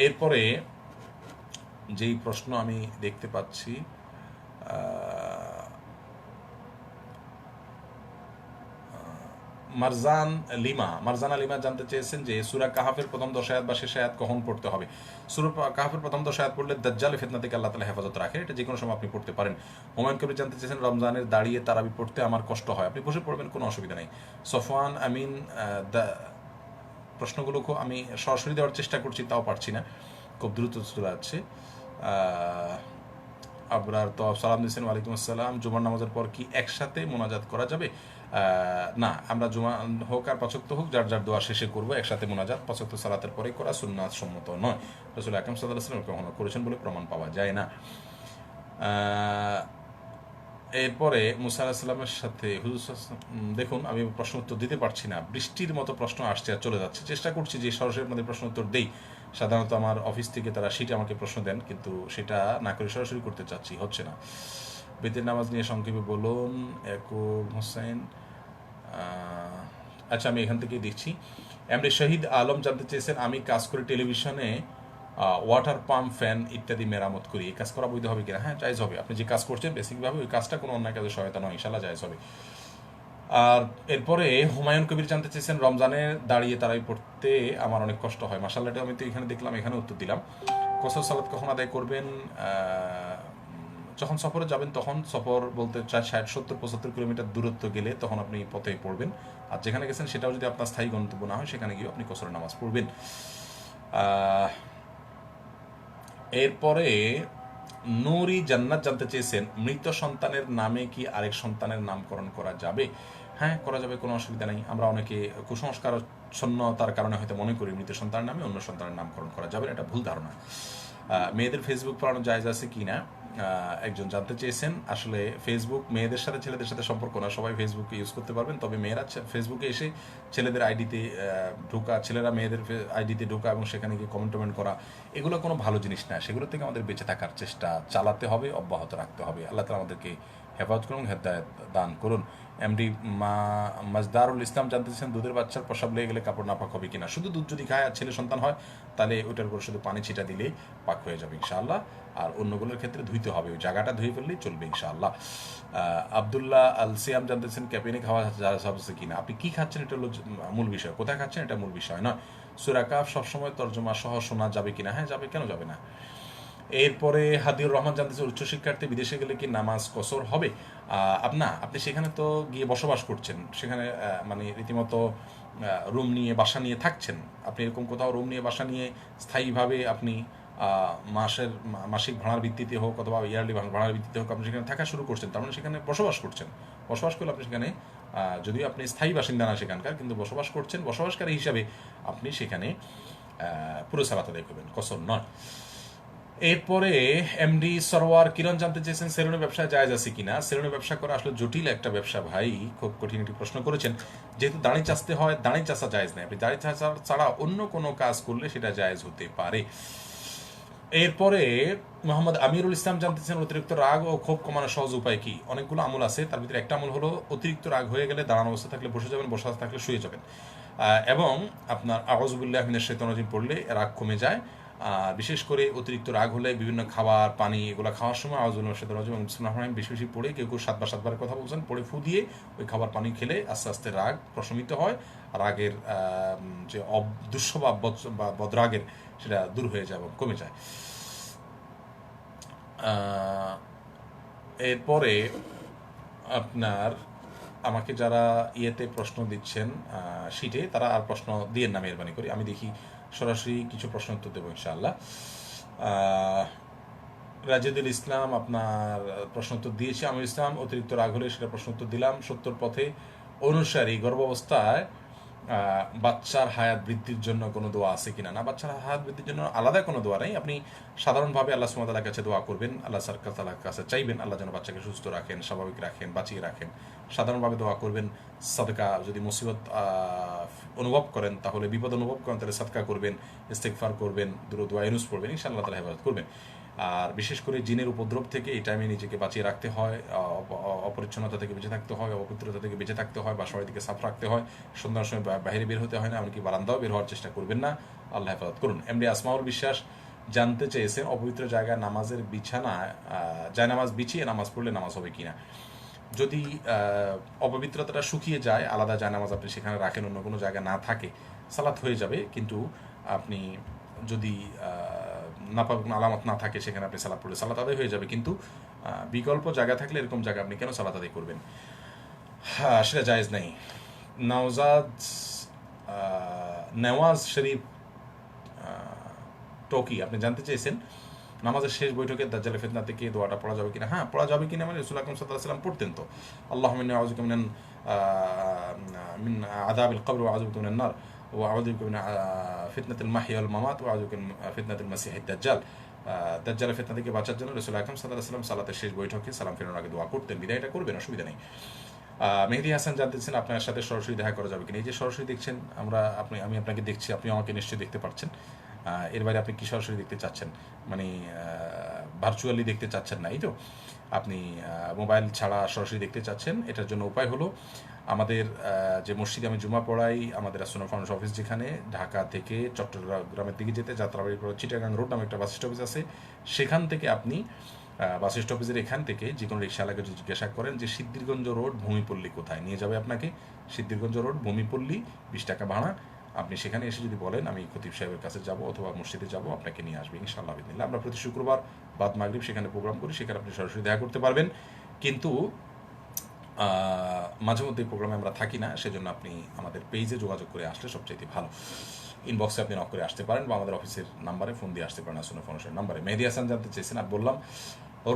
এরপরে যেই প্রশ্ন আমি দেখতে পাচ্ছি, মারজানা লিমা জানতে চেয়েছেন যে সূরা কাহাফের প্রথম 10 আয়াত বা শেষ আয়াত কখন পড়তে হবে? সূরা কাহাফের প্রথম 10 আয়াত পড়লে দাজ্জাল ফিতনা থেকে আল্লাহ তাআলা হেফাজত রাখে, এটা যে কোনো সময় আপনি পড়তে পারেন। হুমায়ুন কবির জানতে চেয়েছেন, রমজানের দাঁড়িয়ে তারাবি পড়তে আমার কষ্ট হয়, আপনি বসে পড়বেন, কোনো অসুবিধা নেই। সফওয়ান আমিন, প্রশ্নগুলো আমি সরাসরি দেওয়ার চেষ্টা করছি, তাও পারছি না, খুব দ্রুত চলে যাচ্ছে। আবরার তো সালাম দিয়েছেন, ওয়ালাইকুম আসসালাম। জুমার নামাজের পর কি একসাথে মোনাজাত করা যাবে? না, আমরা জুমা হোক আর পাঁচ ওয়াক্ত হোক যার যার দোয়া শেষে করবো। একসাথে মোনাজাত পাঁচ ওয়াক্ত সালাতের পরে করা সুন্নাত সম্মত নয়। রাসূল আকরাম সাল্লাল্লাহু আলাইহি ওয়াসাল্লাম কখনো করেছেন বলে প্রমাণ পাওয়া যায় না। এরপরে মুসা আলাইহিস সালামের সাথে হুজুর দেখুন, আমি প্রশ্ন উত্তর দিতে পারছি না, বৃষ্টির মতো প্রশ্ন আসছে আর চলে যাচ্ছে। চেষ্টা করছি যে সরাসরি আপনাদের প্রশ্ন উত্তর দেই। সাধারণত আমার অফিস থেকে তারা সিটে আমাকে প্রশ্ন দেন, কিন্তু সেটা না করে সরাসরি করতে চাচ্ছি, হচ্ছে না। বেতের নামাজ নিয়ে সংক্ষেপে বলুন ইয়াকুব হোসেন। আচ্ছা, আমি এখান থেকে দেখছি। এমনি শহীদ আলম জানতে চেয়েছেন, আমি কাজ করে টেলিভিশনে ওয়াটার পাম্প, ফ্যান ইত্যাদি মেরামত করি, এই কাজ করা বৈধ হবে কিনা? হ্যাঁ, জায়েজ হবে। আপনি যে কাজ করছেন বেসিকভাবে ওই কাজটা কোনো অন্যায় কাজের সহায়তা নয়, ইনশাল্লাহ জায়েজ হবে। আর এরপরে হুমায়ুন কবির জানতে চেয়েছেন, রমজানে দাঁড়িয়ে তারাই পড়তে আমার অনেক কষ্ট হয়। মাশাআল্লাহ, এটা আমি তো এখানে দেখলাম, এখানে উত্তর দিলাম। কসর সালাত কখন আদায় করবেন? যখন সফরে যাবেন তখন, সফর বলতে 60, 70, 75 কিলোমিটার দূরত্ব গেলে তখন আপনি পথে পড়বেন। আর যেখানে গেছেন সেটাও যদি আপনার স্থায়ী গন্তব্য না হয়, সেখানে গিয়ে আপনি কসরের নামাজ পড়বেন। এরপরে নূরি জান্নাত জানতে চেয়েছেন, মৃত সন্তানের নামে কি আরেক সন্তানের নামকরণ করা যাবে? হ্যাঁ, করা যাবে, কোনো অসুবিধা নেই। আমরা অনেকে কুসংস্কারচ্ছন্নতার কারণে হয়তো মনে করি মৃত সন্তানের নামে অন্য সন্তানের নামকরণ করা যাবে, এটা ভুল ধারণা। মেয়েদের ফেসবুক পড়ানো জায়েজ আছে কি না একজন জানতে চেয়েছেন। আসলে ফেসবুক মেয়েদের সাথে ছেলেদের সাথে সম্পর্ক না, সবাই ফেসবুকে ইউজ করতে পারবেন, তবে মেয়েরা ফেসবুকে এসে ছেলেদের আইডিতে ঢোকা, ছেলেরা মেয়েদের আইডিতে ঢোকা এবং সেখানে গিয়ে কমেন্ট করা, এগুলো কোনো ভালো জিনিস না। সেগুলো থেকে আমাদের বেঁচে থাকার চেষ্টা চালাতে হবে, অব্যাহত রাখতে হবে। আল্লাহ তাআলা আমাদেরকে হেফাজত করুন, হেদায়েত দান করুন। এমডি মাজদারুল ইসলাম জানতে চাচ্ছেন, দুধের বাচ্চার প্রসাব লেগে গেলে কাপড় নাপাক হবে কিনা? শুধু দুধ যদি খায় আর ছেলে সন্তান হয়, তাহলে ওইটার উপর শুধু পানি ছিটা দিলে পাক হয়ে যাবে ইনশাআল্লাহ। আর অন্যগুলোর ক্ষেত্রে ধুইতে হবে, ওই জায়গাটা ধুয়ে ফেললেই চলবে ইনশাআল্লাহ। আবদুল্লাহ আল সিয়াম জানতেছেন, ক্যাফেনে খাওয়া যাচ্ছে কিনা? আপনি কি খাচ্ছেন এটা হলো মূল বিষয়, কোথায় খাচ্ছেন এটা মূল বিষয় নয়। সূরা কাফ সবসময় তর্জমা সহ শোনা যাবে কিনা? হ্যাঁ, যাবে, কেন যাবে না। এরপরে হাদিউর রহমান জানতেছে, উচ্চশিক্ষার্থী বিদেশে গেলে কি নামাজ কসর হবে? আপনি সেখানে তো গিয়ে বসবাস করছেন, সেখানে মানে রীতিমতো রুম নিয়ে বাসা নিয়ে থাকছেন। আপনি এরকম কোথাও রুম নিয়ে বাসা নিয়ে স্থায়ীভাবে আপনি মাসিক ভাড়ার ভিত্তিতে হোক অথবা ইয়ারলি ভাড়ার ভিত্তিতে হোক আপনি সেখানে থাকা শুরু করছেন, তার মানে সেখানে বসবাস করছেন। বসবাস করলে আপনি সেখানে, যদিও আপনি স্থায়ী বাসিন্দা না সেখানকার, কিন্তু বসবাস করছেন, বসবাসকারী হিসাবে আপনি সেখানে পুরো সালাত আদায় করবেন, কসর নয়। এরপরে এমডি সরওয়ার কিরণ জানতে চেয়েছেন, সেলুনে ব্যবসা জায়েজ আছে কিনা? সেলুনে ব্যবসা করা আসলে জটিল একটা ব্যবসা ভাই, খুব কঠিন একটি প্রশ্ন করেছেন। যেহেতু দাড়ি চাচতে হয়, দাড়ি চাচা জায়েজ নেই, আপনি দাড়ি চাচা ছাড়া অন্য কোনো কাজ করলে সেটা জায়েজ হতে পারে। এরপরে মোহাম্মদ আমিরুল ইসলাম জানতেছেন, অতিরিক্ত রাগ ও ক্ষোভ কমানোর সহজ উপায় কি? অনেকগুলো আমল আছে, তার ভিতরে একটা আমল হলো অতিরিক্ত রাগ হয়ে গেলে দাঁড়ানো অবস্থা থাকলে বসে যাবেন, বসা থাকলে শুয়ে যাবেন, এবং আপনার আউযু বিল্লাহি মিনাশ শাইতানির রাজিম পড়লে রাগ কমে যায়। বিশেষ করে অতিরিক্ত রাগ হলে বিভিন্ন খাবার, পানি এগুলো খাওয়ার সময় আউযু বিল্লাহি মিনাশ শাইতানির রাজিম এবং বিসমিল্লাহির রহমানির রহিম বেশি বেশি পড়ে, কেউ কেউ 7 বার কথা বলছেন, পড়ে ফু দিয়ে ওই খাবার পানি খেলে আস্তে আস্তে রাগ প্রশমিত হয়। রাগের যে দুঃস্বভাব বা বদরাগের, সেটা দূর হয়ে যায় এবং কমে যায়। এরপরে আপনার আমাকে যারা ইয়েতে প্রশ্ন দিচ্ছেন শিটে, তারা আর প্রশ্ন দিয়ে না, মেহরবানি করি। আমি দেখি সরাসরি কিছু প্রশ্ন উত্তর দেবো ইনশাআল্লাহ। রাজিদুল ইসলাম আপনার প্রশ্ন উত্তর দিয়েছে। আমি ইসলাম, অতিরিক্ত রাগ হলে সেটা প্রশ্ন উত্তর দিলাম। সত্যর পথে অনুসারী গর্ভাবস্থায় বাচ্চার হায়াত বৃদ্ধির জন্য কোনো দোয়া আছে কিনা? না, বাচ্চার হায়াত বৃদ্ধির জন্য আলাদা কোনো দোয়া নেই। আপনি সাধারণভাবে আল্লাহ সুবহানাহু ওয়া তাআলার কাছে দোয়া করবেন, আল্লাহ তাআলার কাছে চাইবেন আল্লাহ যেন বাচ্চাকে সুস্থ রাখেন, স্বাভাবিক রাখেন, বাঁচিয়ে রাখেন। সাধারণভাবে দোয়া করবেন। সাদকা, যদি মুসিবত অনুভব করেন, তাহলে বিপদ অনুভব করেন, তাহলে সাদকা করবেন, ইস্তেগফার করবেন, দোয়া ইউনুস পড়বেন, ইনশাআল্লাহ তাআলা হেফাজত করবেন। আর বিশেষ করে জিনের উপদ্রব থেকে এই টাইমে নিজেকে বাঁচিয়ে রাখতে হয়, অপরিচ্ছন্নতা থেকে বেঁচে থাকতে হয়, অপবিত্রতা থেকে বেঁচে থাকতে হয়, বাসার দিকে সাফ রাখতে হয়, সন্ধ্যার সময় বাইরে বের হতে হয় না, এমনকি বারান্দাও বের হওয়ার চেষ্টা করবেন না। আল্লাহ হেফাজত করুন। এমডি আসমাউল বিশ্বাস জানতে চেয়েছেন, অপবিত্র জায়গায় নামাজের বিছানায় জায়নামাজ বিছিয়ে নামাজ পড়লে নামাজ হবে কিনা? যদি অপবিত্রতাটা শুকিয়ে যায়, আলাদা জায়নামাজ আপনি সেখানে রাখেন, অন্য কোনো জায়গা না থাকে, সালাত হয়ে যাবে। কিন্তু আপনি যদি আলামত না থাকে, সেখানে আপনি সালাত পড়লে সালাত আদায় হয়ে যাবে। কিন্তু বিকল্প জায়গা থাকলে এরকম জায়গা আপনি কেন সালাত আদায় করবেন? হ্যাঁ, সেটা জায়েজ নেই। নেওয়াজ শরীফ টকি আপনি জানতে চেয়েছেন, নামাজের শেষ বৈঠকে দাজ্জালের ফিতনা থেকে দোয়াটা পড়া যাবে কিনা? হ্যাঁ, পড়া যাবে কিনা মানে রাসূল আকরাম সাল্লাল্লাহু আলাইহি ওয়াসাল্লাম পড়তেন তো, আল্লাহুম্মা ইন্নী আউযুবিকা মিন আযাবিল কবর ওয়া আউযুবিকা মিনান নার ওয়া আউযুবিকা মিন ফিতনাতিল মাহইয়া ওয়াল মামাত ওয়া আউযুবিকা মিন ফিতনাতিল মাসিহিদ দাজ্জাল। দাজ্জালের ফিতনা থেকে বাঁচার জন্য রাসূল আকরাম সাল্লাল্লাহু আলাইহি ওয়াসাল্লাম সালাতের শেষ বৈঠকে সালাম ফেরানোর আগে দোয়া করতেন। বিধায় এটা করবেন, অসুবিধা নেই। মেহেদী হাসান জানতেছেন আপনার সাথে সরাসরি দেখা করা যাবে কিনা। এই যে সরাসরি দেখছেন, আমি আপনাকে দেখছি, আপনি আমাকে নিশ্চয়ই দেখতে পাচ্ছেন। এর বাইরে আপনি কি সরাসরি দেখতে চাচ্ছেন? মানে ভার্চুয়ালি দেখতে চাচ্ছেন না, এই তো? আপনি মোবাইল ছাড়া সরাসরি দেখতে চাচ্ছেন। এটার জন্য উপায় হলো আমাদের যে মসজিদে আমি জুমা পড়াই, আমাদের আসনা ফাউন্ডেশন অফিস যেখানে, ঢাকা থেকে চট্টগ্রামের দিকে যেতে যাত্রাবাড়ি চিটাগাং রোড নামে একটা বাস স্টপেজ আছে, সেখান থেকে আপনি বাস স্টপেজের এখান থেকে যে কোনো রিক্সাওয়ালাকে যদি জিজ্ঞাসা করেন যে সিদ্ধিরগঞ্জ রোড ভূমিপল্লী কোথায়, নিয়ে যাবে আপনাকে। সিদ্ধিরগঞ্জ রোড ভূমিপল্লী, 20 টাকা ভাড়া। আপনি সেখানে এসে যদি বলেন আমি খতিব সাহেবের কাছে যাব অথবা মসজিদে যাব, আপনাকে নিয়ে আসবে ইনশাআল্লাহ বিদিনিল্লাহ। আমরা প্রতি শুক্রবার বাদ মাগরিব সেখানে প্রোগ্রাম করি, সেখানে আপনি সরাসরি দেখা করতে পারবেন। কিন্তু মাঝে মধ্যে প্রোগ্রামে আমরা থাকি না, সেজন্য আপনি আমাদের পেজে যোগাযোগ করে আসলে সবচাইতে ভালো। ইনবক্সে আপনি নক করে আসতে পারেন বা আমাদের অফিসের নাম্বারে ফোন দিয়ে আসতে পারেন, আসনা ফাউন্ডেশনের নাম্বারে। মেহেদী হাসান জানতে চেয়েছেন, আর বললাম।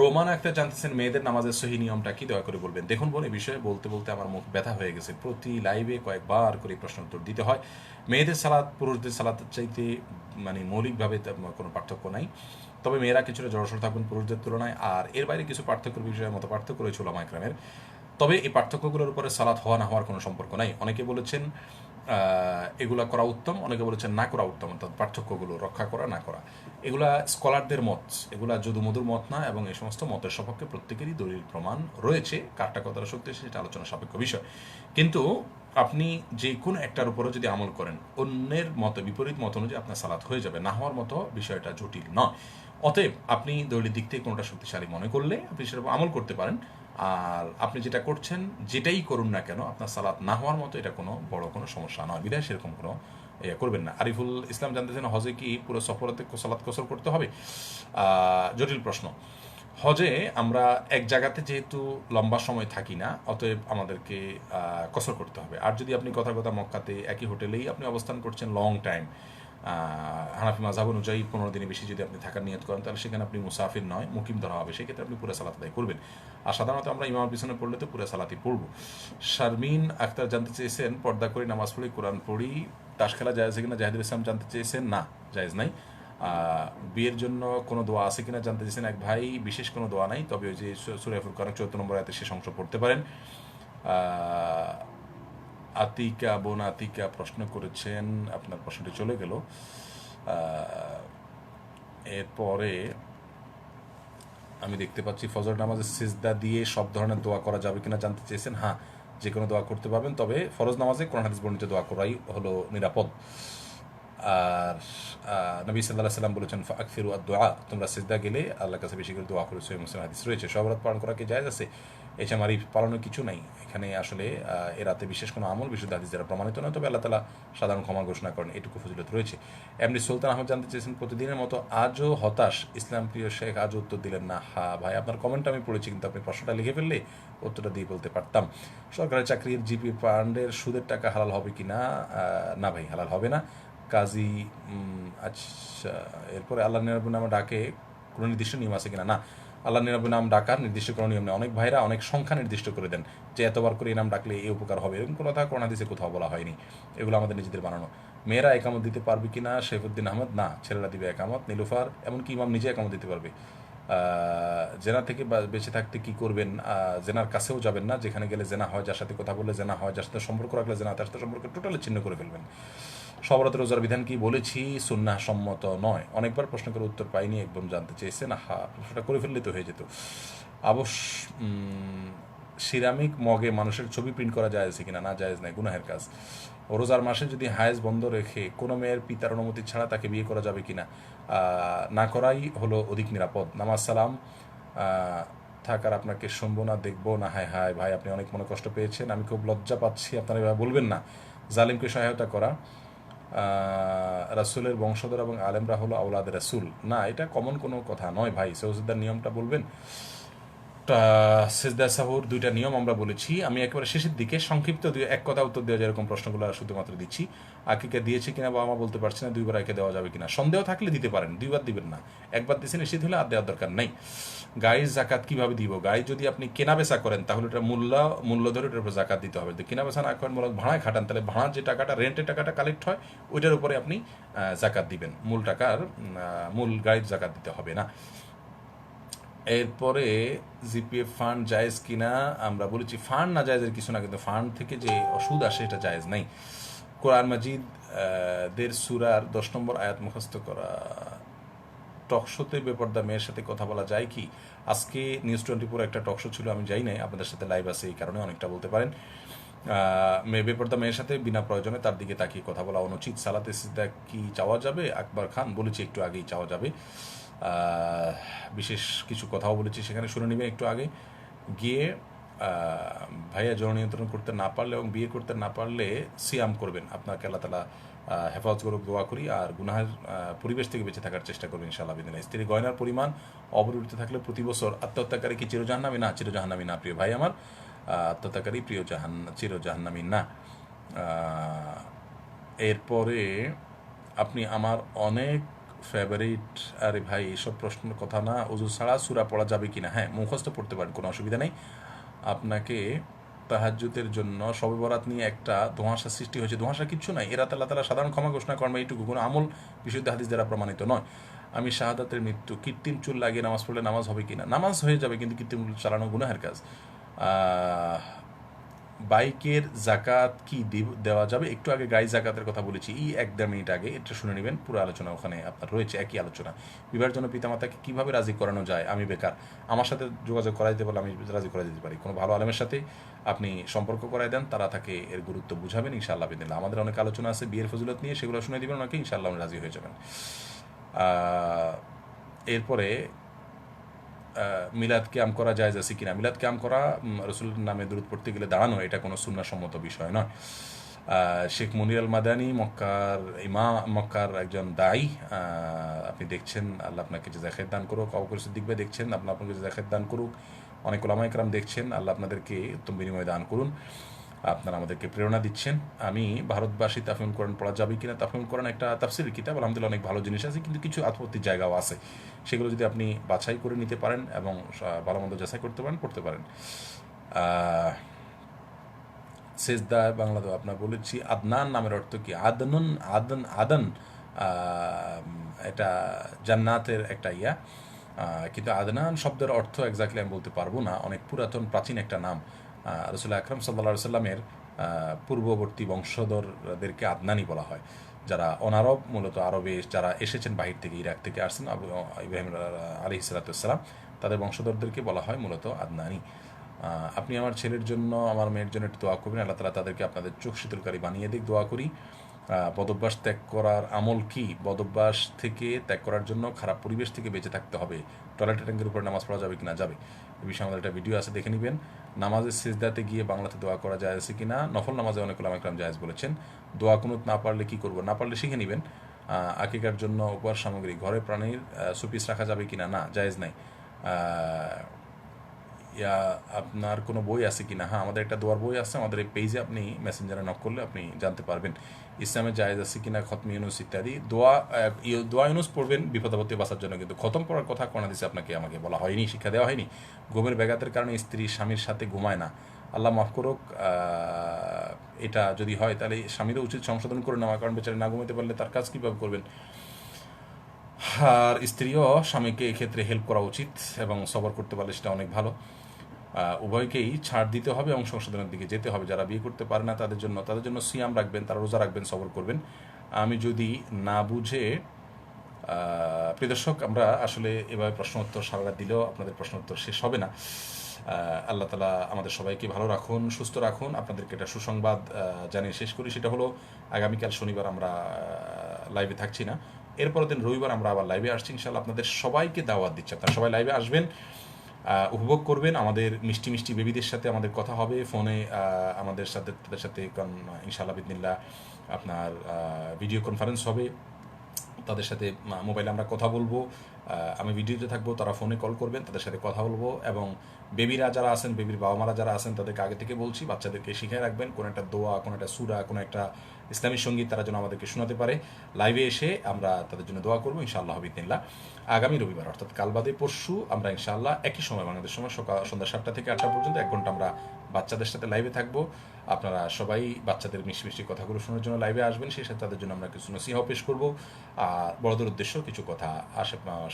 রোমান আক্তার জানতেছেন মেয়েদের নামাজের সহি নিয়মটা কি, দয়া করে বলবেন। দেখুন বোন, এই বিষয়ে বলতে বলতে আমার মুখ ব্যথা হয়ে গেছে। প্রতি লাইভে কয়েকবার করে প্রশ্ন উত্তর দিতে হয়। মেয়েদের সালাত পুরুষদের সালাতের চাইতে মানে মৌলিকভাবে কোনো পার্থক্য নাই, তবে মেয়েরা কিছুটা জড়সড় থাকবেন পুরুষদের তুলনায়। আর এর বাইরে কিছু পার্থক্যের বিষয়ে মতো পার্থক্য রয়েছে ওলামা ইকরামের। তবে এই পার্থক্যগুলোর উপরে সালাত হওয়া না হওয়ার কোনো সম্পর্ক নাই। অনেকে বলেছেন এগুলা করা উত্তম, অনেকে বলেছেন না করা উত্তম, অর্থাৎ পার্থক্যগুলো রক্ষা করা না করা। এগুলা স্কলারদের মত, এগুলা যদুমধুর মত না, এবং এই সমস্ত মতের সপক্ষে প্রত্যেকেরই দলিল প্রমাণ রয়েছে। কারটা কতটা সত্যি সেটা আলোচনা সাপেক্ষ বিষয়। কিন্তু আপনি যে কোনো একটার উপরে যদি আমল করেন, অন্যের মতো বিপরীত মত অনুযায়ী আপনার সালাত হয়ে যাবে, না হওয়ার মতো বিষয়টা জটিল নয়। অতএব আপনি দলিল দিক থেকে কোনোটা শক্তিশালী মনে করলে আপনি সেরকম আমল করতে পারেন। আর আপনি যেটা করছেন, যেটাই করুন না কেন, আপনার সালাত না হওয়ার মতো এটা কোনো বড় কোনো সমস্যা নয়, বিধায় সেরকম কোনো করবেন না। আরিফুল ইসলাম জানতেছেন হজে কি পুরো সফরতে সালাত কসর করতে হবে? জটিল প্রশ্ন। হজে আমরা এক জায়গাতে যেহেতু লম্বা সময় থাকি না, অতএব আমাদেরকে কসর করতে হবে। আর যদি আপনি কথা মক্কাতে একই হোটেলেই আপনি অবস্থান করছেন লং টাইম, হানাফি মাযহাব অনুযায়ী 15 দিনের বেশি যদি আপনি থাকার নিয়ত করেন, তাহলে সেখানে আপনি মুসাফির নয়, মুকিম ধরা হবে। সেক্ষেত্রে আপনি পুরো সালাত আদায় করবেন। আর সাধারণত আমরা ইমামের পিছনে পড়লে তো পুরো সালাতই পড়ব। শারমিন আক্তার জানতে চেয়েছেন পর্দা করি, নামাজ পড়ি, কোরআন পড়ি, তাস খেলা জায়েজ কিনা। জাহিদুল ইসলাম জানতে চেয়েছেন না, জায়েজ নাই। বিয়ের জন্য কোনো দোয়া আছে কিনা জানতে চেয়েছেন এক ভাই। বিশেষ কোনো দোয়া নাই, তবে ওই যে সূরা ফুরকান 14 নম্বর আয়াতের শেষ অংশ পড়তে পারেন। আতিকা বোন আতিকা প্রশ্ন করেছেন, আপনার প্রশ্নটি চলে গেল। এরপরে আমি দেখতে পাচ্ছি ফজর নামাজের সিজদা দিয়ে সব ধরনের দোয়া করা যাবে কিনা জানতে চেয়েছেন। হ্যাঁ, যে কোনো দোয়া করতে পারবেন, তবে ফরজ নামাজে কোরআন হাদিস বর্ণিত দোয়া করাই হলো নিরাপদ। আর নবী সাল্লাল্লাহু আলাইহি সাল্লাম বলেছেন ফাকফিরু আদ-দুআ, তোমরা সিজদা গেলে আল্লাহর কাছে বেশি করে দোয়া করো। সহিহ মুসলিম হাদিস রয়েছে। সব রাত পালন করা কি জায়েজ আছে? এছাড়া পালনের কিছু নাই এখানে। আসলে এ রাতে বিশেষ কোনো আমল বিশুদ্ধ হাদিস দ্বারা প্রমাণিত নয়, তবে আল্লাহ তাআলা সাধারণ ক্ষমা ঘোষণা করেন, এটুকু ফজিলত রয়েছে। এমনি সুলতান আহমদ জানতে চেয়েছেন প্রতিদিনের মতো আজও হতাশ ইসলাম প্রিয় শেখ, আজও উত্তর দিলেন না। হ্যাঁ ভাই, আপনার কমেন্ট আমি পড়েছি, কিন্তু আপনি প্রশ্নটা লিখে ফেললে উত্তরটা দিয়ে বলতে পারতাম। সরকারি চাকরির জিপি ফান্ডের সুদের টাকা হালাল হবে কি না? না ভাই, হালাল হবে না। কাজী আচ্ছা, এরপরে আল্লাহ নিরাপদ নামে ডাকে কোনো নির্দিষ্ট নিয়ম আছে কিনা? না, আল্লাহ নিরাপদ নাম ডাকার নির্দিষ্ট কোনো নিয়ম নেই। অনেক ভাইরা অনেক সংখ্যা নির্দিষ্ট করে দেন যে এতবার করে এই নাম ডাকলে এই উপকার হবে, এরকম কোনো কথা কোরআন হাদিসে কোথাও বলা হয়নি। এগুলো আমাদের নিজেদের বানানো। মেয়েরা একামত দিতে পারবে কিনা? শেফুদ্দিন আহমদ, না, ছেলেরা দিবে একামত। নীলুফার, এমনকি ইমাম নিজে একামত দিতে পারবে। জেনা থেকে বেঁচে থাকতে কি করবেন? জেনার কাছেও যাবেন না, যেখানে গেলে জেনা হয়, যার সাথে কথা বললে জেনা হয়, যার সাথে সম্পর্ক রাখলে জেনা, তার সাথে সম্পর্ক টোটালি ছিন্ন করে ফেলবেন। সবরাতের রোজার বিধান কি বলেছি সুন্নাহ সম্মত নয়। অনেকবার প্রশ্ন করে উত্তর পাইনি, একদম জানতে চেয়েছেন। প্রশ্নটা করে ফেললে তো হয়ে যেত। সিরামিক মগে মানুষের ছবি প্রিন্ট করা যায় কিনা? না, জায়েজ নাই, গুনাহের কাজ। রোজার মাসে যদি হায়েজ বন্ধ রেখে কোনো মেয়ের পিতার অনুমতি ছাড়া তাকে বিয়ে করা যাবে কিনা? না করাই হলো অধিক নিরাপদ। নামাজ সালাম থাকার আপনাকে শুনবো না, দেখবো না। হায় হায় ভাই, আপনি অনেক মনে কষ্ট পেয়েছেন, আমি খুব লজ্জা পাচ্ছি। আপনারা এভাবে বলবেন না। জালিমকে সহায়তা করা, রাসূলের বংশধর এবং আলেমরা হলো আওলাদ রাসূল, না, এটা কমন কোনো কথা নয় ভাই। সৌজুদার নিয়মটা বলবেন। সেজদা সাহুর দুইটা নিয়ম আমরা বলেছি। আমি একেবারে শেষের দিকে সংক্ষিপ্ত এক কথা উত্তর দেওয়া যায় এরকম প্রশ্নগুলো শুধুমাত্র দিচ্ছি। আকিকা দিয়েছে কিনা বাবা মা বলতে পারছি না, 2বার আকিকা দেওয়া যাবে কিনা। সন্দেহ থাকলে দিতে পারেন, 2বার দিবেন না। একবার দিয়েছেন নিশ্চিত হলে আর দেওয়ার দরকার নাই। গাড়ির জাকাত কিভাবে দিব? গাড়ি যদি আপনি কেনা বেচা করেন তাহলে এটা মূল্য ধরে ওটার উপর জাকাত দিতে হবে। যদি কেনা বেচা না করেন, মূলত ভাড়ায় খাটান, তাহলে ভাড়ার যে টাকাটা, রেন্টের টাকাটা কালেক্ট হয় ওইটার উপরে আপনি জাকাত দিবেন। মূল গাড়ির জাকাত দিতে হবে না। এরপরে জিপিএফ ফান্ড জায়েজ কিনা আমরা বলেছি ফান্ড না জায়েজের কিছু না, কিন্তু ফান্ড থেকে যে সুদ আসে এটা জায়েজ নাই। কোরআন মাজিদ দের সূরার 10 নম্বর আয়াত মুখস্থ করা। টকশোতে বেপর্দা মেয়ের সাথে কথা বলা যায় কি? আজকে নিউজ 24 একটা টকশো ছিল, আমি যাই নাই, আপনাদের সাথে লাইভ আছে, এই কারণে অনেকটা বলতে পারেন। বেপর্দা মেয়ের সাথে বিনা প্রয়োজনে তার দিকে তাকিয়ে কথা বলা অনুচিত। সালাতে সিজদা কি চাওয়া যাবে? আকবর খান বলেছি একটু আগেই চাওয়া যাবে। বিশেষ কিছু কথাও বলেছি, সেখানে শুনে নেবেন একটু আগে গিয়ে। ভাইয়া যৌন নিয়ন্ত্রণ করতে না পারলে এবং বিয়ে করতে না পারলে সিয়াম করবেন, আপনাকে আল্লাহ তাআলা হেফাজত করুক, দোয়া করি। আর গুনাহের পরিবেশ থেকে বেঁচে থাকার চেষ্টা করবেন ইনশাআল্লাহ বিদিনিল্লাহ। স্ত্রীর গয়নার পরিমাণ অপরিবর্তিত থাকলে প্রতি বছর আত্মহত্যাকারী কি চিরজাহান্নামী? না, চিরজাহান্নামী না প্রিয় ভাই আমার। আত্মহত্যাকারী চিরজাহান্নামী না। এরপরে আপনি আমার অনেক ফেভারিট। আরে ভাই এসব প্রশ্নের কথা না। ওযু ছাড়া সূরা পড়া যাবে কিনা? হ্যাঁ, মুখস্থ পড়তে পারেন, কোনো অসুবিধা নেই। আপনাকে তাহাজ্জুদের জন্য শবে বরাত নিয়ে একটা ধোঁয়াশা সৃষ্টি হয়েছে। ধোঁয়াশা কিচ্ছু নাই, এরা আল্লাহ তাআলা সাধারণ ক্ষমা ঘোষণা করেন, এইটুকু কোনো আমল বিশুদ্ধ হাদিস দ্বারা প্রমাণিত নয়। আমি শাহাদাতের মৃত্যু কৃত্রিম চুল লাগিয়ে নামাজ পড়লে নামাজ হবে কিনা? নামাজ হয়ে যাবে, কিন্তু কৃত্রিম চুল চালানো গুনাহের কাজ। বাইকের জাকাত কি দেওয়া যাবে? একটু আগে গাড়ি জাকাতের কথা বলেছি, 1-1.5 মিনিট আগে, এটা শুনে নেবেন, পুরো আলোচনা ওখানে আপনার রয়েছে, একই আলোচনা। বিবাহের জন্য পিতামাতাকে কিভাবে রাজি করানো যায়? আমি বেকার, আমার সাথে যোগাযোগ করাই দিতে বলে আমি রাজি করাই দিতে পারি। কোনো ভালো আলেমের সাথে আপনি সম্পর্ক করাই দেন, তারা তাকে এর গুরুত্ব বুঝাবেন ইনশাআল্লাহ বিদিনিল্লাহ। আমাদের অনেক আলোচনা আছে বিয়ের ফজিলত নিয়ে, সেগুলো শুনে দিবেন ওনাকে, ইনশাআল্লাহ উনি রাজি হয়ে যাবেন। এরপরে মিলাদ কিয়াম করা জায়েজ আছে কিনা? মিলাদ কিয়াম করা, রাসূলের নামে দুরূদ পড়তে গেলে দাঁড়ানো, এটা কোনো সুন্নাহসম্মত বিষয় নয়। শেখ মুনির আল মাদানী মক্কার একজন দায়ী, আপনি দেখছেন, আল্লাহ আপনাকে জাযায়ে খায়ের দান করুক। আবু বকর সিদ্দিক ভাই দেখছেন, আপনাকে জাযায়ে খায়ের দান করুক। অনেক উলামায়ে কেরাম দেখছেন, আল্লাহ আপনাদেরকে উত্তম বিনিময় দান করুন। আপনারা আমাদেরকে প্রেরণা দিচ্ছেন। আমি ভারতবাসী তাফসীরুল কোরআন পড়া যাবে কিনা? তাফসীরুল কোরআন একটা তাফসীরের কিতাব, আলহামদুলিল্লাহ অনেক ভালো জিনিস আছে, কিন্তু কিছু আপত্তির জায়গাও আছে। সেগুলো যদি আপনি বাছাই করে নিতে পারেন এবং ভালো মন্দ যাচাই করতে পারেন, পড়তে পারেন। সেজদা বাংলা তো আপনার বলেছি। আদনান নামের অর্থ কি? আদন এটা জান্নাতের একটা ইয়া, কিন্তু আদনান শব্দের অর্থ এক্স্যাক্টলি আমি বলতে পারবো না। অনেক পুরাতন প্রাচীন একটা নাম। রাসূল আকরাম সাল্লাল্লাহু আলাইহি সাল্লামের পূর্ববর্তী বংশধরদেরকে আদনানি বলা হয়। যারা অনারব, মূলত আরবে যারা এসেছেন বাহির থেকে, ইরাক থেকে আসছেন, ইব্রাহিম আলাইহিস সালাতু ওয়াস সালাম, তাদের বংশধরদেরকে বলা হয় মূলত আদনানি। আপনি আমার ছেলের জন্য, আমার মেয়ের জন্য একটু দোয়া করবেন, আল্লাহ তাআলা তাদেরকে আপনাদের চোখ শীতলকারী বানিয়ে দিক, দোয়া করি। বদভ্যাস ত্যাগ করার আমল কি? বদভ্যাস থেকে ত্যাগ করার জন্য খারাপ পরিবেশ থেকে বেঁচে থাকতে হবে। টয়লেট ট্যাঙ্কের উপর নামাজ পড়া যাবে কিনা? যাবে। এ বিষয়ে আমাদের একটা ভিডিও আছে, দেখে নেবেন। নামাজের সিজদাতে গিয়ে বাংলাতে দোয়া করা যায় আছে কিনা? নফল নামাজে অনেক উলামা কেরাম জায়েজ বলেছেন। দোয়া কুনুত না পারলে কি করব? না পারলে শিখে নেবেন। আকিকার জন্য উপহার সামগ্রী ঘরে প্রাণীর সুপিস রাখা যাবে কিনা? না, জায়েজ নাই। আপনার কোনো বই আছে কিনা? হ্যাঁ, আমাদের একটা দোয়ার বই আছে, আমাদের এই পেজে আপনি মেসেঞ্জারে নক করলে আপনি জানতে পারবেন। ইসলামে জায়েজ আছে কিনা খতম ইউনুস ইত্যাদি। দোয়া ইউনুস পড়বেন বিপদ আপদে বাঁচার জন্য, কিন্তু খতম পড়ার কথা কোরআন হাদিসে আমাকে বলা হয়নি, শিক্ষা দেওয়া হয়নি। ঘুমের ব্যাঘাতের কারণে স্ত্রী স্বামীর সাথে ঘুমায় না, আল্লাহ মাফ করুক। এটা যদি হয় তাহলে স্বামীরও উচিত সংশোধন করে নেওয়া, কারণ বেচারে না ঘুমাতে পারলে তার কাজ কীভাবে করবেন। আর স্ত্রীও স্বামীকে এক্ষেত্রে হেল্প করা উচিত, এবং সবর করতে পারলে সেটা অনেক ভালো। উভয়কেই ছাড় দিতে হবে এবং সংশোধনের দিকে যেতে হবে। যারা বিয়ে করতে পারে না তাদের জন্য সিয়াম রাখবেন, তারা রোজা রাখবেন, সবর করবেন। আমি যদি না বুঝে, প্রিয় দর্শক, আমরা আসলে এভাবে প্রশ্ন উত্তর সারা রাত দিলেও আপনাদের প্রশ্ন উত্তর শেষ হবে না। আল্লাহ তাআলা আমাদের সবাইকে ভালো রাখুন, সুস্থ রাখুন। আপনাদেরকে একটা সুসংবাদ জানিয়ে শেষ করি, সেটা হলো আগামীকাল শনিবার আমরা লাইভে থাকছি না, এরপরের দিন রবিবার আমরা আবার লাইভে আসছি ইনশাআল্লাহ। আপনাদের সবাইকে দাওয়াত দিচ্ছি, আপনারা সবাই লাইভে আসবেন, উপভোগ করবেন। আমাদের মিষ্টি মিষ্টি বেবিদের সাথে আমাদের কথা হবে ফোনে, আমাদের সাথে তাদের সাথে ইনশাআল্লাহ বিদিনিল্লাহ আপনার ভিডিও কনফারেন্স হবে। তাদের সাথে মোবাইলে আমরা কথা বলবো, আমি ভিডিওতে থাকবো, তারা ফোনে কল করবেন, তাদের সাথে কথা বলবো। এবং বেবিরা যারা আছেন, বেবির বাবা মারা যারা আছেন, তাদেরকে আগে থেকে বলছি বাচ্চাদেরকে শিখিয়ে রাখবেন কোনো একটা দোয়া, কোনো একটা সূরা, কোনো একটা ইসলামী সঙ্গীত তারা যেন আমাদেরকে শোনাতে পারে। লাইভে এসে আমরা তাদের জন্য দোয়া করবো ইনশাআল্লাহ বিদিনিল্লাহ। আগামী রবিবার অর্থাৎ কাল বাদে পরশু আমরা ইনশাআল্লাহ একই সময় বাংলাদেশ সময় সন্ধ্যা 7টা থেকে 8টা পর্যন্ত 1 ঘন্টা আমরা বাচ্চাদের সাথে লাইভে থাকবো। আপনারা সবাই বাচ্চাদের মিষ্টি মিষ্টি কথাগুলো শোনার জন্য লাইভে আসবেন, সেই সাথে তাদের জন্য আমরা কিছু নসিহা পেশ করবো। আর বড়দের উদ্দেশ্য কিছু কথা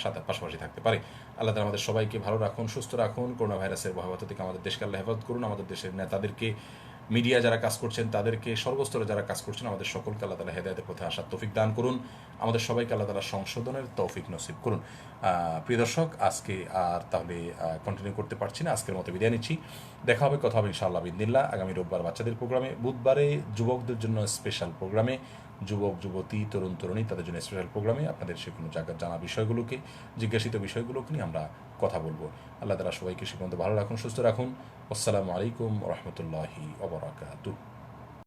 সাথে পাশাপাশি থাকতে পারে। আল্লাহ তাআলা আমাদের সবাইকে ভালো রাখুন, সুস্থ রাখুন। করোনা ভাইরাসের ভয়াবহতা থেকে আমাদের দেশকে আল্লাহ হেফাজত করুন। আমাদের দেশের নেতাদেরকে, মিডিয়া যারা কাজ করছেন তাদেরকে, সর্বস্তরে যারা কাজ করছেন আমাদের সকলকে আল্লাহ তাআলা হেদায়েতের পথে আসার তৌফিক দান করুন। আমাদের সবাইকে আল্লাহ তাআলা সংশোধনের তৌফিক নসিব করুন। প্রিয় দর্শক, আজকে আর তাহলে কন্টিনিউ করতে পারছি না, আজকের মতো বিদায় নিচ্ছি। দেখা হবে, কথা হবে ইনশাআল্লাহ বিদিনিল্লাহ আগামী রোববার বাচ্চাদের প্রোগ্রামে, বুধবারে যুবকদের জন্য স্পেশাল প্রোগ্রামে, যুবক যুবতী তরুণ তরুণী তাদের জন্য স্পেশাল প্রোগ্রামে আপনাদের সে কোনো জায়গার জানা বিষয়গুলোকে, জিজ্ঞাসিত বিষয়গুলোকে নিয়ে আমরা কথা বলবো। আল্লাহ তাআলা সবাইকে সে পর্যন্ত ভালো রাখুন, সুস্থ রাখুন। আসসালামু আলাইকুম ওয়া রাহমাতুল্লাহি ওয়া বারাকাতুহু।